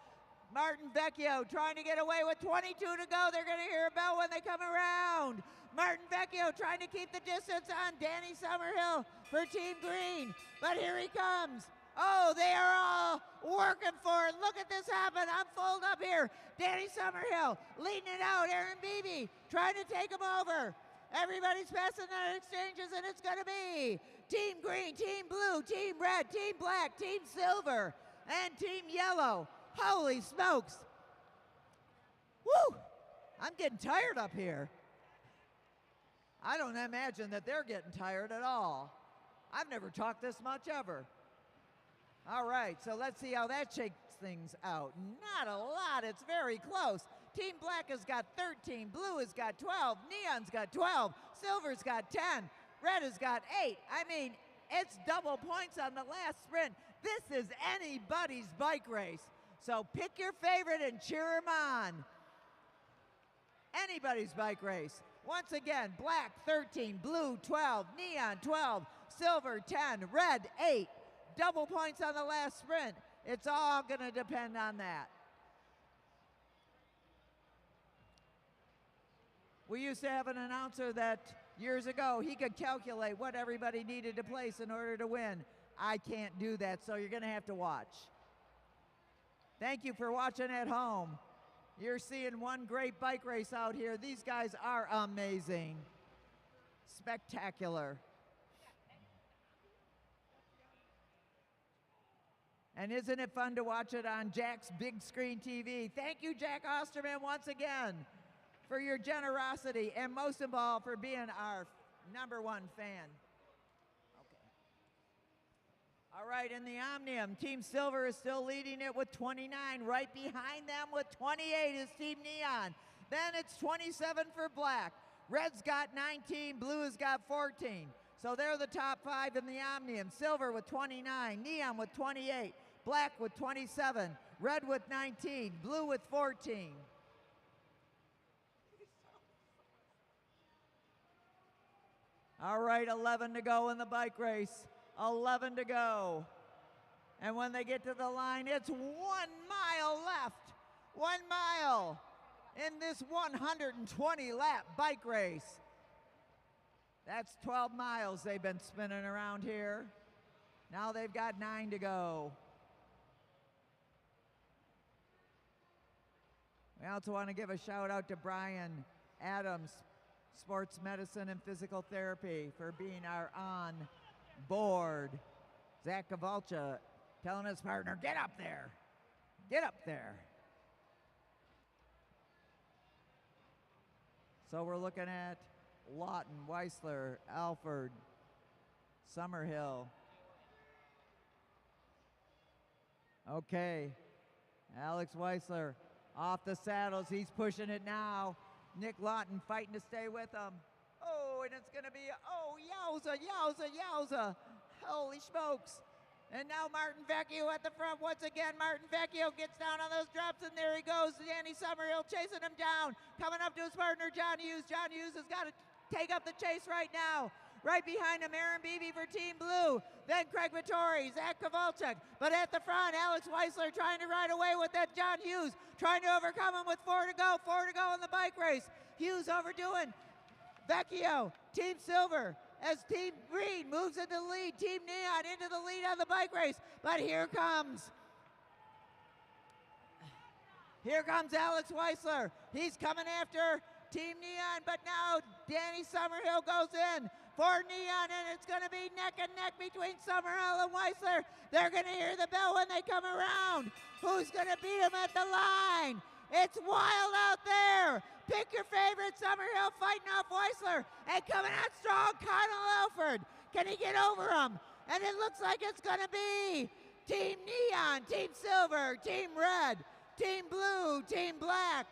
Martin Vecchio trying to get away with 22 to go. They're going to hear a bell when they come around. Martin Vecchio trying to keep the distance on Danny Summerhill for Team Green. But here he comes. Oh, they are all working for it. Look at this happen. Unfold up here. Danny Summerhill leading it out. Aaron Beebe trying to take him over. Everybody's passing their exchanges, and it's going to be Team Green, Team Blue, Team Red, Team Black, Team Silver, and Team Yellow. Holy smokes. Woo! I'm getting tired up here. I don't imagine that they're getting tired at all. I've never talked this much ever. All right, so let's see how that shakes things out. Not a lot, it's very close. Team Black has got 13, Blue has got 12, Neon's got 12, Silver's got 10, Red has got 8. I mean, it's double points on the last sprint. This is anybody's bike race. So pick your favorite and cheer him on. Anybody's bike race. Once again, Black 13, Blue 12, Neon 12, Silver 10, Red 8. Double points on the last sprint. It's all going to depend on that. We used to have an announcer that years ago, he could calculate what everybody needed to place in order to win. I can't do that, so you're going to have to watch. Thank you for watching at home. You're seeing one great bike race out here. These guys are amazing. Spectacular. And isn't it fun to watch it on Jack's big screen TV? Thank you, Jack Osterman, once again, for your generosity, and most of all, for being our #1 fan. All right, in the Omnium, Team Silver is still leading it with 29. Right behind them with 28 is Team Neon. Then it's 27 for Black. Red's got 19, Blue has got 14. So they're the top 5 in the Omnium. Silver with 29, Neon with 28, Black with 27, Red with 19, Blue with 14. All right, 11 to go in the bike race. 11 to go. And when they get to the line, it's 1 mile left. 1 mile in this 120 lap bike race. That's 12 miles they've been spinning around here. Now they've got 9 to go. We also want to give a shout out to Brian Adams, Sports Medicine and Physical Therapy, for being our board. Zach Kavalcha telling his partner, get up there. Get up there. So we're looking at Lawton, Weissler, Alford, Summerhill. Okay, Alex Weissler off the saddles. He's pushing it now. Nick Lawton fighting to stay with him. Oh, and it's going to be, oh, yowza, yowza, yowza. Holy smokes. And now Martin Vecchio at the front once again. Martin Vecchio gets down on those drops, and there he goes. Danny Summerhill chasing him down. Coming up to his partner, John Hughes. John Hughes has got to take up the chase right now. Right behind him, Aaron Beebe for Team Blue. Then Craig Vittori, Zach Kavalchuk. But at the front, Alex Weissler trying to ride away with that John Hughes. Trying to overcome him with 4 to go. 4 to go in the bike race. Hughes overdoing Vecchio. Team Silver as Team Green moves into the lead. Team Neon into the lead on the bike race. But here comes Alex Weissler. He's coming after Team Neon, but now Danny Summerhill goes in for Neon, and it's going to be neck and neck between Summerhill and Weissler. They're going to hear the bell when they come around. Who's going to beat him at the line? It's wild out there. Pick your favorite. Summerhill fighting off Weissler, and coming out strong, Connell Alford. Can he get over him? And it looks like it's going to be Team Neon, Team Silver, Team Red, Team Blue, Team Black,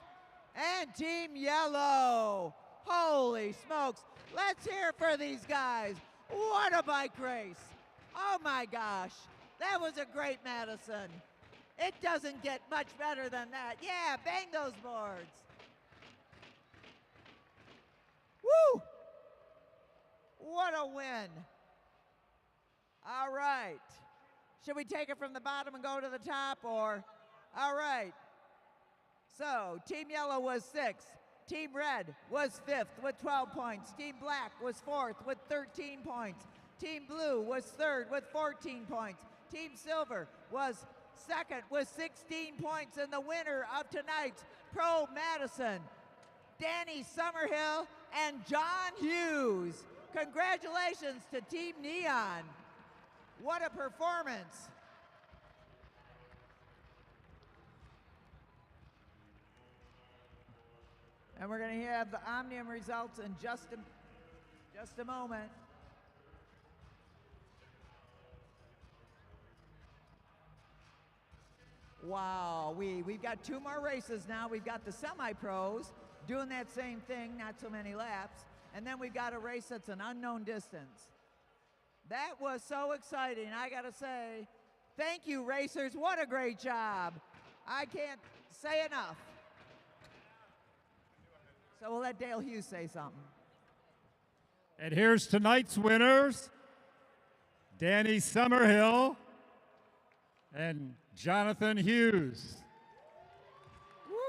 and Team Yellow. Holy smokes. Let's hear for these guys. What a bike race. Oh my gosh. That was a great Madison. It doesn't get much better than that. Yeah, bang those boards. Woo! What a win. All right. Should we take it from the bottom and go to the top, or? All right. So, Team Yellow was 6th. Team Red was 5th with 12 points. Team Black was 4th with 13 points. Team Blue was 3rd with 14 points. Team Silver was 2nd with 16 points. And the winner of tonight's Pro Madison, Danny Summerhill and John Hughes. Congratulations to Team Neon. What a performance. And we're going to have the Omnium results in just a moment. Wow, we've got 2 more races now. We've got the semi-pros doing that same thing, not so many laps. And then we've got a race that's an unknown distance. That was so exciting. I got to say, thank you, racers. What a great job. I can't say enough. So we'll let Dale Hughes say something. And here's tonight's winners, Danny Summerhill and Jonathan Hughes.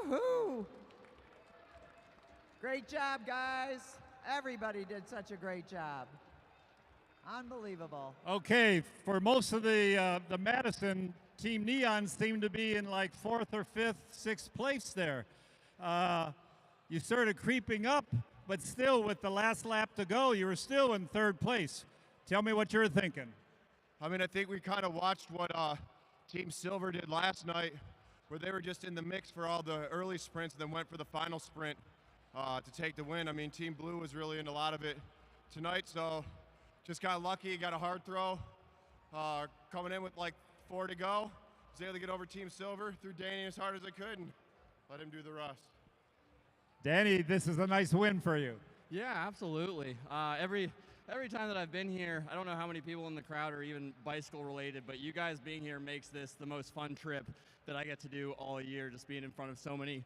Woohoo! Great job, guys. Everybody did such a great job. Unbelievable. Okay, for most of the Madison, Team Neon seemed to be in like 4th or 5th, 6th place there. You started creeping up, but still with the last lap to go, you were still in 3rd place. Tell me what you're thinking. I mean, I think we kind of watched what Team Silver did last night, where they were just in the mix for all the early sprints and then went for the final sprint to take the win. I mean, Team Blue was really in a lot of it tonight, so just got lucky, got a hard throw. Coming in with like 4 to go. Was able to get over Team Silver, threw Danny as hard as I could, and let him do the rest. Danny, this is a nice win for you. Yeah, absolutely. Every time that I've been here, I don't know how many people in the crowd are even bicycle related, but you guys being here makes this the most fun trip that I get to do all year, just being in front of so many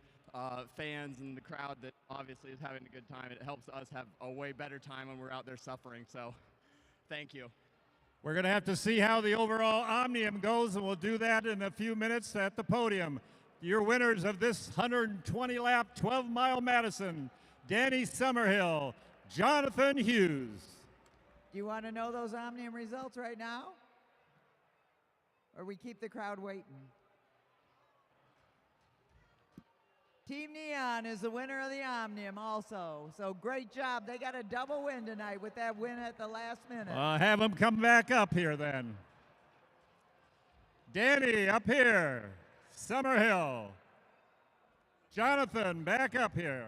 fans and the crowd that obviously is having a good time. It helps us have a way better time when we're out there suffering, so thank you. We're going to have to see how the overall Omnium goes, and we'll do that in a few minutes at the podium. Your winners of this 120-lap, 12-mile Madison, Danny Summerhill, Jonathan Hughes. Do you want to know those Omnium results right now? Or we keep the crowd waiting? Team Neon is the winner of the Omnium also. So great job. They got a double win tonight with that win at the last minute. Have them come back up here then. Danny up here. Summerhill. Jonathan back up here.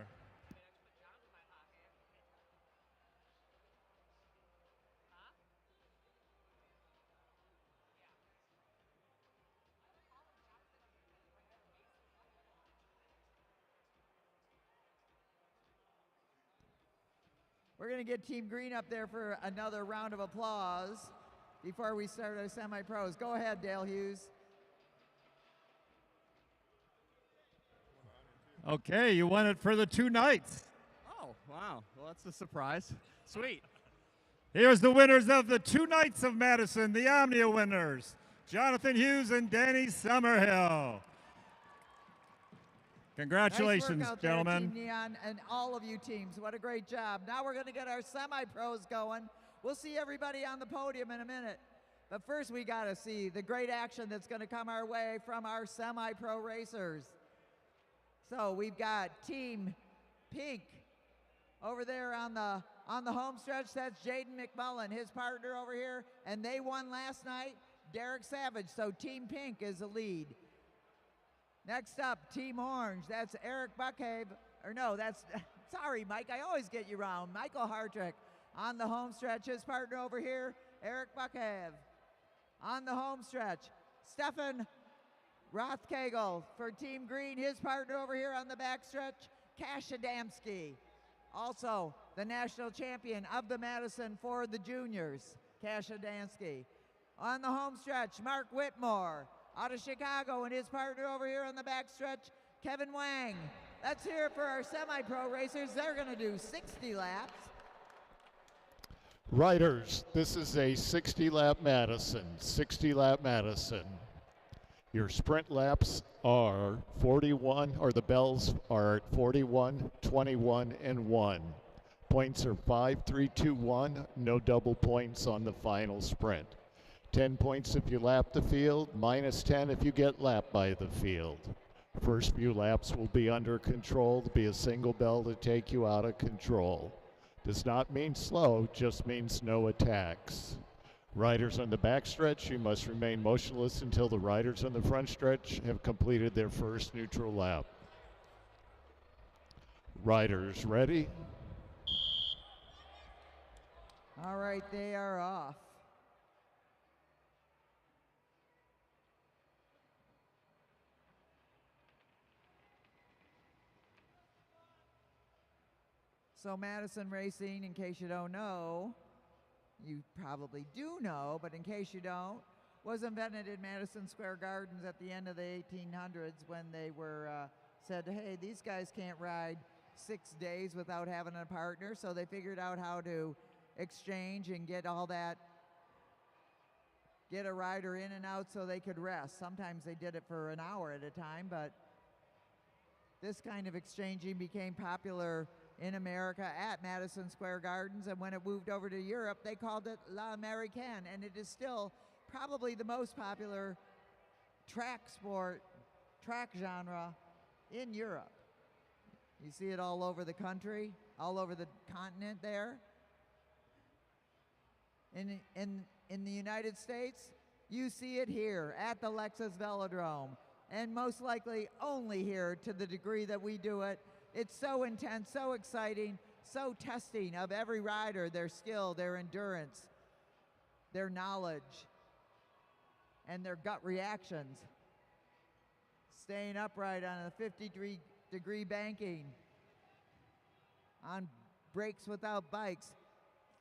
We're going to get Team Green up there for another round of applause before we start our semi-pros. Go ahead, Dale Hughes. Okay, you won it for the 2 nights. Oh, wow. Well, that's a surprise. Sweet. Here's the winners of the 2 nights of Madison, the Omnia winners, Jonathan Hughes and Danny Summerhill. Congratulations, nice work out there, gentlemen. Team Neon, and all of you teams. What a great job. Now we're going to get our semi-pros going. We'll see everybody on the podium in a minute. But first, we got to see the great action that's going to come our way from our semi-pro racers. So we've got Team Pink over there on the home stretch. That's Jaden McMullen, his partner over here, and they won last night. Derek Savage. So Team Pink is the lead. Next up, Team Orange. That's Eric Buckhave. Or no, that's, sorry, Mike, I always get you wrong. Michael Hartrick on the home stretch. His partner over here, Eric Buckhave. On the home stretch, Stefan Rothkagel for Team Green. His partner over here on the back stretch, Cash Adamski. Also, the national champion of the Madison for the juniors, Cash Adamski. On the home stretch, Mark Whitmore out of Chicago, and his partner over here on the back stretch, Kevin Wang. Let's hear it for our semi-pro racers. They're going to do 60 laps. Riders, this is a 60-lap Madison. 60-lap Madison. Your sprint laps are 41, or the bells are at 41, 21, and 1. Points are 5, 3, 2, 1. No double points on the final sprint. 10 points if you lap the field, minus 10 if you get lapped by the field. First few laps will be under control. There'll be a single bell to take you out of control. Does not mean slow, just means no attacks. Riders on the back stretch, you must remain motionless until the riders on the front stretch have completed their first neutral lap. Riders ready? All right, they are off. So Madison Racing, in case you don't know, you probably do know, but in case you don't, was invented in Madison Square Gardens at the end of the 1800s when they were said, hey, these guys can't ride 6 days without having a partner, so they figured out how to exchange and get all that, get a rider in and out so they could rest. Sometimes they did it for an hour at a time, but this kind of exchanging became popular in America at Madison Square Gardens, and when it moved over to Europe, they called it La Americaine, and it is still probably the most popular track genre in Europe. You see it all over the country, all over the continent there. In the United States, you see it here at the Lexus Velodrome, and most likely only here to the degree that we do it. It's so intense, so exciting, so testing of every rider, their skill, their endurance, their knowledge, and their gut reactions. Staying upright on a 53-degree banking, on brakes without bikes,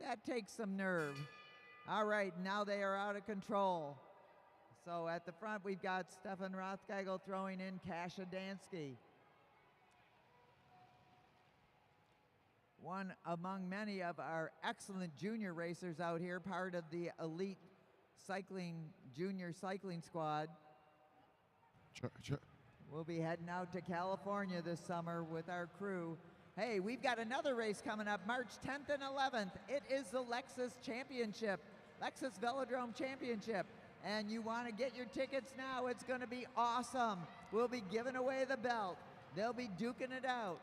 that takes some nerve. All right, now they are out of control. So at the front, we've got Stefan Rothgeigel throwing in Cash Adamski. One among many of our excellent junior racers out here, part of the elite junior cycling squad. We'll be heading out to California this summer with our crew. Hey, we've got another race coming up March 10th and 11th. It is the Lexus Championship, Lexus Velodrome Championship. And you want to get your tickets now. It's going to be awesome. We'll be giving away the belt. They'll be duking it out.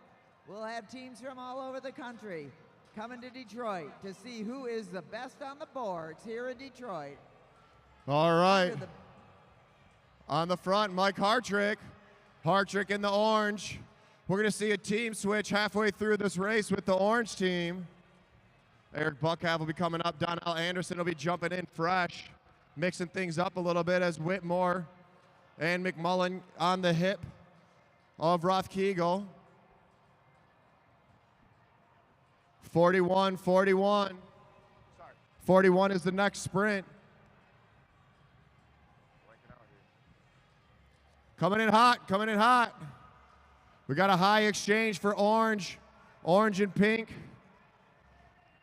We'll have teams from all over the country coming to Detroit to see who is the best on the boards here in Detroit. All right. On the front, Mike Hartrick. Hartrick in the orange. We're going to see a team switch halfway through this race with the orange team. Eric Buckhav will be coming up. Donnell Anderson will be jumping in fresh, mixing things up a little bit as Whitmore and McMullen on the hip of Rothkegel. 41. 41 is the next sprint. Coming in hot. We got a high exchange for orange and pink.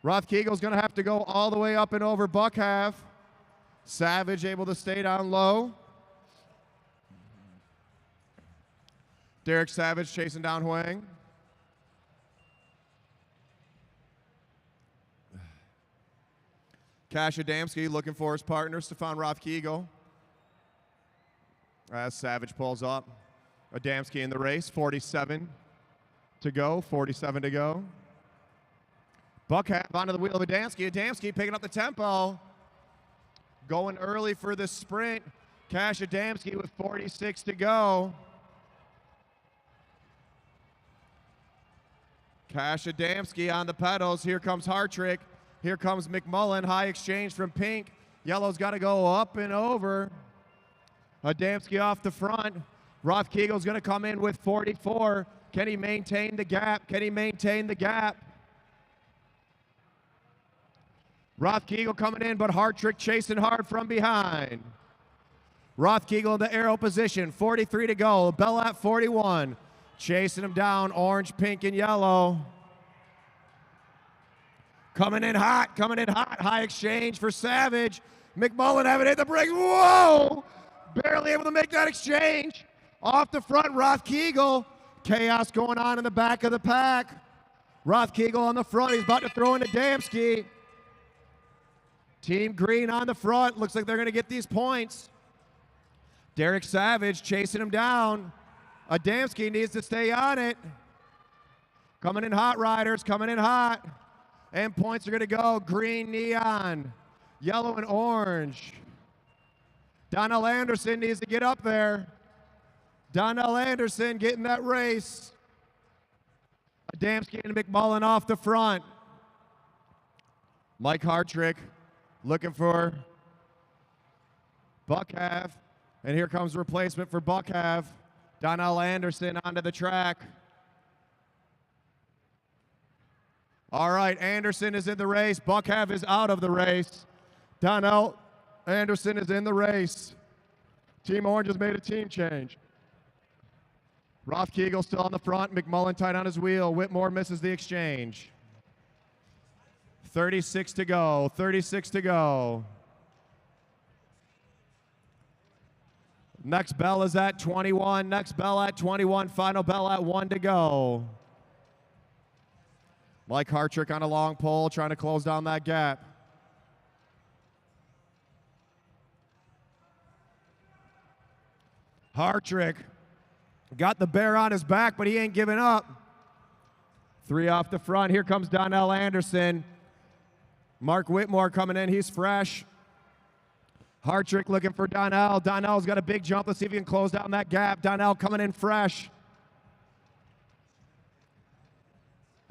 Rothkegel's gonna have to go all the way up and over Buckhav. Savage able to stay down low. Derek Savage chasing down Huang. Cash Adamski looking for his partner, Stefan Rothkegel. As Savage pulls up. Adamski in the race, 47 to go. Buckhav onto the wheel of Adamski. Adamski picking up the tempo. Going early for the sprint. Cash Adamski with 46 to go. Cash Adamski on the pedals. Here comes Hartrick. Here comes McMullen. High exchange from pink. Yellow's got to go up and over. Adamski off the front. Rothkegel's going to come in with 44. Can he maintain the gap? Rothkegel coming in, but Hartrick chasing hard from behind. Rothkegel in the arrow position, 43 to go. Bell at 41. Chasing him down, orange, pink, and yellow. Coming in hot. High exchange for Savage. McMullen having hit the brake. Whoa! Barely able to make that exchange. Off the front, Rothkegel. Chaos going on in the back of the pack. Rothkegel on the front. He's about to throw in Adamski. Team Green on the front. Looks like they're going to get these points. Derek Savage chasing him down. Adamski needs to stay on it. Coming in hot, riders. Coming in hot. And points are going to go green, neon, yellow, and orange. Donnell Anderson needs to get up there. Donnell Anderson getting that race. Adamski and McMullen off the front. Mike Hartrick looking for Buckhav. And here comes replacement for Buckhav. Donnell Anderson onto the track. All right, Anderson is in the race. Buckhav is out of the race. Donnell Anderson is in the race. Team Orange has made a team change. Rothkegel still on the front. McMullen tight on his wheel. Whitmore misses the exchange. 36 to go. Next bell is at 21. Final bell at 1 to go. Mike Hartrick on a long pole trying to close down that gap. Hartrick got the bear on his back, but he ain't giving up. 3 off the front. Here comes Donnell Anderson. Mark Whitmore coming in. He's fresh. Hartrick looking for Donnell. Donnell's got a big jump. Let's see if he can close down that gap. Donnell coming in fresh.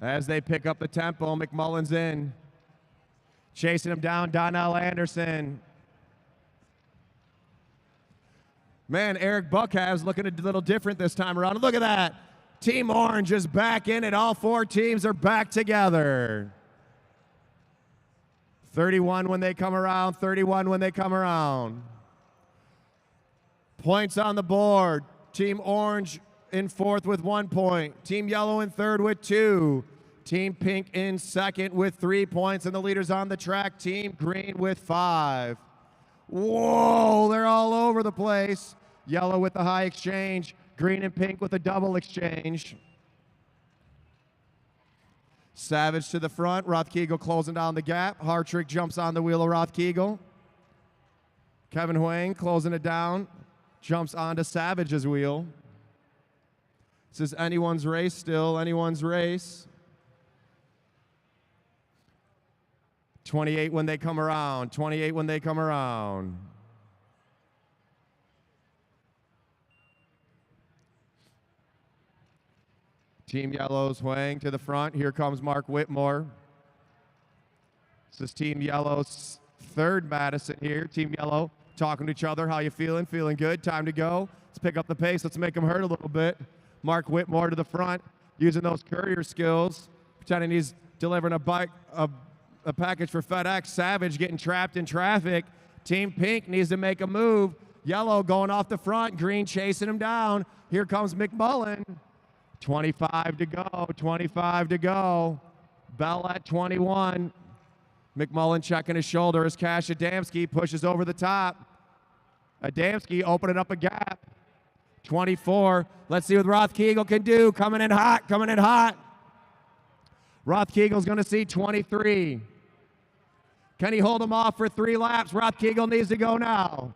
As they pick up the tempo, McMullen's in. Chasing him down, Donnell Anderson. Man, Eric Buckhav's looking a little different this time around. Look at that. Team Orange is back in it. All 4 teams are back together. 31 when they come around, 31 when they come around. Points on the board. Team Orange in 4th with 1 point. Team Yellow in 3rd with 2. Team Pink in 2nd with 3 points. And the leaders on the track, Team Green with 5. Whoa, they're all over the place. Yellow with the high exchange. Green and pink with a double exchange. Savage to the front. Rothkegel closing down the gap. Hartrick jumps on the wheel of Rothkegel. Kevin Huang closing it down. Jumps onto Savage's wheel. This is anyone's race still, anyone's race. 28 when they come around, 28 when they come around. Team Yellow's Huang to the front. Here comes Mark Whitmore. This is Team Yellow's third Madison here. Team Yellow talking to each other. How you feeling? Feeling good? Time to go. Let's pick up the pace. Let's make them hurt a little bit. Mark Whitmore to the front, using those courier skills, pretending he's delivering a package for FedEx. Savage getting trapped in traffic. Team Pink needs to make a move. Yellow going off the front. Green chasing him down. Here comes McMullen. 25 to go. 25 to go. Bell at 21. McMullen checking his shoulder as Cash Adamski pushes over the top. Adamski opening up a gap. 24. Let's see what Rothkegel can do. Coming in hot. Coming in hot. Rothkegel's going to see 23. Can he hold him off for 3 laps? Rothkegel needs to go now.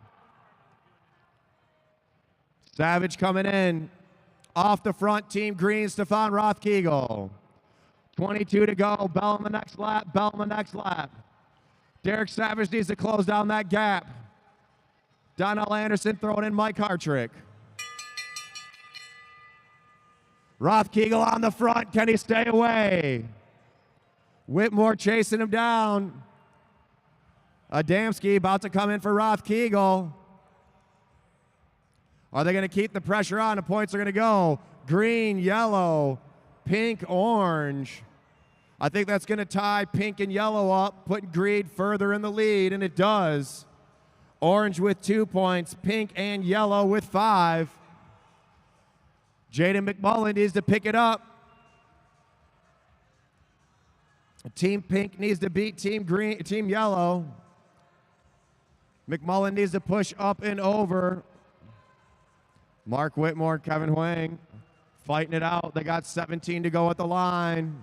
Savage coming in. Off the front, Team Green, Stefan Rothkegel. 22 to go. Bell on the next lap. Bell on the next lap. Derek Savage needs to close down that gap. Donnell Anderson throwing in Mike Hartrick. Rothkegel on the front. Can he stay away? Whitmore chasing him down. Adamski about to come in for Rothkegel. Are they going to keep the pressure on? The points are going to go green, yellow, pink, orange. I think that's going to tie pink and yellow up, putting green further in the lead, and it does. Orange with 2 points, pink and yellow with 5. Jaden McMullen needs to pick it up. Team Pink needs to beat Team Green, Team Yellow. McMullen needs to push up and over. Mark Whitmore and Kevin Huang fighting it out. They got 17 to go at the line.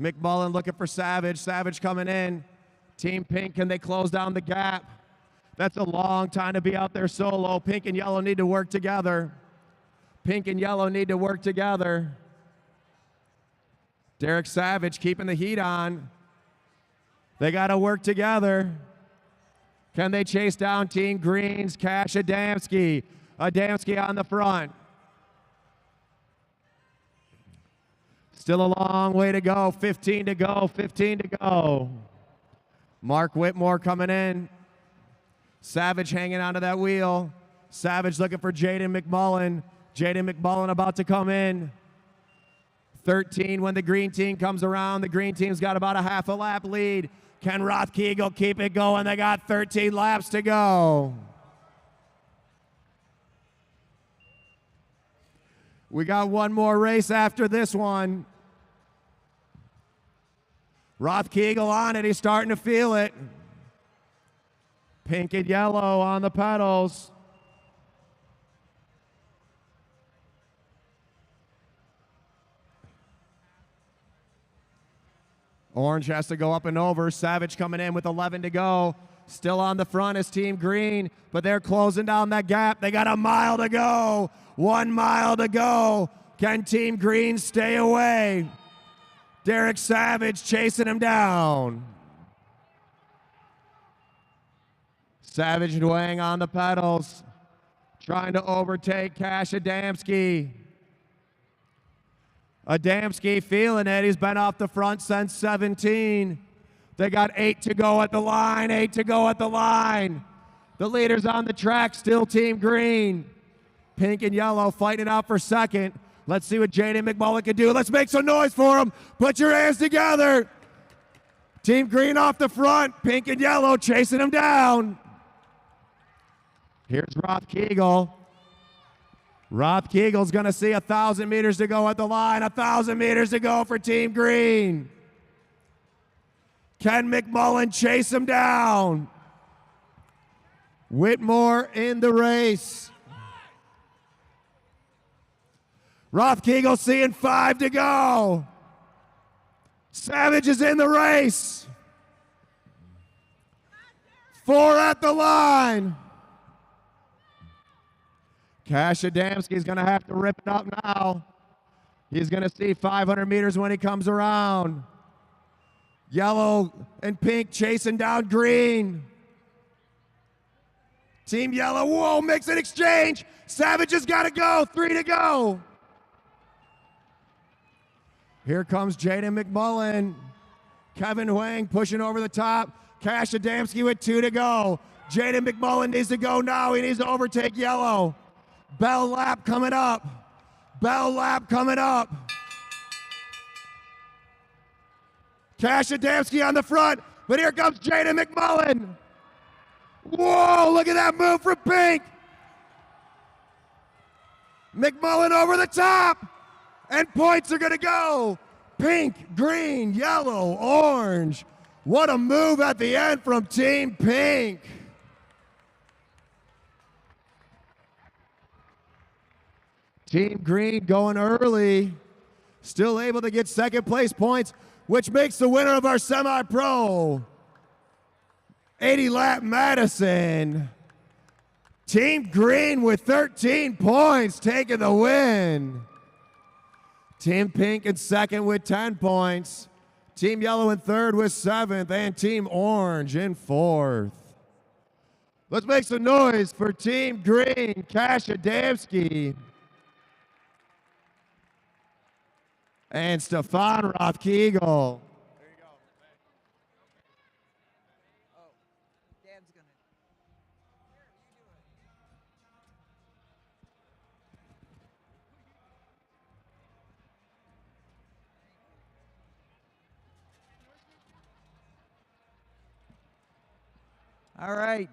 McMullen looking for Savage. Savage coming in. Team Pink, can they close down the gap? That's a long time to be out there solo. Pink and yellow need to work together. Pink and yellow need to work together. Derek Savage keeping the heat on. They got to work together. Can they chase down Team Green's Cash Adamski? Adamski on the front. Still a long way to go. 15 to go. 15 to go. Mark Whitmore coming in. Savage hanging onto that wheel. Savage looking for Jaden McMullen. Jaden McMullen about to come in. 13 when the green team comes around. The green team's got about a half a lap lead. Can Rothkegel keep it going? They got 13 laps to go. We got one more race after this one. Rothkegel on it. He's starting to feel it. Pink and yellow on the pedals. Orange has to go up and over. Savage coming in with 11 to go. Still on the front is Team Green, but they're closing down that gap. They got a mile to go. 1 mile to go. Can Team Green stay away? Derek Savage chasing him down. Savage and Wang on the pedals, trying to overtake Cash Adamski. Adamski feeling it. He's been off the front since 17. They got 8 to go at the line. 8 to go at the line. The leaders on the track, still Team Green. Pink and yellow fighting it out for second. Let's see what Jaden McMullen can do. Let's make some noise for him. Put your hands together. Team Green off the front. Pink and yellow chasing him down. Here's Rothkegel. Rothkegel's going to see 1,000 meters to go at the line. 1,000 meters to go for Team Green. Can McMullen chase him down? Whitmore in the race. Rothkegel seeing 5 to go. Savage is in the race. 4 at the line. Cash Adamski's going to have to rip it up now. He's going to see 500 meters when he comes around. Yellow and pink chasing down green. Team yellow, whoa, makes an exchange. Savage has got to go, 3 to go. Here comes Jaden McMullen. Kevin Huang pushing over the top. Cash Adamski with 2 to go. Jaden McMullen needs to go now. He needs to overtake yellow. Bell lap coming up. Bell lap coming up. Cash Adamski on the front, but here comes Jaden McMullen. Whoa, look at that move from Pink. McMullen over the top, and points are gonna go. Pink, green, yellow, orange. What a move at the end from Team Pink. Team Green going early, still able to get second place points, which makes the winner of our semi-pro 80-lap Madison. Team Green with 13 points taking the win. Team Pink in second with 10 points. Team Yellow in third with 7th, and Team Orange in 4th. Let's make some noise for Team Green, Cash Adamski, and Stefan Rothkegel. All right,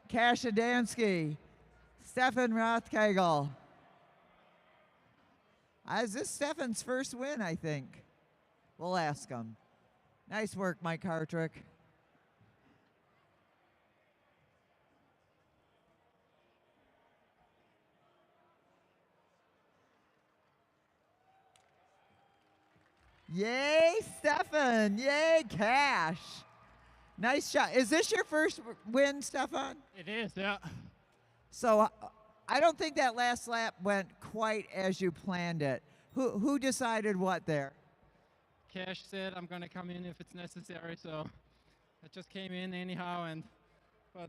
Cash Adamski, Stefan Rothkegel. Is this Stefan's first win, I think? We'll ask him. Nice work, Mike Hartrick. Yay, Stefan. Yay, Cash. Nice shot. Is this your first win, Stefan? It is, yeah. So I don't think that last lap went quite as you planned it. Who decided what there? Cash said I'm going to come in if it's necessary, so I just came in anyhow, but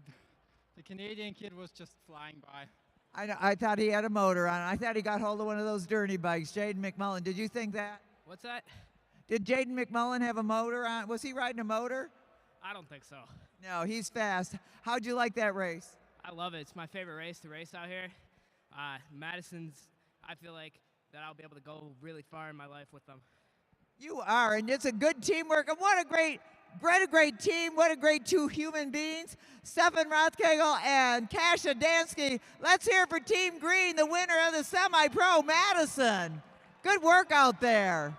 the Canadian kid was just flying by. I thought he had a motor on. I thought he got hold of one of those Derny bikes. Jaden McMullen, did you think that? What's that? Did Jaden McMullen have a motor on? Was he riding a motor? I don't think so. No, he's fast. How'd you like that race? I love it. It's my favorite race to race out here. Madison's, I feel like that I'll be able to go really far in my life with them. You are, and it's a good teamwork. And what a great team. What a great two human beings. Stefan Rothkegel and Cash Adamski. Let's hear it for Team Green, the winner of the semi-pro Madison. Good work out there.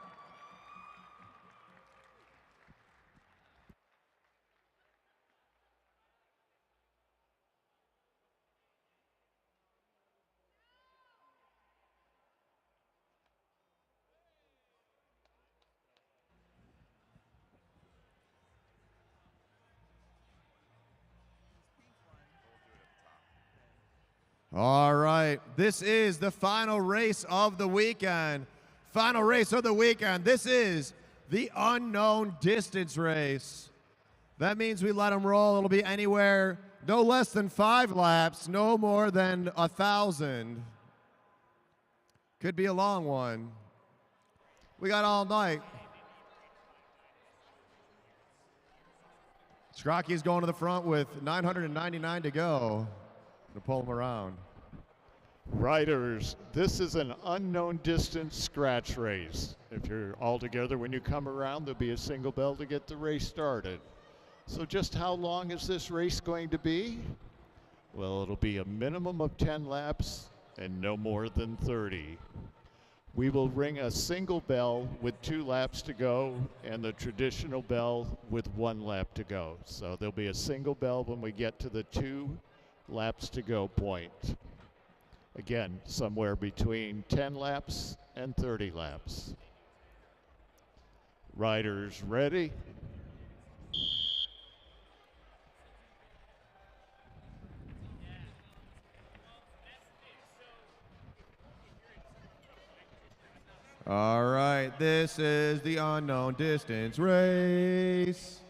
All right, this is the final race of the weekend. Final race of the weekend. This is the unknown distance race. That means we let them roll. It'll be anywhere no less than 5 laps, no more than 1,000. Could be a long one. We got all night. Scrocky's going to the front with 999 to go to pull him around. Riders, this is an unknown distance scratch race. If you're all together when you come around, there'll be a single bell to get the race started. So just how long is this race going to be? Well, it'll be a minimum of 10 laps and no more than 30. We will ring a single bell with 2 laps to go and the traditional bell with 1 lap to go. So there'll be a single bell when we get to the 2 laps to go point. Again, somewhere between 10 laps and 30 laps. Riders ready? All right, this is the unknown distance race.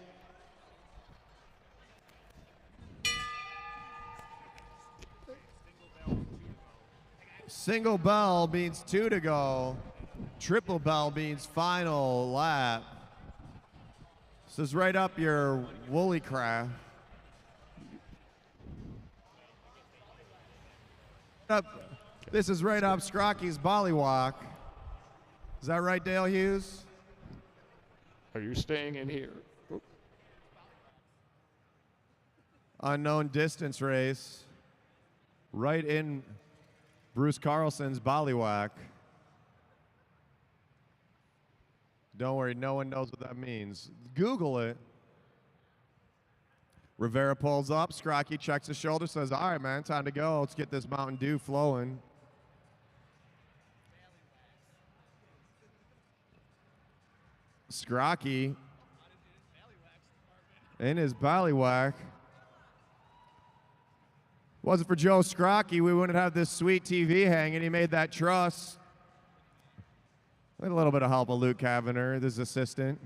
Single bell means 2 to go. Triple bell means final lap. This is right up your woolly craft. This is right up Scrocky's Bollywalk. Is that right, Dale Hughes? Are you staying in here? Unknown distance race. Right in Bruce Carlson's Bollywalk. Don't worry, no one knows what that means. Google it. Rivera pulls up, Scrocky checks his shoulder, says, all right, man, time to go. Let's get this Mountain Dew flowing. Scrocky in his Bollywhack. Wasn't for Joe Scrocky, we wouldn't have this sweet TV hanging. He made that truss. With a little bit of help of Luke Cavender, his assistant.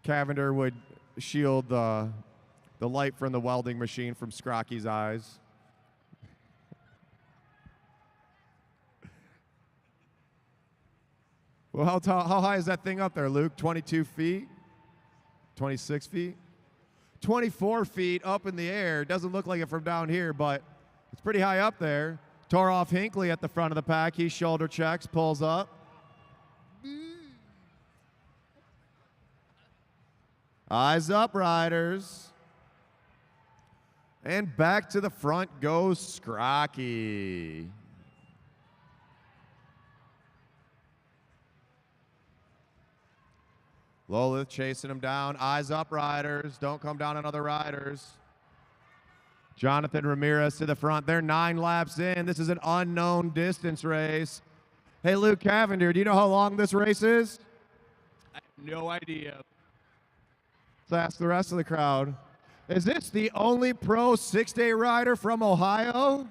Cavender would shield the light from the welding machine from Scrocky's eyes. Well, how high is that thing up there, Luke? 22 feet? 26 feet? 24 feet up in the air. Doesn't look like it from down here, but it's pretty high up there. Toroff Hinckley at the front of the pack. He shoulder checks, pulls up. Eyes up, riders. And back to the front goes Scrocky. Lolith chasing him down. Eyes up, riders. Don't come down on other riders. Jonathan Ramirez to the front. They're 9 laps in. This is an unknown distance race. Hey, Luke Cavender, do you know how long this race is? I have no idea. Let's ask the rest of the crowd. Is this the only pro 6-day rider from Ohio?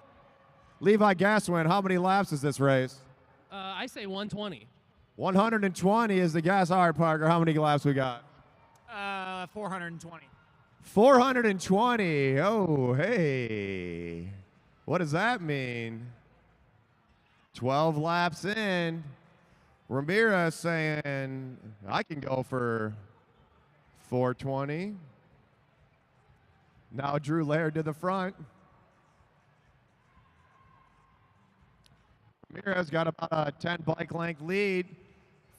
Levi Gaswin, how many laps is this race? I say 120. 120 is the gas. All right, Parker, how many laps we got? 420. 420. Oh, hey. What does that mean? 12 laps in. Ramirez saying, I can go for 420. Now Drew Laird to the front. Ramirez got about a 10 bike length lead.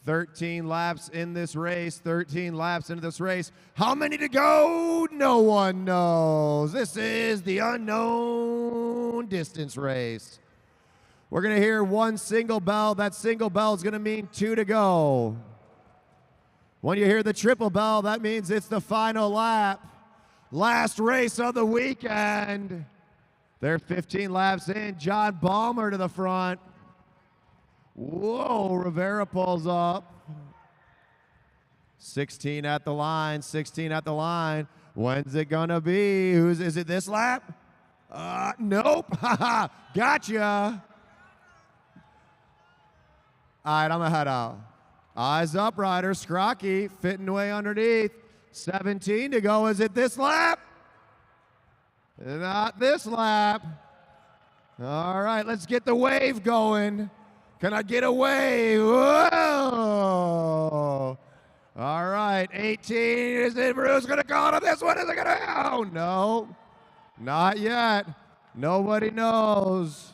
13 laps in this race, 13 laps into this race. How many to go? No one knows. This is the unknown distance race. We're going to hear one single bell. That single bell is going to mean 2 to go. When you hear the triple bell, that means it's the final lap. Last race of the weekend. They're 15 laps in. John Balmer to the front. Whoa, Rivera pulls up. 16 at the line, 16 at the line. When's it gonna be? Is it this lap? Nope. Gotcha. All right, I'm gonna head out. Eyes up, rider. Scrocky fitting away underneath. 17 to go. Is it this lap? Not this lap. All right, let's get the wave going. Can I get a wave? Whoa! All right, 18. Is it Bruce gonna call on this one? Is it gonna? Oh no, not yet. Nobody knows.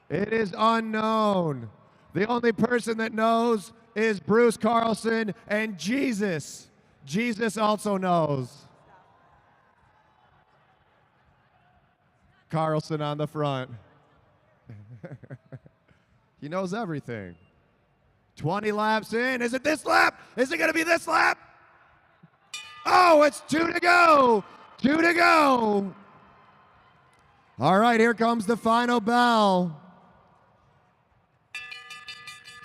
It is unknown. The only person that knows is Bruce Carlson and Jesus. Jesus also knows. Carlson on the front. He knows everything. 20 laps in. Is it this lap? Is it going to be this lap? Oh, it's 2 to go. 2 to go. All right, here comes the final bell.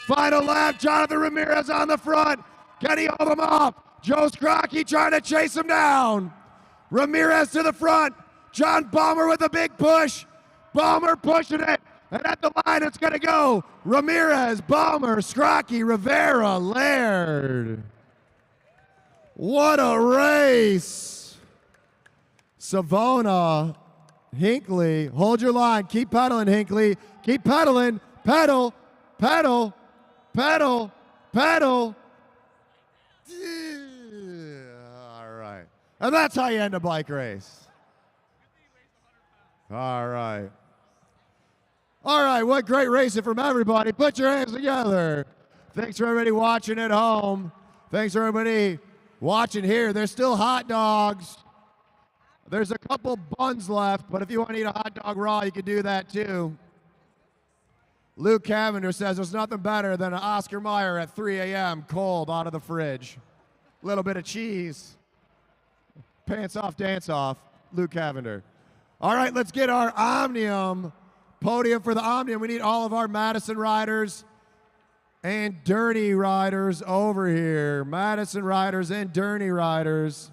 Final lap. Jonathan Ramirez on the front. Can he hold him off? Joe Scrocky trying to chase him down. Ramirez to the front. John Balmer with a big push. Balmer pushing it. And at the line, it's going to go Ramirez, Balmer, Scrocky, Rivera, Laird. What a race. Savona, Hinckley, hold your line. Keep pedaling, Hinckley. Keep pedaling. Pedal, pedal, pedal, pedal. All right. And that's how you end a bike race. All right. All right, what great racing from everybody. Put your hands together. Thanks for everybody watching at home. Thanks for everybody watching here. There's still hot dogs. There's a couple buns left, but if you want to eat a hot dog raw, you can do that too. Luke Cavender says there's nothing better than an Oscar Mayer at 3 a.m. cold out of the fridge. A little bit of cheese. Pants off, dance off. Luke Cavender. All right, let's get our Omnium podium for the Omnium. We need all of our Madison riders and Derny riders over here. Madison riders and Derny riders.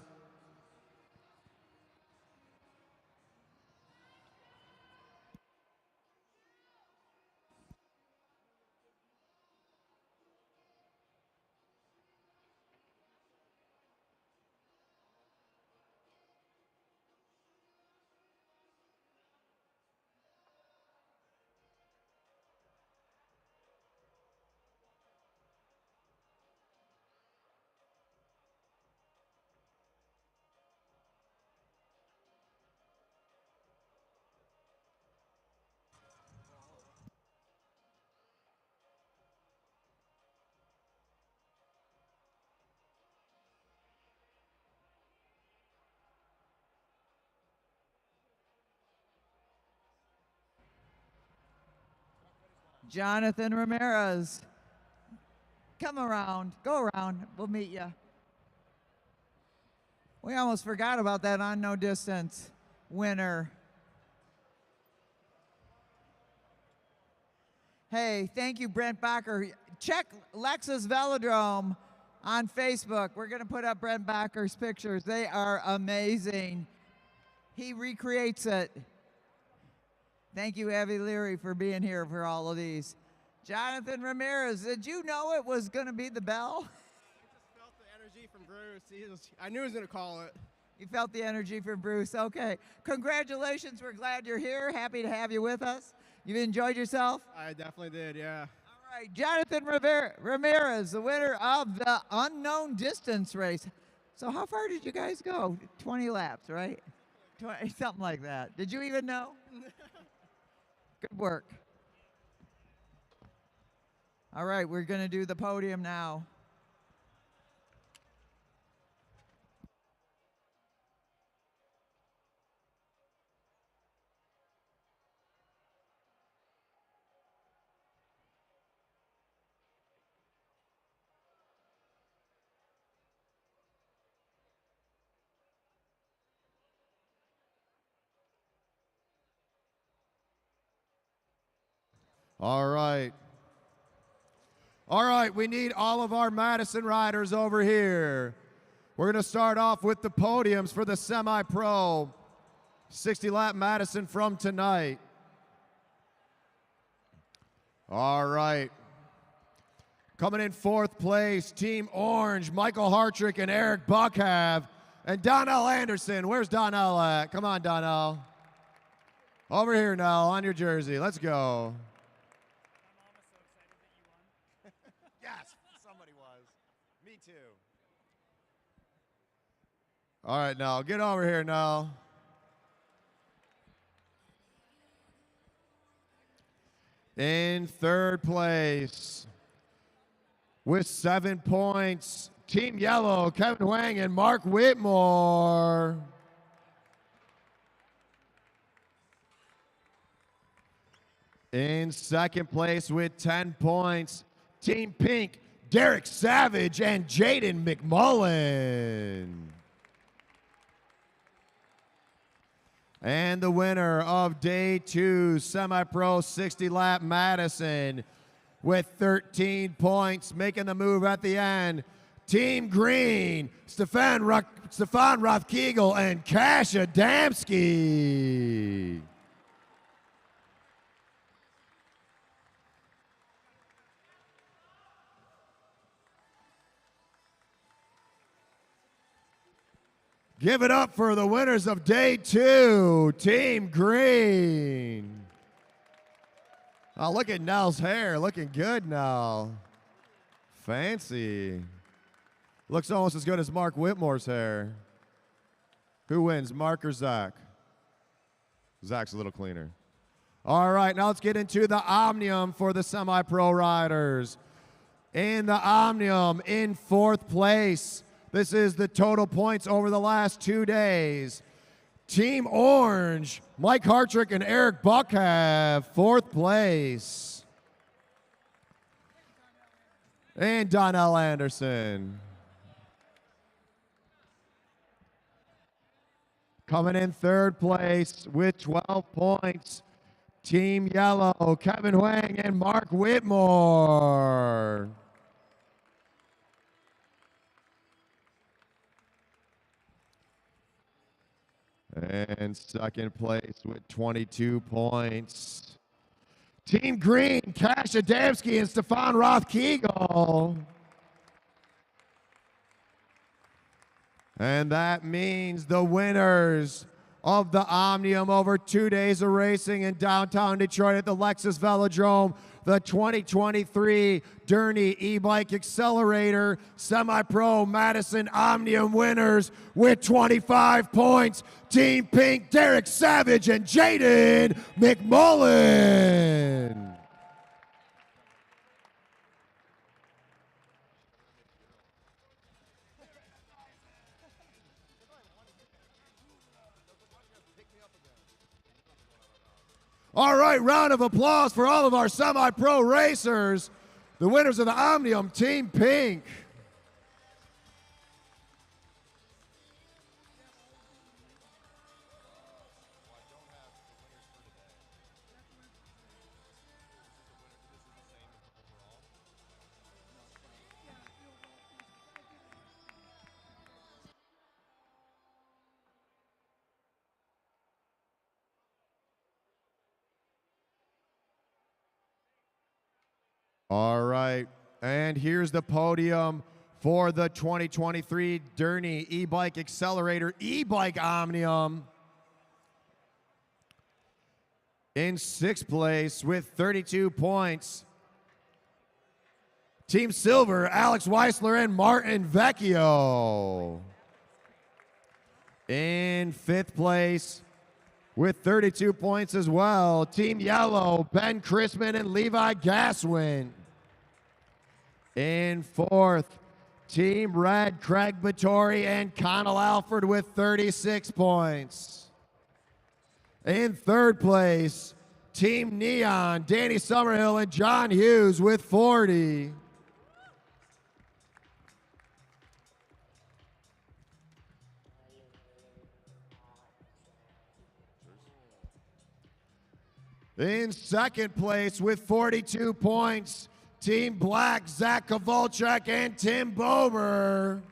Jonathan Ramirez. Come around. Go around. We'll meet you. We almost forgot about that on no distance winner. Hey, thank you, Brent Bacher. Check Lexus Velodrome on Facebook. We're going to put up Brent Bacher's pictures. They are amazing. He recreates it. Thank you, Abby Leary, for being here for all of these. Jonathan Ramirez, did you know it was going to be the bell? I just felt the energy from Bruce. I knew he was going to call it. You felt the energy from Bruce. Okay. Congratulations. We're glad you're here. Happy to have you with us. You've enjoyed yourself? I definitely did, yeah. All right. Jonathan Ramirez, the winner of the unknown distance race. So how far did you guys go? 20 laps, right? 20, something like that. Did you even know? Good work. All right, we're going to do the podium now. All right. All right, we need all of our Madison riders over here. We're going to start off with the podiums for the semi-pro 60-lap Madison from tonight. All right. Coming in fourth place, Team Orange, Michael Hartrick and Eric Buckhav. And Donnell Anderson. Where's Donnell at? Come on, Donnell. Over here, Nell, on your jersey. Let's go. All right, now get over here now. In third place with 7 points, Team Yellow, Kevin Wang and Mark Whitmore. In second place with 10 points, Team Pink, Derek Savage and Jaden McMullen. And the winner of day 2, semi-pro 60-lap Madison with 13 points, making the move at the end. Team Green, Stefan Rothkegel and Kasia Damsky. Give it up for the winners of day 2, Team Green. Oh, look at Nell's hair. Looking good now. Fancy. Looks almost as good as Mark Whitmore's hair. Who wins, Mark or Zach? Zach's a little cleaner. All right, now let's get into the Omnium for the semi-pro riders. In the Omnium, in 4th place, this is the total points over the last 2 days. Team Orange, Mike Hartrick and Eric Buck have 4th place. And Donnell Anderson. Coming in 3rd place with 12 points, Team Yellow, Kevin Huang and Mark Whitmore. And 2nd place with 22 points, Team Green, Cash Adamski and Stefan Roth-Kegel. And that means the winners of the Omnium over 2 days of racing in downtown Detroit at the Lexus Velodrome, the 2023 Derny E-Bike Accelerator Semi-Pro Madison Omnium winners with 25 points, Team Pink, Derek Savage and Jaden McMullen. All right, round of applause for all of our semi-pro racers. The winners of the Omnium, Team Pink. All right, and here's the podium for the 2023 Derny E-Bike Accelerator E-Bike Omnium. In 6th place with 32 points, Team Silver, Alex Weisler and Martin Vecchio. In 5th place with 32 points as well, Team Yellow, Ben Chrisman and Levi Gaswin. In 4th, Team Red, Craig Vittori and Connell Alford with 36 points. In 3rd place, Team Neon, Danny Summerhill and John Hughes with 40. In 2nd place with 42 points, Team Black, Zach Kowalczyk and Tim Bober.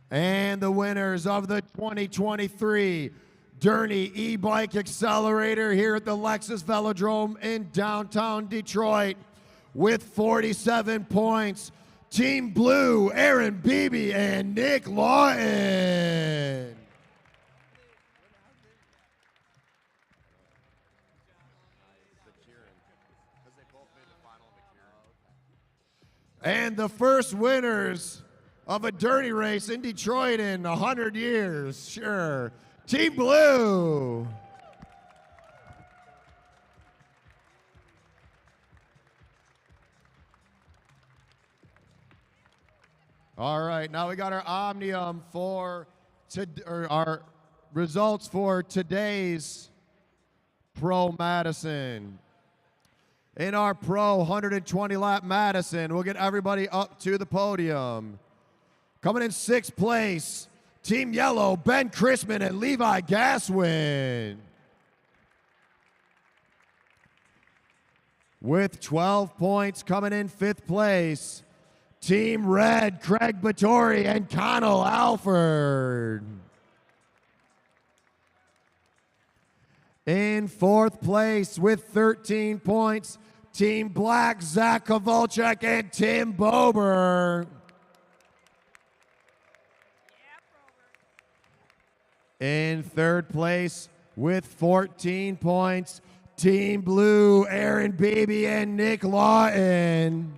And the winners of the 2023 Derny E-Bike Accelerator here at the Lexus Velodrome in downtown Detroit with 47 points, Team Blue, Aaron Beebe and Nick Lawton. And the first winners of a Derny race in Detroit in 100 years, sure, Team Blue. All right, now we got our Omnium for our results for today's Pro Madison. In our Pro 120 lap Madison, we'll get everybody up to the podium. Coming in 6th place, Team Yellow, Ben Chrisman and Levi Gaswin. With 12 points coming in 5th place, Team Red, Craig Vittori and Connell Alford. In 4th place with 13 points, Team Black, Zach Kowalczyk and Tim Bober. In third place with 14 points, Team Blue, Aaron Beebe and Nick Lawton.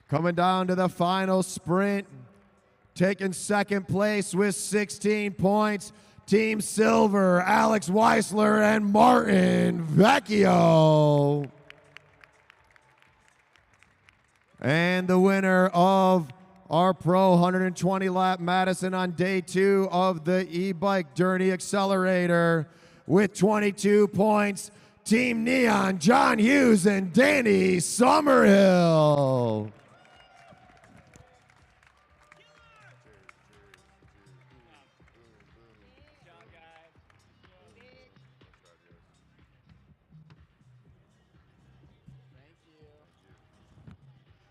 Coming down to the final sprint, taking second place with 16 points, Team Silver, Alex Weisler and Martin Vecchio. And the winner of our Pro 120 lap Madison on day 2 of the e-bike Derny Accelerator with 22 points, Team Neon, John Hughes and Danny Summerhill.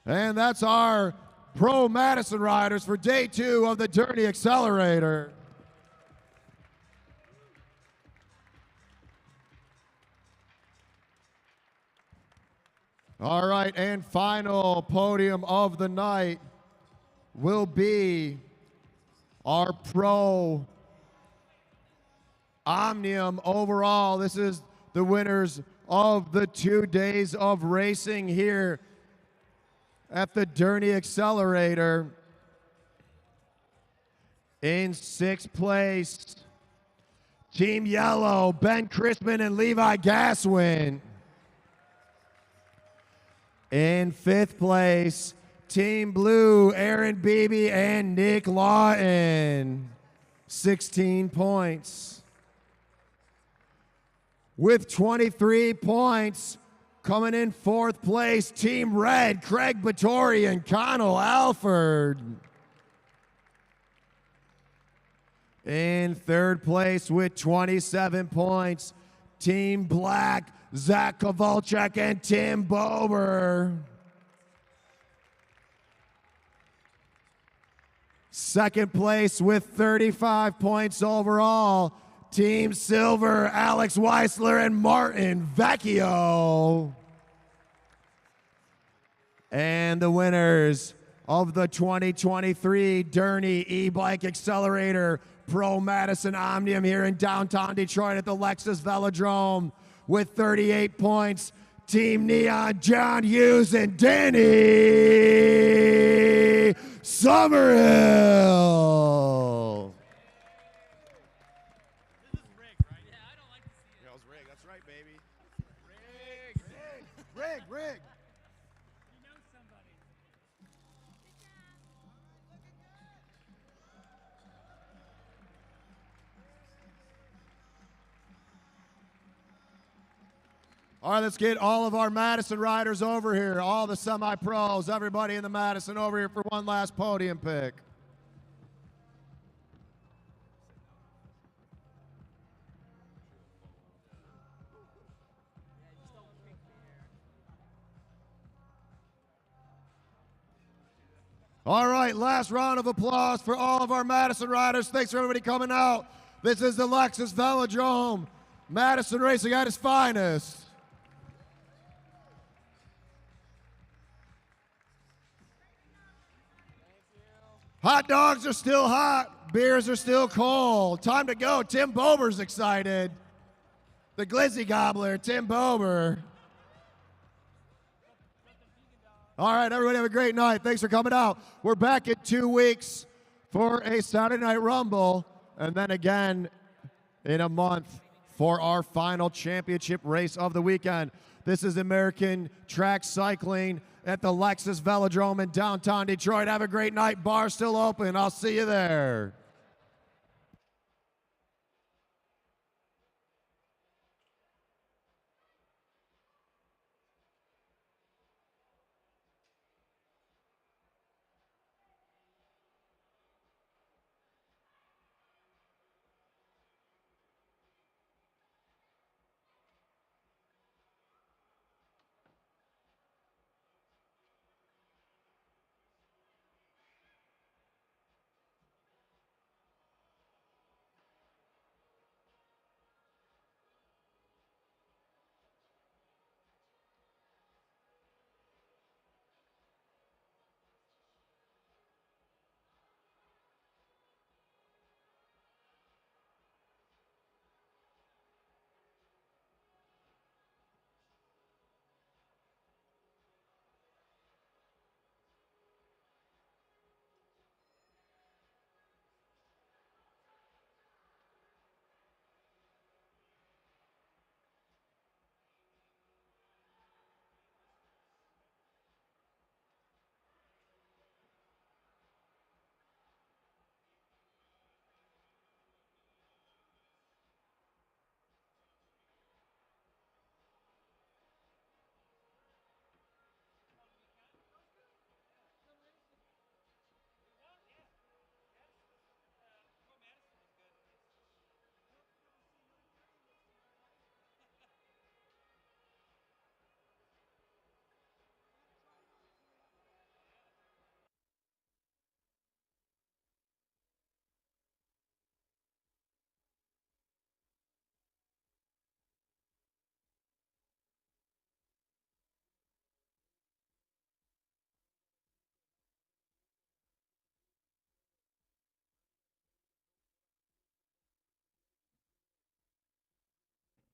And that's our Pro Madison riders for day 2 of the Derny Accelerator. All right, and final podium of the night will be our Pro Omnium overall. This is the winners of the 2 days of racing here at the Derny Accelerator. In 6th place, Team Yellow, Ben Chrisman and Levi Gaswin. In 5th place, Team Blue, Aaron Beebe and Nick Lawton, 16 points. With 23 points, coming in 4th place, Team Red, Craig Battori and Connell Alford. In 3rd place with 27 points, Team Black, Zach Kowalczyk and Tim Bober. 2nd place with 35 points overall, Team Silver, Alex Weisler and Martin Vecchio. And the winners of the 2023 Derny E-Bike Accelerator Pro Madison Omnium here in downtown Detroit at the Lexus Velodrome with 38 points, Team Neon, John Hughes and Danny Summerhill. Rig. All right, let's get all of our Madison riders over here, all the semi-pros, everybody in the Madison over here for one last podium pick. All right, last round of applause for all of our Madison riders. Thanks for everybody coming out. This is the Lexus Velodrome. Madison racing at its finest. Hot dogs are still hot. Beers are still cold. Time to go. Tim Bober's excited. The Glizzy Gobbler, Tim Bober. All right, everybody have a great night. Thanks for coming out. We're back in 2 weeks for a Saturday Night Rumble, and then again in a month for our final championship race of the weekend. This is American Track Cycling at the Lexus Velodrome in downtown Detroit. Have a great night. Bar's still open. I'll see you there.